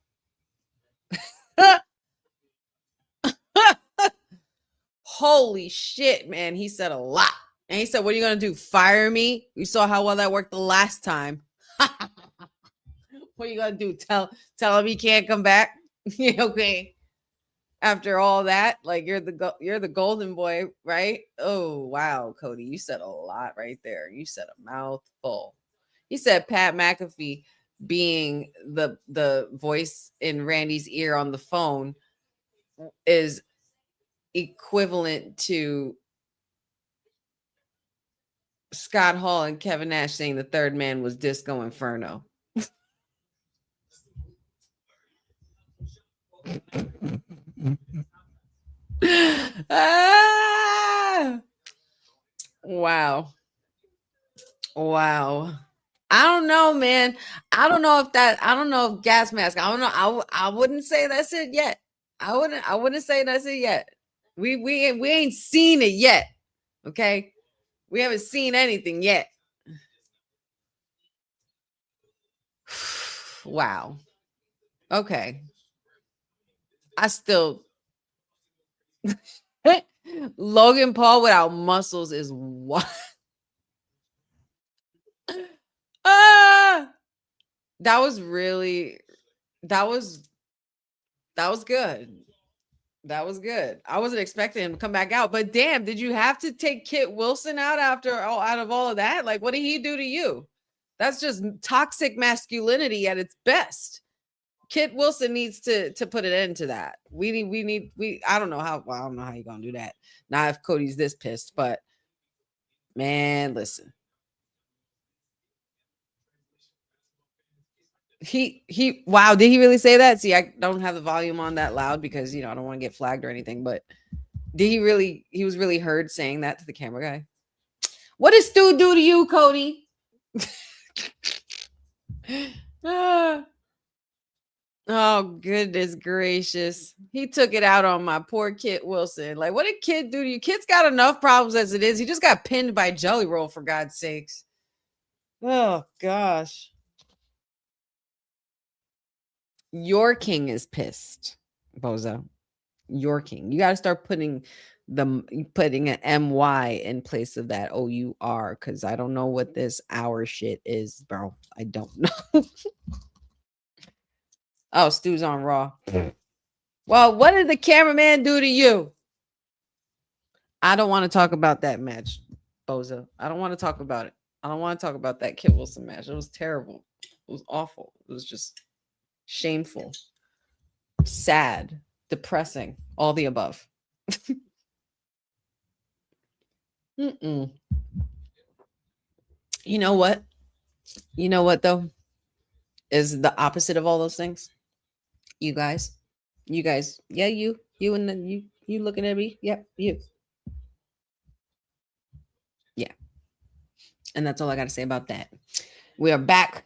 Holy shit, man. He said a lot. And he said, what are you going to do? Fire me? We saw how well that worked the last time. What are you going to do? Tell him he can't come back? Okay. After all that, like you're the golden boy, right? Oh, wow, Cody. You said a lot right there. You said a mouthful. He said Pat McAfee being the voice in Randy's ear on the phone is equivalent to Scott Hall and Kevin Nash saying the third man was Disco Inferno. Ah! Wow. Wow. I don't know, man. I don't know if gas mask. I don't know. I wouldn't say that's it yet. I wouldn't say that's it yet. We ain't seen it yet. Okay? We haven't seen anything yet. Wow. Okay. I still Logan Paul without muscles is what? Ah! That was really that was good. That was good. I wasn't expecting him to come back out, but damn, did you have to take Kit Wilson out out of all of that? Like, what did he do to you? That's just toxic masculinity at its best. Kit Wilson needs to put an end to that. I don't know how. Well, I don't know how you're gonna do that. Not if Cody's this pissed, but man, listen. Wow, did he really say that? See, I don't have the volume on that loud because I don't want to get flagged or anything, but did he was really heard saying that to the camera guy? What did Stu do to you, Cody? Oh, goodness gracious. He took it out on my poor Kit Wilson. Like, what did Kid do to you? Kid's got enough problems as it is. He just got pinned by Jelly Roll, for God's sakes. Oh, gosh. Your king is pissed, Bozo. Your king. You got to start putting an MY in place of that OUR, because I don't know what this our shit is, bro. I don't know. Oh, Stu's on Raw. Well, what did the cameraman do to you? I don't want to talk about that match, Bozo. I don't want to talk about it. I don't want to talk about that Kit Wilson match. It was terrible. It was awful. It was just shameful, sad, depressing, all the above. You know what? You know what, though? Is the opposite of all those things. You guys. Yeah, you and then you looking at me. Yep, you. Yeah. And that's all I got to say about that. We are back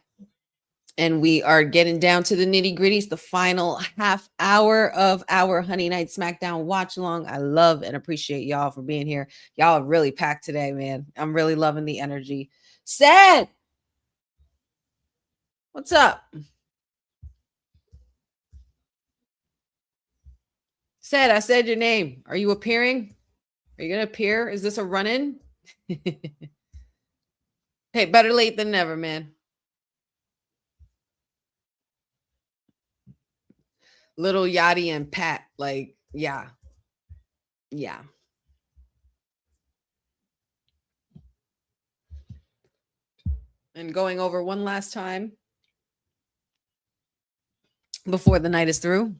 and we are getting down to the nitty gritties, the final half hour of our Honey Night SmackDown watch along. I love and appreciate y'all for being here. Y'all are really packed today, man. I'm really loving the energy. Sad. What's up? Said, I said your name. Are you appearing? Are you going to appear? Is this a run-in? Hey, better late than never, man. Little Yachty and Pat, like, yeah. Yeah. And going over one last time before the night is through.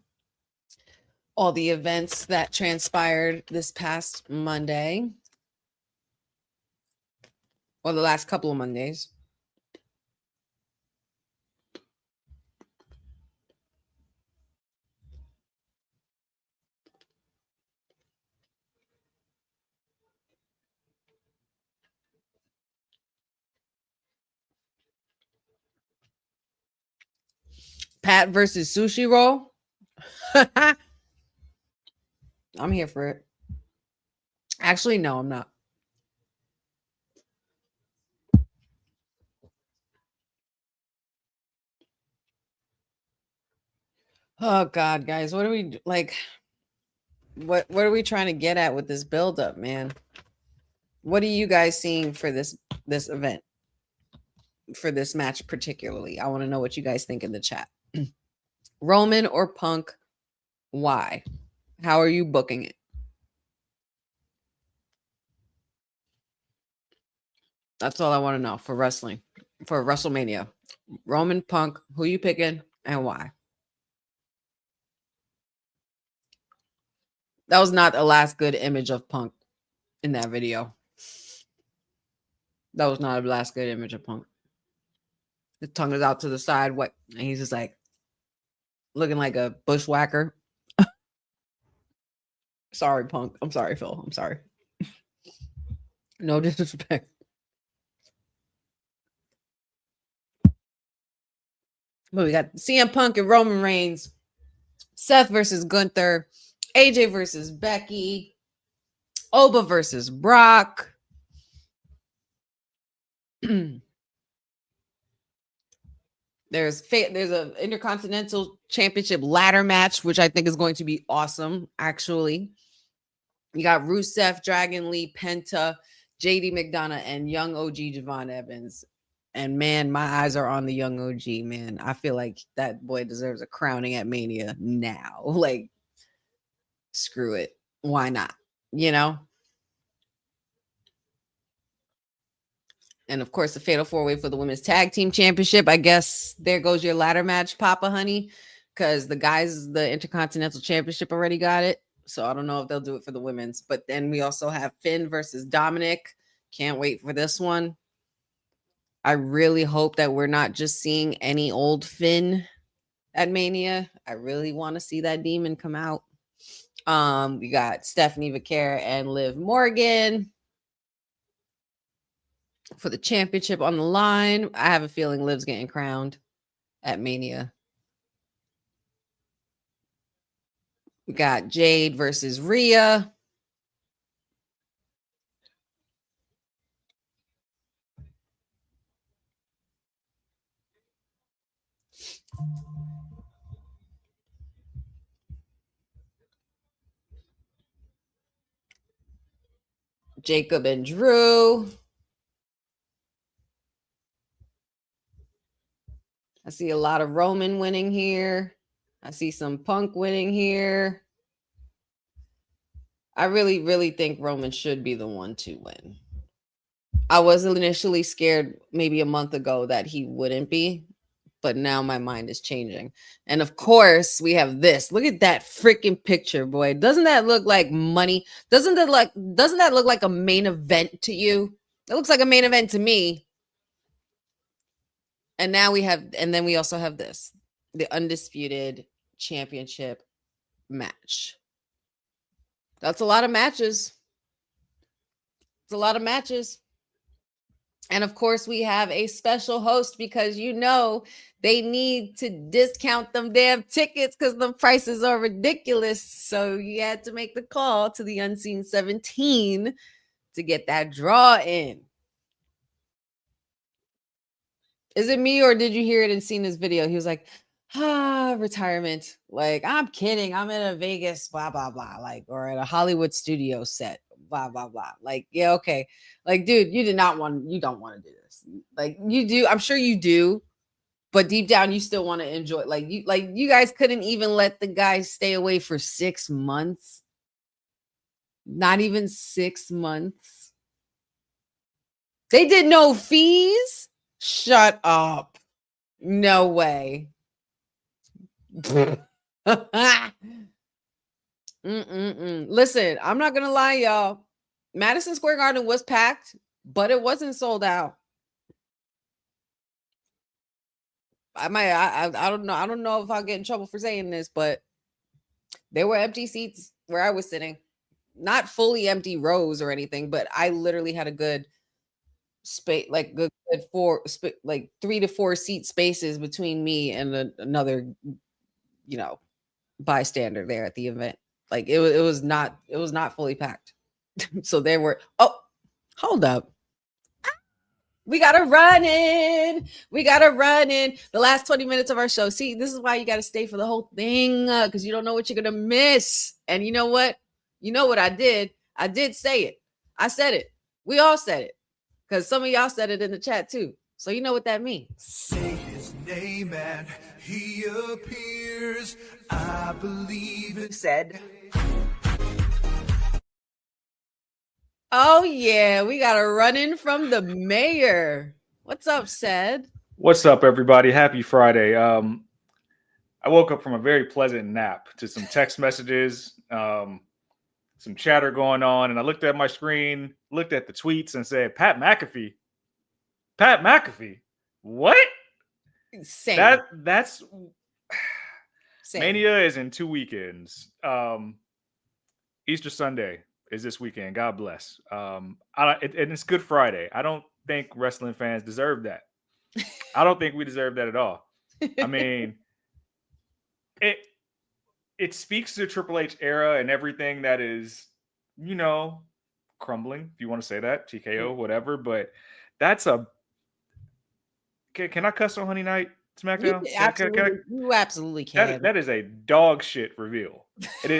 All the events that transpired this past Monday, or the last couple of Mondays. Pat versus Sushi Roll. I'm here for it. Actually, no, I'm not. Oh God, guys, what are we like? What are we trying to get at with this buildup, man? What are you guys seeing for this event? For this match particularly? I want to know what you guys think in the chat. Roman or Punk? Why? How are you booking it? That's all I want to know for wrestling, for WrestleMania. Roman, Punk, who you picking and why? That was not the last good image of Punk in that video. That was not a last good image of Punk. His tongue is out to the side. What? And he's just like looking like a bushwhacker. Sorry, Punk. I'm sorry, Phil. I'm sorry. No disrespect. But we got CM Punk and Roman Reigns, Seth versus Gunther, AJ versus Becky, Oba versus Brock. There's a Intercontinental Championship ladder match, which I think is going to be awesome, actually. You got Rusev, Dragon Lee, Penta, JD McDonough, and young OG Javon Evans. And man, my eyes are on the young OG, man. I feel like that boy deserves a crowning at Mania now. Like, screw it. Why not? You know? And of course, the Fatal 4-Way for the Women's Tag Team Championship. I guess there goes your ladder match, Papa Honey, because the guys, the Intercontinental Championship already got it. So I don't know if they'll do it for the women's. But then we also have Finn versus Dominic. Can't wait for this one. I really hope that we're not just seeing any old Finn at Mania. I really want to see that demon come out. We got Stephanie Vaquer and Liv Morgan for the championship on the line. I have a feeling Liv's getting crowned at Mania. We got Jade versus Rhea. Jacob and Drew. I see a lot of Roman winning here. I see some Punk winning here. I really, really think Roman should be the one to win. I was initially scared maybe a month ago that he wouldn't be, but now my mind is changing. And of course, we have this. Look at that freaking picture, boy. Doesn't that look like money? Doesn't that look like a main event to you? It looks like a main event to me. And now then we also have this, the Undisputed Championship match. That's a lot of matches. It's a lot of matches. And of course, we have a special host because they need to discount them damn tickets because the prices are ridiculous. So you had to make the call to the Unseen 17 to get that draw in. Is it me or did you hear it in Cena's video? He was like, retirement. Like, I'm kidding. I'm in a Vegas, blah, blah, blah. Like, or at a Hollywood studio set, blah, blah, blah. Like, yeah, okay. Like, dude, you don't want to do this. Like, you do. I'm sure you do. But deep down, you still want to enjoy it. Like, you guys couldn't even let the guy stay away for 6 months. Not even 6 months. They did no fees. Shut up. No way. Listen, I'm not gonna lie, y'all. Madison Square Garden was packed, but it wasn't sold out. I don't know. I don't know if I'll get in trouble for saying this, but there were empty seats where I was sitting. Not fully empty rows or anything, but I literally had a good space, like good 3 to 4 seat spaces between me and another, bystander there at the event. Like it was not fully packed. So there were, hold up. We got to run in the last 20 minutes of our show. See, this is why you got to stay for the whole thing because you don't know what you're going to miss. And you know what? You know what I did? I did say it. I said it. We all said it because some of y'all said it in the chat too. So you know what that means. Say his name and he appears. I believe it. Said. Oh, yeah. We got a run-in from the mayor. What's up, Ced? What's up, everybody? Happy Friday. I woke up from a very pleasant nap to some text messages, some chatter going on, and I looked at my screen, looked at the tweets, and said, Pat McAfee. Pat McAfee. What? Same. That's Same. Mania is in 2 weekends. Easter Sunday is this weekend. God bless. And it's Good Friday. I don't think wrestling fans deserve that. I don't think we deserve that at all. I mean, it speaks to the Triple H era and everything that is, crumbling, if you want to say that, TKO, whatever. But that's can I cuss on Honey Night SmackDown? You absolutely can. That is a dog shit reveal. And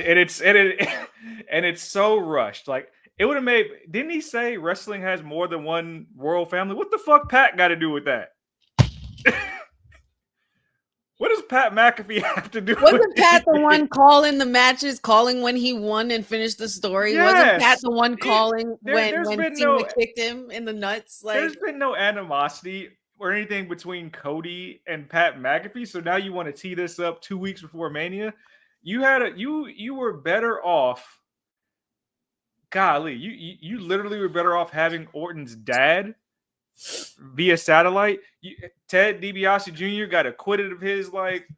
it's so rushed. Like, it would have made. Didn't he say wrestling has more than one royal family? What the fuck Pat got to do with that? What does Pat McAfee have to do? Wasn't Pat the one calling the matches, calling when he won and finished the story? Yes. Wasn't Pat the one calling when been Cena kicked him in the nuts? Like, there's been no animosity or anything between Cody and Pat McAfee. So now you want to tee this up 2 weeks before Mania? You were better off. Golly, you literally were better off having Orton's dad via satellite. Ted DiBiase Jr. got acquitted of his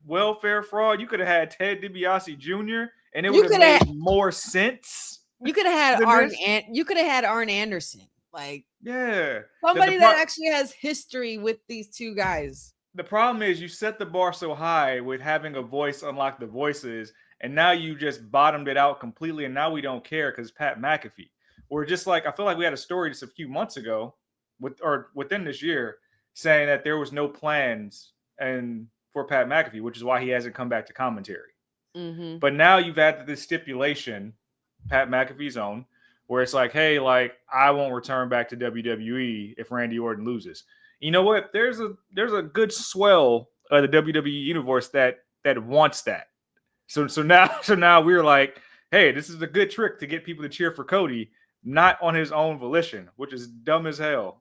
welfare fraud. You could have had Ted DiBiase Jr. and it would have made more sense. You could have had Arn. You could have had Arn Anderson, somebody that actually has history with these two guys. The problem is you set the bar so high with having a voice unlock the voices, and now you just bottomed it out completely, and now we don't care because Pat McAfee. We're just I feel like we had a story just a few months ago within this year saying that there was no plans for Pat McAfee, which is why he hasn't come back to commentary. Mm-hmm. But now you've added this stipulation, Pat McAfee's own, where it's hey, I won't return back to WWE if Randy Orton loses. You know what? There's a good swell of the WWE universe that wants that. So now we're hey, this is a good trick to get people to cheer for Cody, not on his own volition, which is dumb as hell.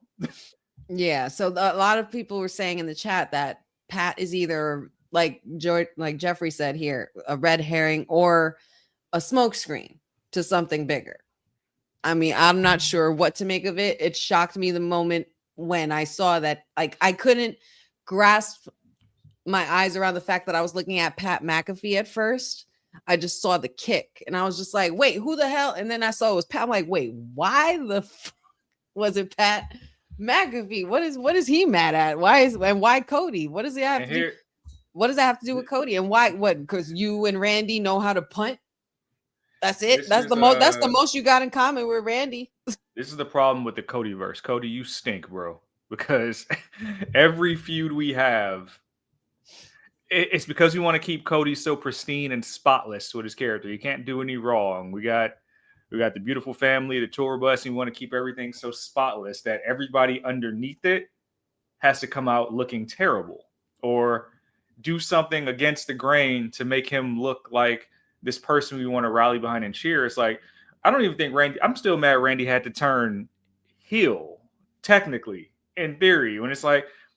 Yeah. So a lot of people were saying in the chat that Pat is either like Jeffrey said here, a red herring or a smokescreen to something bigger. I mean, I'm not sure what to make of it. It shocked me the moment when I saw that. I couldn't grasp my eyes around the fact that I was looking at Pat McAfee at first. I just saw the kick and I was just like, wait, who the hell? And then I saw it was Pat. I'm like, wait, why the was it Pat McAfee? What is he mad at? Why Cody? What does he have to do? What does that have to do with Cody? And why? What? Because you and Randy know how to punt. That's it. That's the most you got in common with Randy. This is the problem with the Codyverse. Cody, you stink, bro. Because every feud we have, it's because we want to keep Cody so pristine and spotless with his character. He can't do any wrong. We got the beautiful family, the tour bus, and we want to keep everything so spotless that everybody underneath it has to come out looking terrible or do something against the grain to make him look like this person we want to rally behind and cheer. It's I don't even think Randy, I'm still mad Randy had to turn heel, technically, in theory, when it's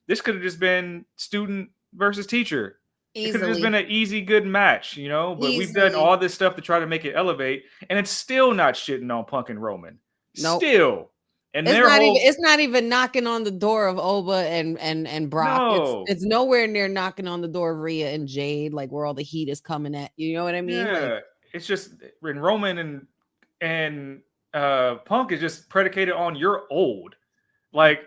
this could have just been student versus teacher. Easily. It could have just been an easy, good match, but we've done all this stuff to try to make it elevate, and it's still not shitting on Punk and Roman. Nope. Still. And it's not even knocking on the door of Oba and Brock. No. It's nowhere near knocking on the door of Rhea and Jade, where all the heat is coming at. You know what I mean? Yeah. It's just when Roman and Punk is just predicated on you're old. But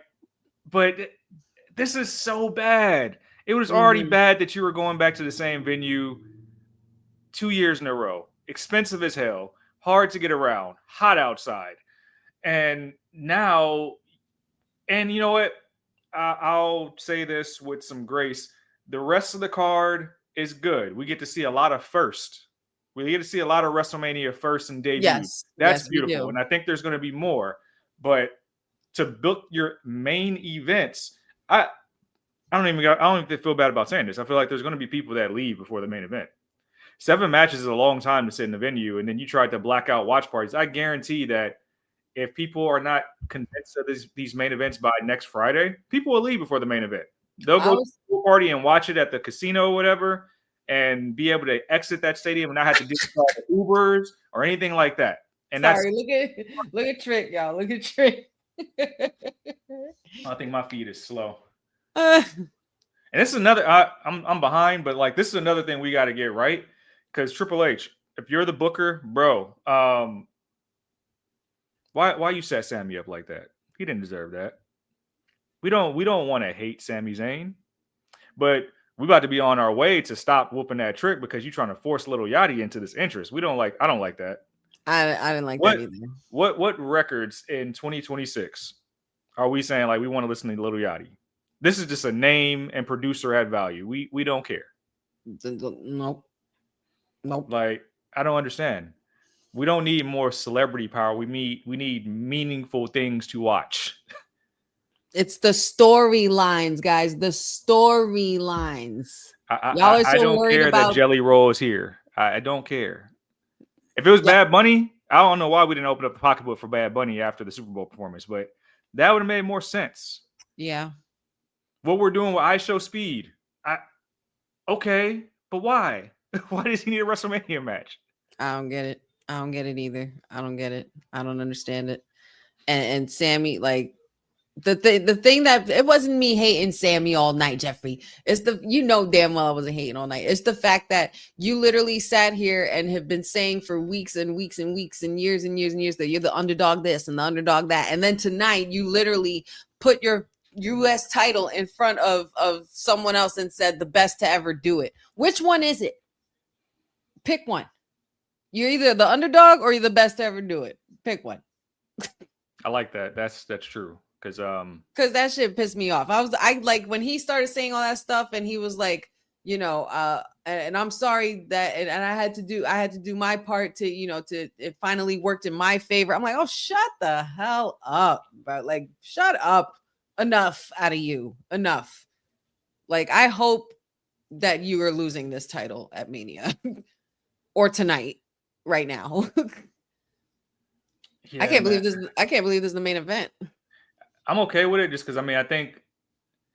this is so bad. It was already bad that you were going back to the same venue 2 years in a row. Expensive as hell. Hard to get around. Hot outside. And now, and you know what? I'll say this with some grace. The rest of the card is good. We get to see a lot of first. We get to see a lot of WrestleMania first and debut. Yes, that's beautiful. And I think there's going to be more. But to book your main events, I don't even feel bad about saying this. I feel like there's going to be people that leave before the main event. 7 matches is a long time to sit in the venue, and then you try to black out watch parties. I guarantee that if people are not convinced of these main events by next Friday, people will leave before the main event. They'll go to the party and watch it at the casino or whatever, and be able to exit that stadium and not have to deal with all the Ubers or anything like that. And look at Trick, y'all. Look at Trick. I think my feed is slow. Uh, And this is another. I'm behind, but like this is another thing we got to get right because Triple H, if you're the booker, bro, why you set Sammy up like that? He didn't deserve that. We don't want to hate Sami Zayn, but we about to be on our way to stop whooping that trick because you're trying to force Little Yachty into this interest. I don't like that. I didn't like that either. What records in 2026 are we saying like we want to listen to Little Yachty? This is just a name and producer at value. We don't care. Nope. Like I don't understand. We don't need more celebrity power. We need meaningful things to watch. It's the storylines, guys. The storylines. Y'all are so I don't worried care about that Jelly Roll is here. I don't care. If it was Bad Bunny, I don't know why we didn't open up the pocketbook for Bad Bunny after the Super Bowl performance, but that would have made more sense. Yeah. What we're doing with I Show Speed. Okay, but why? Why does he need a WrestleMania match? I don't get it. I don't get it either. I don't get it. I don't understand it. And Sammy, like the thing that it wasn't me hating Sammy all night, Jeffrey. It's damn well I wasn't hating all night. It's the fact that you literally sat here and have been saying for weeks and weeks and weeks and years that you're the underdog this and the underdog that. And then tonight you literally put your US title in front of someone else and said the best to ever do it. Which one is it? Pick one. You're either the underdog or you're the best to ever do it. Pick one. I like that. That's true. Because that shit pissed me off. I like when he started saying all that stuff and he was like, and I'm sorry that and I had to do my part to, it finally worked in my favor. I'm like, oh, shut the hell up, bro. Like, shut up. Enough out of you. Enough. Like, I hope that you are losing this title at Mania or tonight, right now. I can't believe this is the main event. I'm okay with it just because I think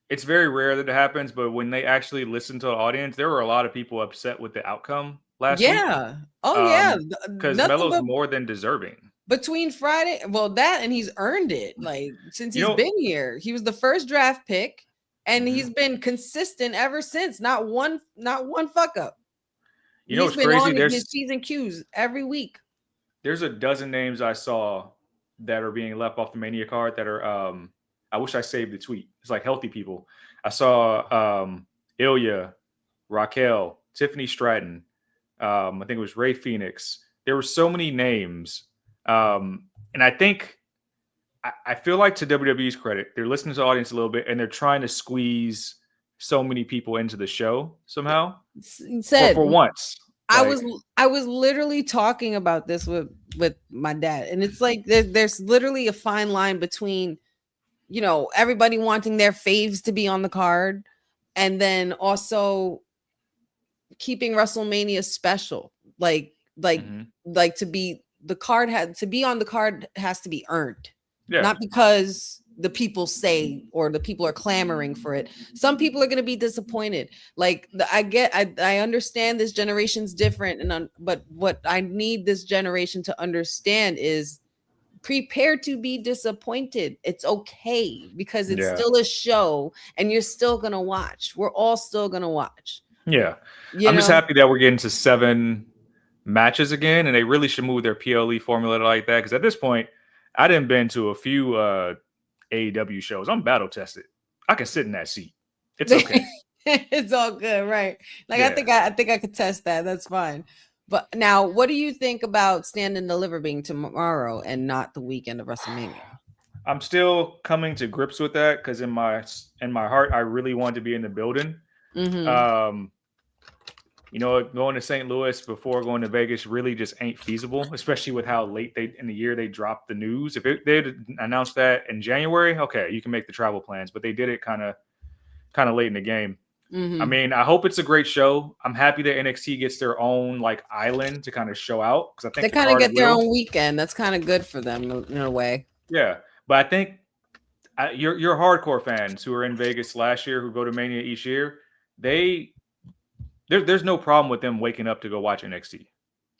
it's very rare that it happens, but when they actually listen to the audience, there were a lot of people upset with the outcome last week. Yeah. Oh, yeah. Because Melo's more than deserving. Between Friday, that and he's earned it. Like since he's been here, he was the first draft pick, and he's been consistent ever since. Not one fuck up. He's been crazy? There's his P's and Q's every week. There's a dozen names I saw that are being left off the Mania card that are. I wish I saved the tweet. It's like healthy people. I saw Ilya, Raquel, Tiffany Stratton. I think it was Ray Phoenix. There were so many names. And I think I feel like to WWE's credit, they're listening to the audience a little bit and they're trying to squeeze so many people into the show somehow. For once. I was literally talking about this with my dad, and it's like there's literally a fine line between, everybody wanting their faves to be on the card and then also keeping WrestleMania special. Like to be the card had to be on the card has to be earned. Yeah. Not because the people say or the people are clamoring for it. Some people are going to be disappointed. Like I understand this generation's different, but what I need this generation to understand is prepare to be disappointed. It's okay because it's still a show and you're still going to watch. We're all still going to watch. Yeah. I'm just happy that we're getting to 7 matches again, and they really should move their PLE formula like that, because at this point I didn't been to a few AEW shows. I'm battle tested. I can sit in that seat. It's okay. It's all good, right? Like I think I could test that. That's fine. But now, what do you think about Stand and Deliver being tomorrow and not the weekend of WrestleMania? I'm still coming to grips with that because in my heart I really want to be in the building. Mm-hmm. Going to St. Louis before going to Vegas really just ain't feasible, especially with how late in the year they dropped the news. If they had announced that in January, okay, you can make the travel plans, but they did it kind of late in the game. Mm-hmm. I mean, I hope it's a great show. I'm happy that NXT gets their own island to kind of show out, because I think they kind of get their own weekend. That's kind of good for them in a way. Yeah, but I think your hardcore fans who are in Vegas last year, who go to Mania each year, there's no problem with them waking up to go watch NXT.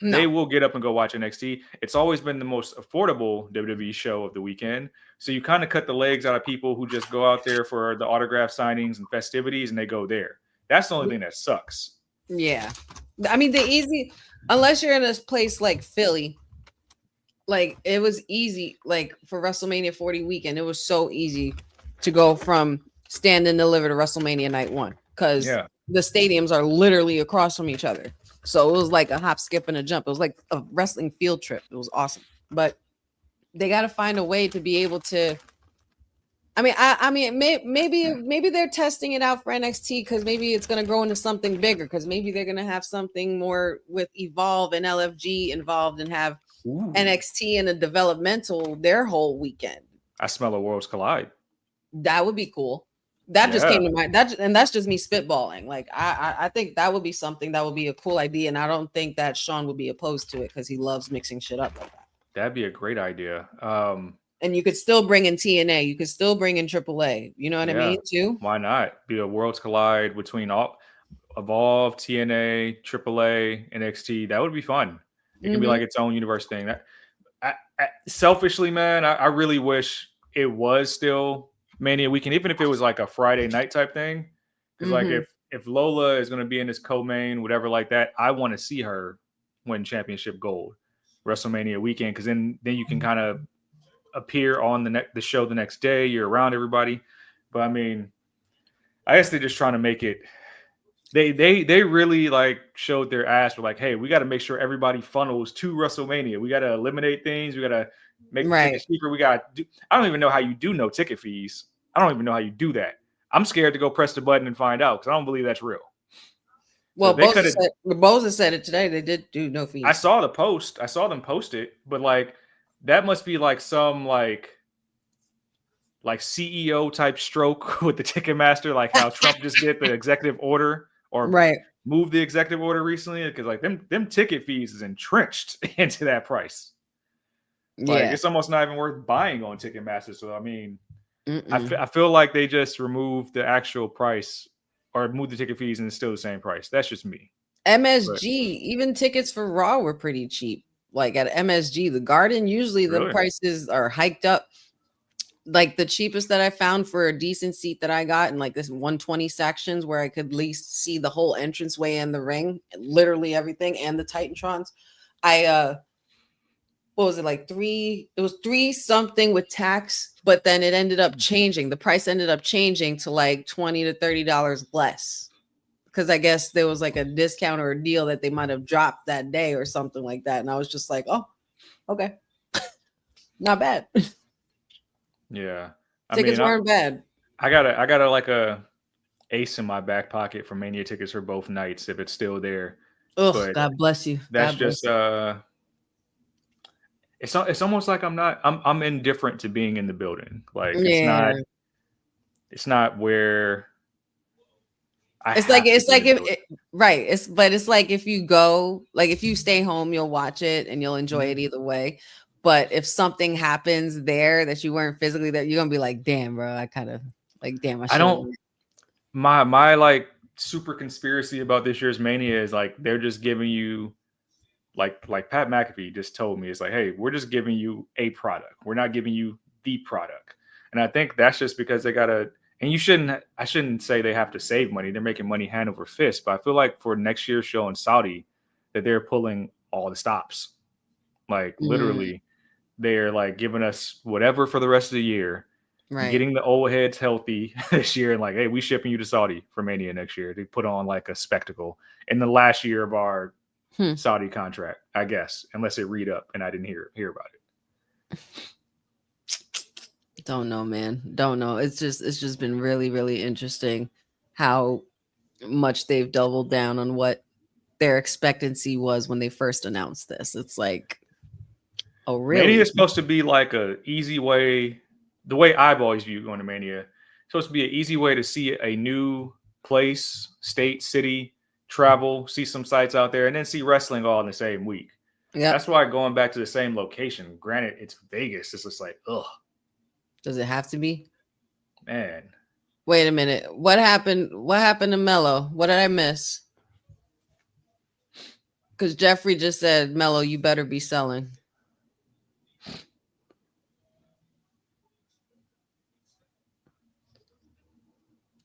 they will get up and go watch NXT. It's always been the most affordable WWE show of the weekend. So you kind of cut the legs out of people who just go out there for the autograph signings and festivities and they go there. That's the only thing that sucks. Yeah. I mean, unless you're in a place like Philly, like it was easy, like for WrestleMania 40 weekend, it was so easy to go from Stand and Deliver to WrestleMania night 1 because the stadiums are literally across from each other. So it was like a hop, skip, and a jump. It was like a wrestling field trip. It was awesome. But they got to find a way to be able to. I mean, maybe they're testing it out for NXT because maybe it's going to grow into something bigger. Because maybe they're going to have something more with Evolve and LFG involved and have NXT and a developmental their whole weekend. I smell a Worlds Collide. That would be cool. That just came to mind. That's just me spitballing. Like I think that would be something that would be a cool idea, and I don't think that Sean would be opposed to it because he loves mixing shit up like that. That'd be a great idea. And you could still bring in TNA. You could still bring in AAA. You know what I mean? Too. Why not? Be a Worlds Collide between all Evolve, TNA, AAA, NXT. That would be fun. It can be like its own universe thing. Selfishly, man, I really wish it was still Mania weekend, even if it was like a Friday night type thing. Because like if Lola is going to be in this co-main, whatever like that, I want to see her win championship gold WrestleMania weekend. Because then you can kind of appear on the show the next day. You're around everybody. But I mean, I guess they're just trying to make it. They really like showed their ass. We're like, hey, we got to make sure everybody funnels to WrestleMania. We got to eliminate things. We got to make the tickets cheaper. I don't even know how you do no ticket fees. I don't even know how you do that. I'm scared to go press the button and find out because I don't believe that's real. Well, Boza said it today. They did do no fees. I saw the post. I saw them post it, but like that must be like some like CEO type stroke with the Ticketmaster, like how Trump just did the executive order or moved the executive order recently because like them ticket fees is entrenched into that price. Like it's almost not even worth buying on Ticketmaster. So I mean, I feel like they just removed the actual price or moved the ticket fees and it's still the same price. That's just me. MSG, even tickets for Raw were pretty cheap. Like at MSG, the Garden, usually the prices are hiked up. Like the cheapest that I found for a decent seat that I got in like this 120 sections where I could at least see the whole entranceway and the ring, literally everything, and the Titantrons. What was it, like $3? It was $3 something with tax, but then it ended up changing. The price ended up changing to like $20 to $30 less because I guess there was like a discount or a deal that they might have dropped that day or something like that. And I was just like, oh, okay, not bad. Yeah, tickets weren't bad. I got a like a ace in my back pocket for Mania tickets for both nights if it's still there. Oh, God bless you. That's just It's almost like I'm indifferent to being in the building. Like it's not where it's like if you go, like if you stay home, you'll watch it and you'll enjoy it either way. But if something happens there that you weren't physically there, you're gonna be like, damn, bro, I kind of like, damn, I don't. My like super conspiracy about this year's Mania is like they're just giving you. Like Pat McAfee just told me, it's like, hey, we're just giving you a product. We're not giving you the product. And I think that's just because they gotta. And I shouldn't say they have to save money. They're making money hand over fist. But I feel like for next year's show in Saudi, that they're pulling all the stops. Like literally, they're like giving us whatever for the rest of the year. Right. Getting the old heads healthy this year, and like, hey, we shipping you to Saudi for Mania next year. They put on like a spectacle in the last year of our Saudi contract, I guess, unless it read up and I didn't hear about it. Don't know, man. Don't know. It's just been really, really interesting how much they've doubled down on what their expectancy was when they first announced this. It's like, oh, really? Mania is supposed to be like a easy way. The way I've always viewed going to Mania, it's supposed to be an easy way to see a new place, state, city. Travel, see some sites out there, and then see wrestling all in the same week. Yeah, that's why going back to the same location. Granted, it's Vegas. It's just like, ugh. Does it have to be? Man, wait a minute. What happened? What happened to Mello? What did I miss? Because Jeffrey just said, Mello, you better be selling.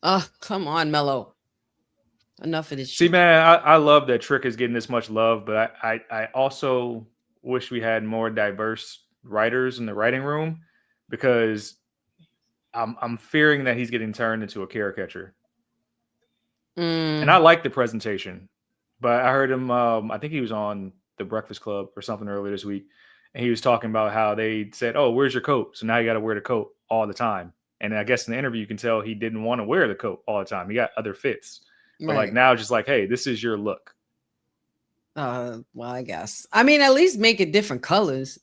Oh, come on, Mello. Enough of this See, shit. man, I love that Trick is getting this much love, but I also wish we had more diverse writers in the writing room, because I'm fearing that he's getting turned into a caricature. And I like the presentation, but I heard him. I think he was on the Breakfast Club or something earlier this week, and he was talking about how they said, "Oh, where's your coat?" So now you got to wear the coat all the time. And I guess in the interview you can tell he didn't want to wear the coat all the time. He got other fits, but like now, just like, hey, this is your look. Well, I guess. I mean, at least make it different colors.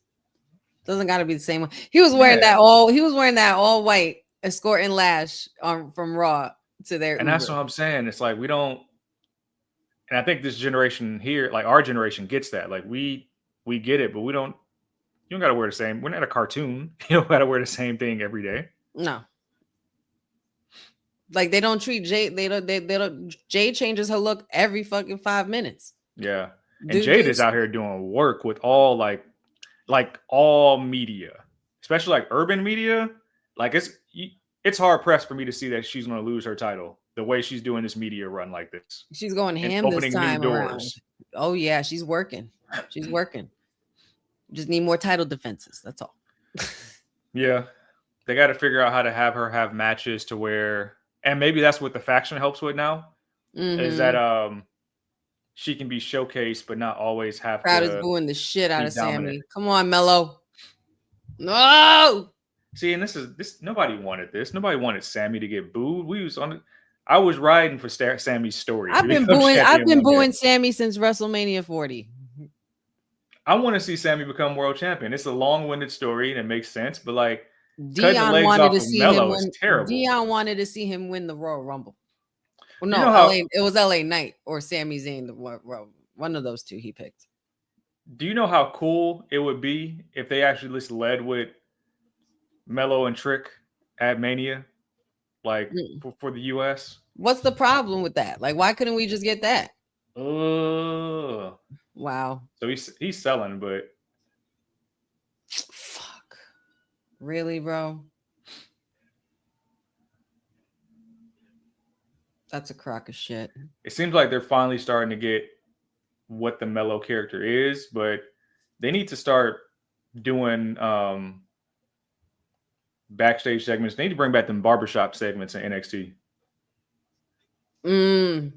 Doesn't got to be the same one. He was wearing that all white escort and lash from Raw to their. And that's what I'm saying. It's like we don't. And I think this generation here, like our generation, gets that. Like we get it, but we don't. You don't got to wear the same. We're not a cartoon. You don't got to wear the same thing every day. No. Like they don't treat Jay. They don't. Jay changes her look every fucking 5 minutes. Yeah, and Jade is out here doing work with all like all media, especially like urban media. Like it's hard pressed for me to see that she's going to lose her title the way she's doing this media run like this. She's going ham this time around. Oh yeah, she's working. She's working. Just need more title defenses. That's all. Yeah, they got to figure out how to have her have matches to where, and maybe that's what the faction helps with now, is that she can be showcased but not always have Crowd to. is booing the shit out of dominant. Sammy. Come on, Mello. No. See, and this nobody wanted this. Nobody wanted Sammy to get booed. I was riding for Sammy's story. I've been booing Sammy since WrestleMania 40. I want to see Sammy become world champion. It's a long-winded story and it makes sense, but like Dion wanted to see him win. Terrible. Dion wanted to see him win the Royal Rumble. Well, no, it was LA Knight or Sami Zayn. One of those two he picked. Do you know how cool it would be if they actually just led with Mello and Trick at Mania, like for the US? What's the problem with that? Like, why couldn't we just get that? Wow. So he's selling, but fuck, really, bro? That's a crock of shit. It seems like they're finally starting to get what the Mello character is, but they need to start doing backstage segments. They need to bring back them barbershop segments in NXT.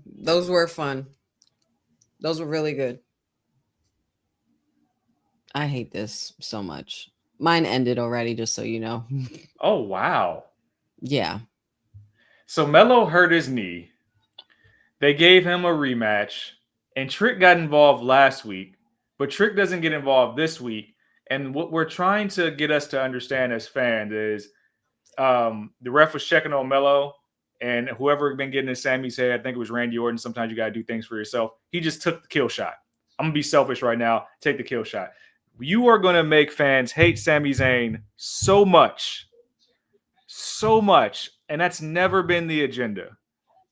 Those were fun. Those were really good. I hate this so much. Mine ended already, just so you know. Oh, wow. Yeah. So Mello hurt his knee. They gave him a rematch, and Trick got involved last week, but Trick doesn't get involved this week. And what we're trying to get us to understand as fans is the ref was checking on Mello, and whoever had been getting in Sammy's head, I think it was Randy Orton, sometimes you got to do things for yourself. He just took the kill shot. I'm going to be selfish right now. Take the kill shot. You are going to make fans hate Sami Zayn so much, and that's never been the agenda.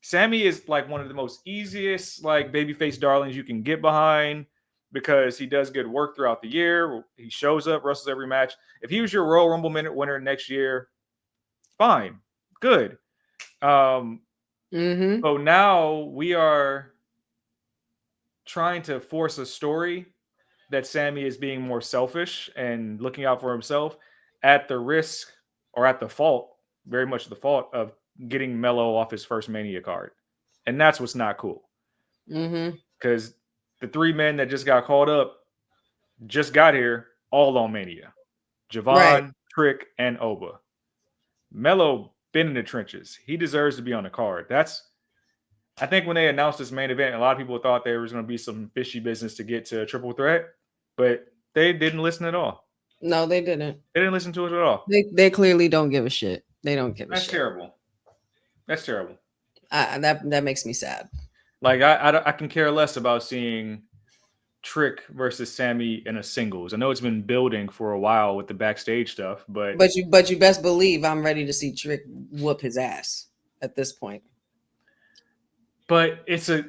Sammy is like one of the most easiest like babyface darlings you can get behind because he does good work throughout the year. He shows up, wrestles every match. If he was your Royal Rumble minute winner next year, fine, good. So now we are trying to force a story that Sammy is being more selfish and looking out for himself at the risk or at the fault, very much the fault of getting Mello off his first Mania card. And that's what's not cool. Because the three men that just got called up just got here all on Mania. Javon, Trick, and Oba. Mello been in the trenches. He deserves to be on the card. I think when they announced this main event, a lot of people thought there was going to be some fishy business to get to a triple threat, but they didn't listen at all. No, they didn't. They didn't listen to it at all. They clearly don't give a shit. They don't give a shit. That's terrible. That's terrible. That makes me sad. Like I can care less about seeing Trick versus Sammy in a singles. I know it's been building for a while with the backstage stuff, but you best believe I'm ready to see Trick whoop his ass at this point. But it's a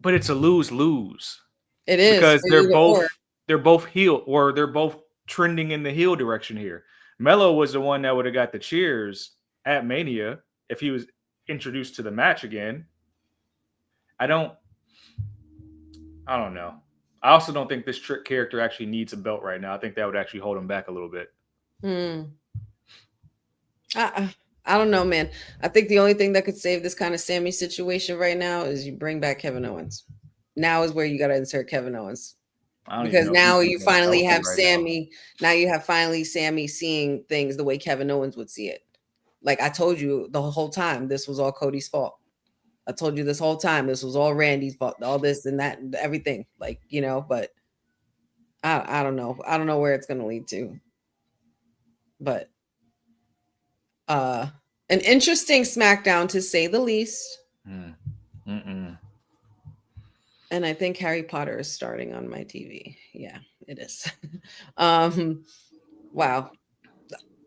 lose-lose. It is because for either or. they're both heel, or they're both trending in the heel direction here. Melo was the one that would have got the cheers at Mania if he was introduced to the match again. I don't know. I also don't think this Trick character actually needs a belt right now. I think that would actually hold him back a little bit. I don't know, man. I think the only thing that could save this kind of Sammy situation right now is you bring back Kevin Owens. Now is where you got to insert Kevin Owens. Because now you finally have Sammy. Now you have finally Sammy seeing things the way Kevin Owens would see it. Like I told you the whole time, this was all Cody's fault. I told you this whole time, this was all Randy's fault. All this and that, and everything. Like, you know, but I don't know. I don't know where it's going to lead to. But an interesting SmackDown to say the least. And I think Harry Potter is starting on my TV. Yeah, it is. Wow.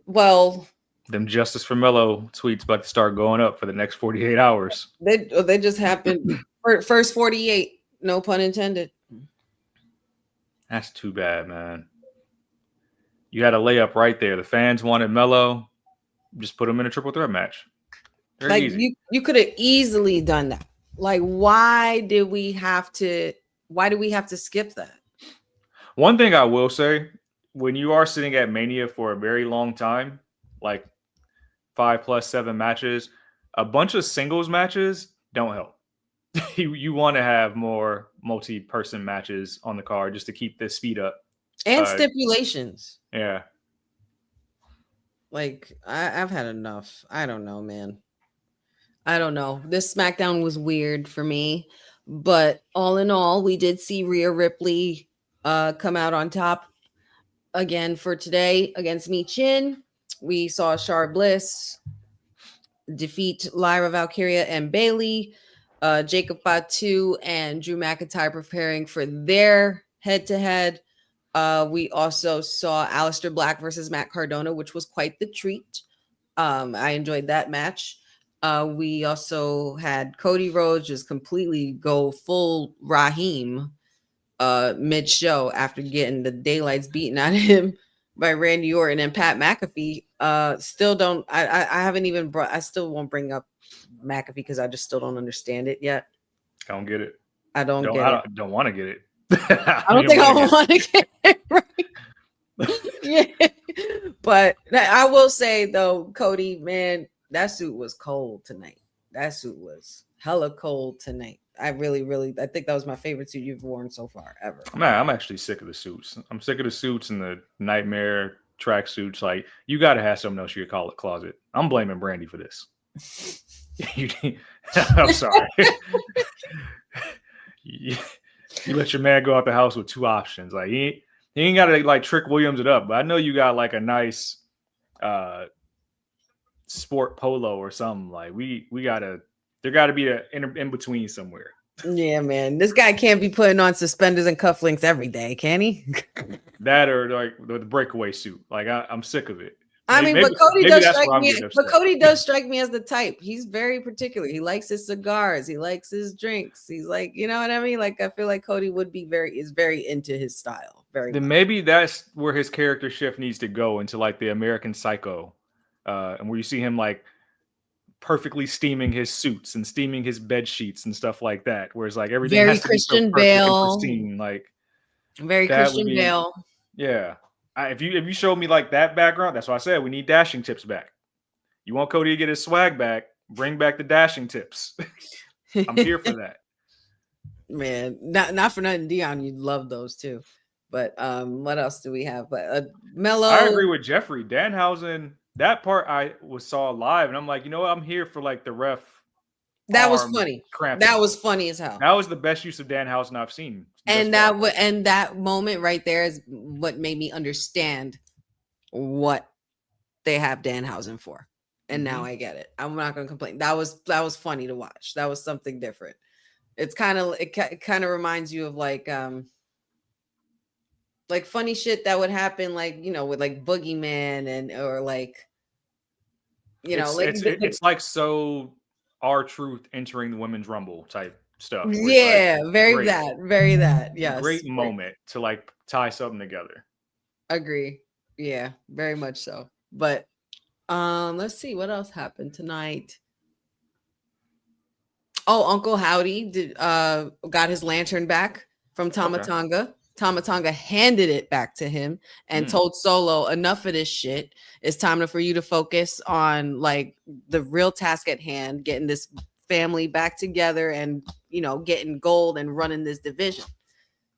Well, them Justice for Mello tweets about to start going up for the next 48 hours. They just happened. First 48, no pun intended. That's too bad, man. You had a layup right there. The fans wanted Mello. Just put him in a triple threat match. Very like easy. You could have easily done that. Like, why did we have to skip that? One thing I will say, when you are sitting at Mania for a very long time, like 5+7 matches, a bunch of singles matches don't help. You want to have more multi-person matches on the card just to keep the speed up. And stipulations. Yeah. Like, I've had enough. I don't know, man. I don't know. This SmackDown was weird for me. But all in all, we did see Rhea Ripley come out on top again for today against Michin. We saw Char Bliss defeat Lyra Valkyria and Bayley. Jacob Fatu and Drew McIntyre preparing for their head-to-head. We also saw Aleister Black versus Matt Cardona, which was quite the treat. I enjoyed that match. We also had Cody Rhodes just completely go full Raheem mid-show after getting the daylights beaten out of him by Randy Orton. And Pat McAfee still don't, I haven't even brought, I still won't bring up McAfee because I just still don't understand it yet. I don't get it. I don't don't want to get it. I don't think I want to get it right. Yeah. But I will say though, Cody, man, that suit was cold tonight. That suit was hella cold tonight. I think that was my favorite suit you've worn so far ever. Man, I'm actually sick of the suits. I'm sick of the suits and the nightmare track suits. Like, you got to have something else you could call it closet. I'm blaming Brandy for this. I'm sorry. you let your man go out the house with two options. Like, he ain't got to like Trick Williams it up, but I know you got like a nice sport polo or something. Like, there got to be an in between somewhere. Yeah, man. This guy can't be putting on suspenders and cufflinks every day, can he? That or like the breakaway suit. Like, I'm sick of it. I mean, but Cody does strike me as the type. He's very particular. He likes his cigars. He likes his drinks. He's like, you know what I mean? Like, I feel like Cody is very into his style. Then much. Maybe that's where his character shift needs to go into like the American Psycho, and where you see him like perfectly steaming his suits and steaming his bed sheets and stuff like that. Whereas like everything very has to Christian be so Bale, pristine, like very Christian Bale. Yeah. If you showed me like that background, that's why I said we need dashing tips back. You want Cody to get his swag back, bring back the dashing tips. I'm here for that. Man, not for nothing, Dion. You'd love those too. But what else do we have? But Mello. I agree with Jeffrey. Danhausen, that part I saw live, and I'm like, you know what? I'm here for like the ref. That was funny. Cramping. That was funny as hell. That was the best use of Danhausen I've seen. And that moment right there is what made me understand what they have Danhausen for. And now I get it. I'm not going to complain. That was funny to watch. That was something different. It kind of reminds you of like funny shit that would happen, like, you know, with like Boogeyman or like, you know, it's like so R-Truth entering the Women's Rumble type stuff. Where it's Yeah, like, very great, that, very that. Yes. great moment to like tie something together. Agree. Yeah, very much so. But let's see what else happened tonight. Oh, Uncle Howdy got his lantern back from Tama Okay. Tonga. Tama Tonga handed it back to him and told Solo, enough of this shit. It's time for you to focus on like the real task at hand, getting this family back together and, you know, getting gold and running this division.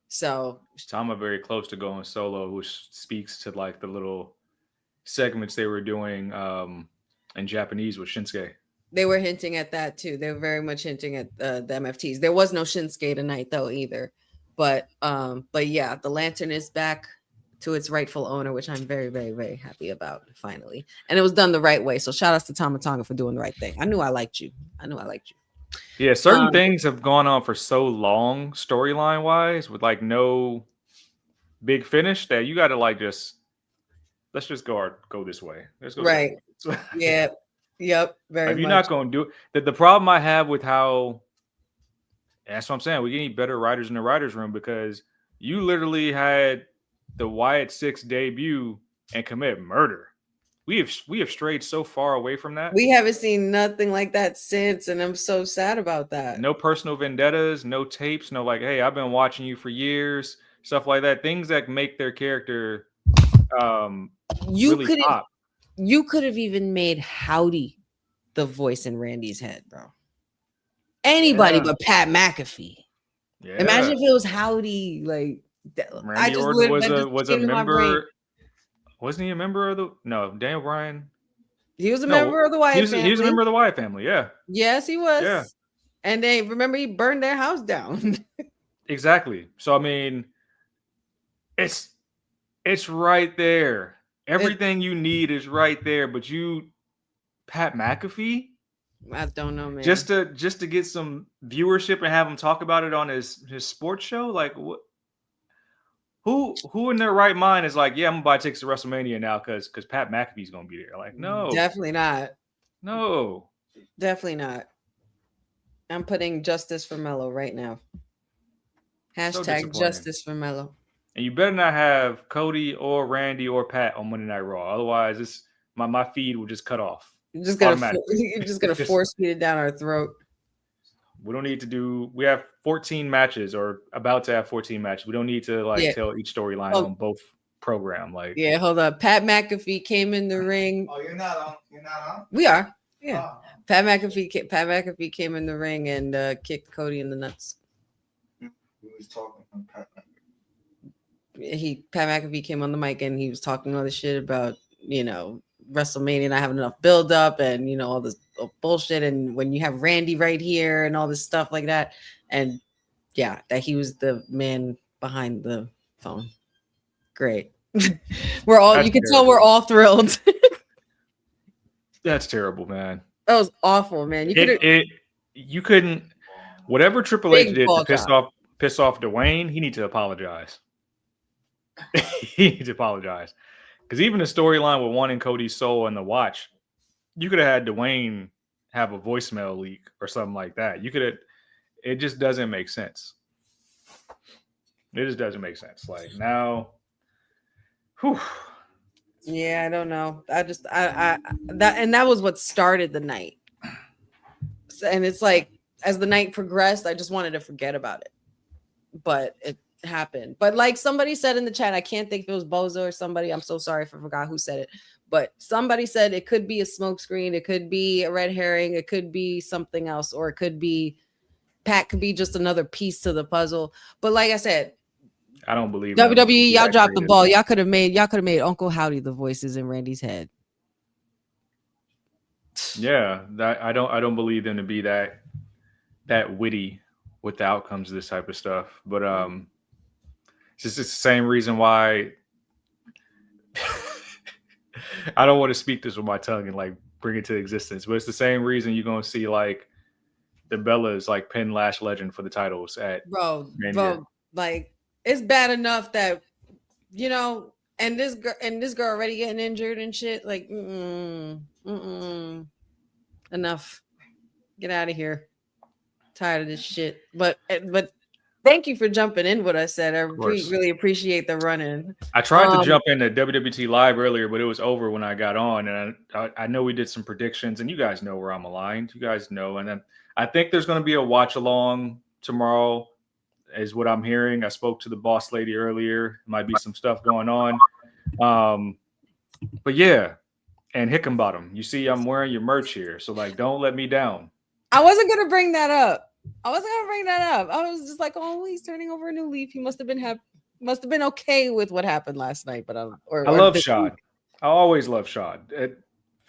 So Tama very close to going solo, which speaks to like the little segments they were doing in Japanese with Shinsuke. they were hinting at that too. They were very much hinting at the MFTs. There was no Shinsuke tonight though either. But yeah, the lantern is back to its rightful owner, which I'm very, very, very happy about finally. And it was done the right way. So shout outs to Tama Tonga for doing the right thing. I knew I liked you. Yeah, certain things have gone on for so long, storyline wise, with like no big finish that you got to like let's just go this way. Let's go. Right. Yeah. Yep. Very If you're much. not going to do it, the problem I have with how, that's what I'm saying, we need better writers in the writers' room, because you literally had the Wyatt 6 debut and commit murder. We have strayed so far away from that. We haven't seen nothing like that since, and I'm so sad about that. No personal vendettas, no tapes, no like, hey, I've been watching you for years, stuff like that. Things that make their character really pop. You could have even made Howdy the voice in Randy's head, bro. Anybody but Pat McAfee. Yeah. Imagine if it was Howdy. Like, Randy Orton was a member. Wasn't he a member of the? No, Daniel Bryan. He was a member of the Wyatt family. He was a member of the Wyatt family. Yeah. Yes, he was. Yeah. And they remember he burned their house down. Exactly. So I mean, it's right there. Everything you need is right there. But Pat McAfee. I don't know, man. Just to get some viewership and have him talk about it on his sports show, like what? Who in their right mind is like, yeah, I'm gonna buy tickets to WrestleMania now because Pat McAfee's gonna be there? Like, no, definitely not. No, definitely not. I'm putting justice for Mello right now. Hashtag justice for Mello. And you better not have Cody or Randy or Pat on Monday Night Raw. Otherwise, it's my feed will just cut off. You're just gonna force feed it down our throat. We don't need to do. We have 14 matches, or about to have 14 matches. We don't need to tell each storyline on both program. Like, yeah, hold up. Pat McAfee came in the ring. Oh, you're not on. You're not on. We are. Yeah. Oh. Pat McAfee came in the ring and kicked Cody in the nuts. He was talking from Pat McAfee. Pat McAfee came on the mic and he was talking all this shit about, you know, WrestleMania not having enough build up and, you know, all this bullshit. And when you have Randy right here and all this stuff like that. And yeah, that he was the man behind the phone. Great. We're all, you can tell we're all thrilled. That's terrible, man. That was awful, man. You couldn't, whatever Triple H did to piss off Dwayne, he needs to apologize. He needs to apologize. Because even the storyline with wanting Cody's soul and the watch, you could have had Dwayne have a voicemail leak or something like that. You could have, it just doesn't make sense. It just doesn't make sense. Like now, whew. Yeah, I don't know. That was what started the night. And it's like, as the night progressed, I just wanted to forget about it. But it happened. But like somebody said in the chat, I can't think if it was Bozo or somebody. I'm so sorry if I forgot who said it. But somebody said it could be a smokescreen. It could be a red herring. It could be something else. Or it could be, Pat could be just another piece to the puzzle. But like I said, I don't believe WWE, y'all dropped the ball. Y'all could have made Uncle Howdy the voices in Randy's head. Yeah, I don't believe them to be that witty with the outcomes of this type of stuff. But it's just the same reason why I don't want to speak this with my tongue and like bring it to existence. But it's the same reason you're gonna see like the Bellas like pin Lash Legend for the titles at bro, like it's bad enough that, you know, and this girl already getting injured and shit. Like, enough. Get out of here. Tired of this shit. But thank you for jumping in what I said. I course. really appreciate the run-in. I tried to jump into WWT live earlier, but it was over when I got on. And I know we did some predictions, and you guys know where I'm aligned. You guys know. And then I think there's going to be a watch along tomorrow, is what I'm hearing. I spoke to the boss lady earlier. Might be some stuff going on. But yeah, and Hickenbottom, you see, I'm wearing your merch here. So like, don't let me down. I wasn't gonna bring that up. I was just like, oh, he's turning over a new leaf. He must have been okay with what happened last night. But I love Shad. I always love Shad.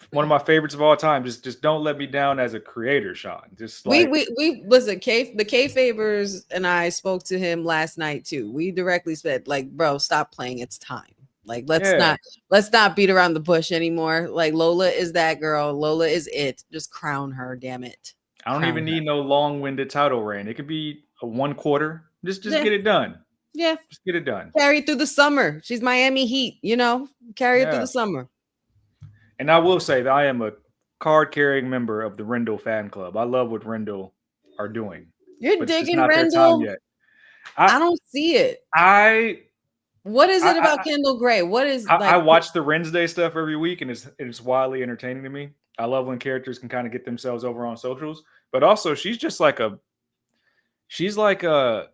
One of my favorites of all time. Just don't let me down as a creator, Shad. Just like we listen. The K-Fabers and I spoke to him last night too. We directly said, like, bro, stop playing. It's time. Like, let's not beat around the bush anymore. Like, Lola is that girl. Lola is it. Just crown her. Damn it. I don't even need no long-winded title reign. It could be a 1 quarter. Just get it done. Yeah. Just get it done. Carry it through the summer. She's Miami Heat, carry it through the summer. And I will say that I am a card-carrying member of the Rendell fan club. I love what Rendell are doing. You're digging Rendell? Yet. I don't see it. What is it about Kendall Gray? What is I watch the Wednesday stuff every week, and it's wildly entertaining to me. I love when characters can kind of get themselves over on socials, but also she's like a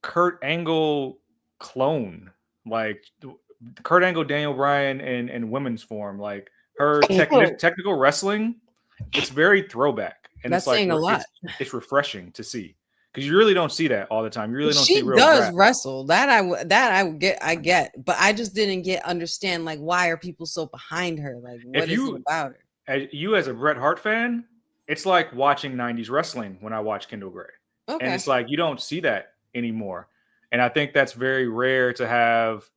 Kurt Angle clone, like Kurt Angle, Daniel Bryan, and women's form. Like her technical wrestling, it's very throwback, and that's it's like saying a lot. It's refreshing to see. Because you really don't see that all the time. You really don't see real does rap. wrestle. I get, but I just didn't understand like why are people so behind her? Like what is it about her? As a Bret Hart fan, it's like watching 90s wrestling when I watch Kendall Gray. Okay. And it's like you don't see that anymore. And I think that's very rare to have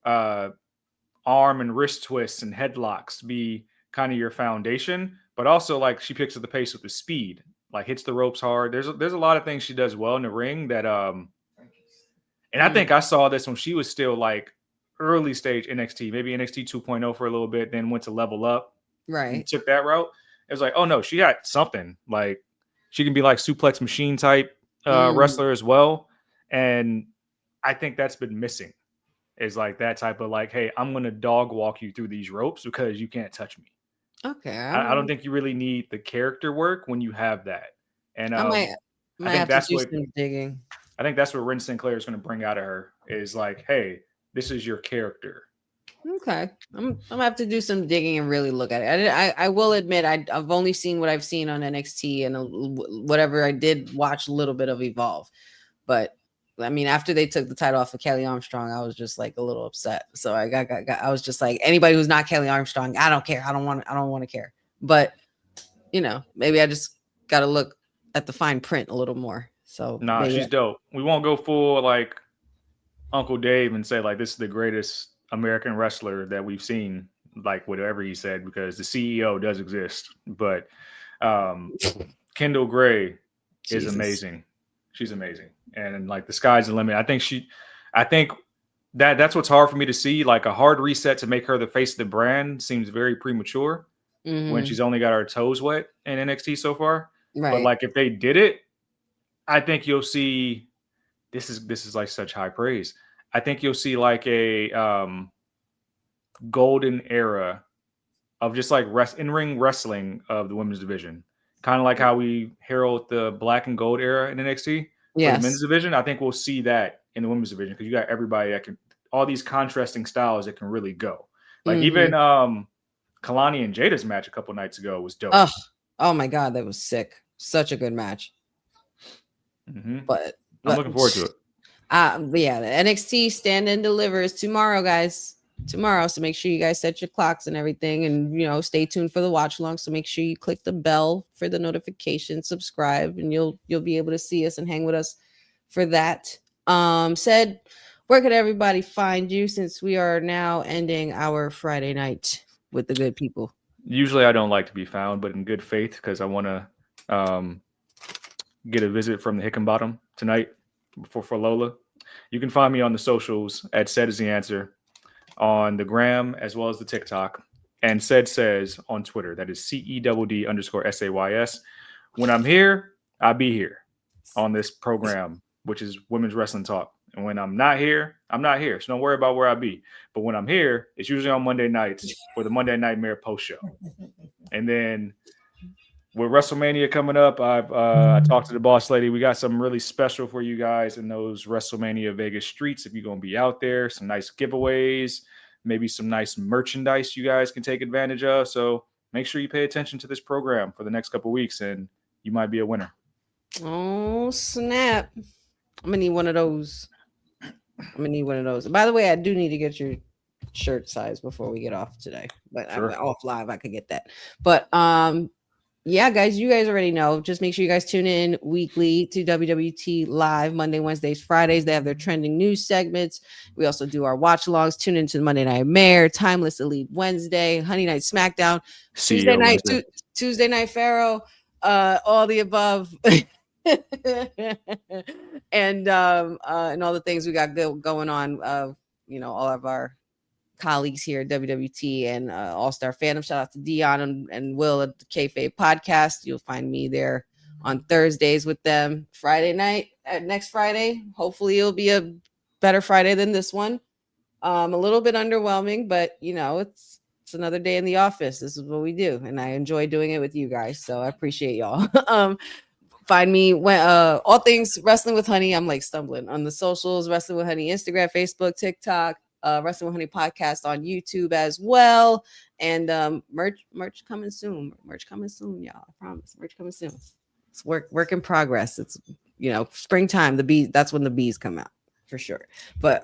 arm and wrist twists and headlocks be kind of your foundation, but also like she picks up the pace with the speed. Like hits the ropes hard. There's a lot of things she does well in the ring that and I think I saw this when she was still like early stage NXT, maybe NXT 2.0 for a little bit, then went to Level Up. Right. Took that route. It was like, oh no, she got something. Like she can be like suplex machine type wrestler as well. And I think that's been missing. Is like that type of like, hey, I'm gonna dog walk you through these ropes because you can't touch me. Okay. I don't think you really need the character work when you have that. And I think have that's to do some digging. I think that's what Ren Sinclair is going to bring out of her is like, hey, this is your character. Okay. I'm gonna have to do some digging and really look at it. I will admit I've only seen what I've seen on NXT and whatever. I did watch a little bit of Evolve, but I mean, after they took the title off of Kelly Armstrong, I was just like a little upset. So I was just like, anybody who's not Kelly Armstrong, I don't care. I don't want to care. But maybe I just got to look at the fine print a little more. So she's dope. We won't go full like Uncle Dave and say like this is the greatest American wrestler that we've seen, like whatever he said, because the CEO does exist. But Kendall Gray is amazing. She's amazing. And like the sky's the limit. I think that's what's hard for me to see. Like a hard reset to make her the face of the brand seems very premature when she's only got her toes wet in NXT so far. Right. But like if they did it, I think you'll see this is like such high praise. I think you'll see like a golden era of just like in-ring wrestling of the women's division. Kind of like how we herald the black and gold era in NXT. For the men's division, I think we'll see that in the women's division because you got everybody that can, all these contrasting styles that can really go. Like even Kalani and Jada's match a couple nights ago was dope. Oh my God, that was sick. Such a good match. But I'm looking forward to it. But yeah, the NXT Stand and Deliver is tomorrow, guys. Tomorrow, so make sure you guys set your clocks and everything, and stay tuned for the watch along. So make sure you click the bell for the notification, subscribe, and you'll be able to see us and hang with us for that. Said, where could everybody find you since we are now ending our Friday night with the good people? Usually I don't like to be found, but in good faith because I want to get a visit from the Hickenbottom tonight for Lola. You can find me on the socials at cedistheanswer on the gram as well as the TikTok, and says on Twitter. That is CEDD_SAYS. When I'm here, I'll be here. on this program, which is Women's Wrestling Talk. And when I'm not here, I'm not here. So don't worry about where I be. But when I'm here, it's usually on Monday nights for the Monday Nightmare post show. And then with WrestleMania coming up, I talked to the boss lady. We got something really special for you guys in those WrestleMania Vegas streets. If you're going to be out there, some nice giveaways, maybe some nice merchandise you guys can take advantage of. So make sure you pay attention to this program for the next couple of weeks, and you might be a winner. Oh, snap. I'm going to need one of those. By the way, I do need to get your shirt size before we get off today. But Sure. I'm off live. I could get that. But yeah, guys, you guys already know. Just make sure you guys tune in weekly to WWT Live, Monday, Wednesdays, Fridays. They have their trending news segments. We also do our watch alongs. Tune into the Monday Night Mare, Timeless Elite Wednesday, Honey Night SmackDown, Tuesday night PHARAOH, all the above. and all the things we got going on. All of our colleagues here at WWT and All-Star Fandom. Shout out to Dion and Will at the Kayfabe podcast. You'll find me there on Thursdays with them. Friday night, next Friday, hopefully it'll be a better Friday than this one. A little bit underwhelming, but it's another day in the office. This is what we do, and I enjoy doing it with you guys, so I appreciate y'all. Find me when all things Wrestling with Honey. I'm like stumbling on the socials. Wrestling with Honey, Instagram, Facebook, TikTok. Wrestling with Honey podcast on YouTube as well, and merch coming soon. Merch coming soon, y'all. I promise. Merch coming soon. It's work in progress. It's springtime. That's when the bees come out for sure. But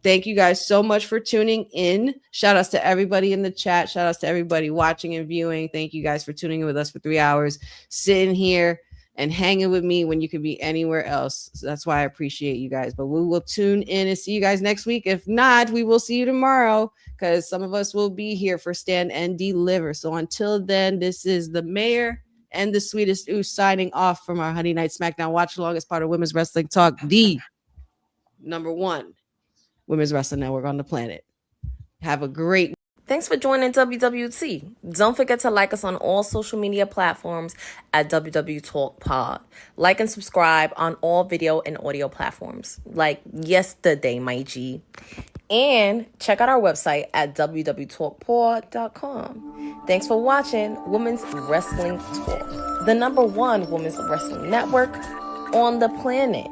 thank you guys so much for tuning in. Shout outs to everybody in the chat. Shout outs to everybody watching and viewing. Thank you guys for tuning in with us for 3 hours, sitting here and hanging with me when you could be anywhere else. So that's why I appreciate you guys. But we will tune in and see you guys next week. If not, we will see you tomorrow because some of us will be here for Stand and Deliver. So until then, this is the Mayor and the Sweetest Ooh signing off from our Honey Night SmackDown watch along as part of Women's Wrestling Talk, the #1 women's wrestling network on the planet. Have a great Thanks for joining WWT. Don't forget to like us on all social media platforms at WW Talk Pod. Like and subscribe on all video and audio platforms like yesterday, my G. And check out our website at www.talkpod.com. Thanks for watching Women's Wrestling Talk, the #1 women's wrestling network on the planet.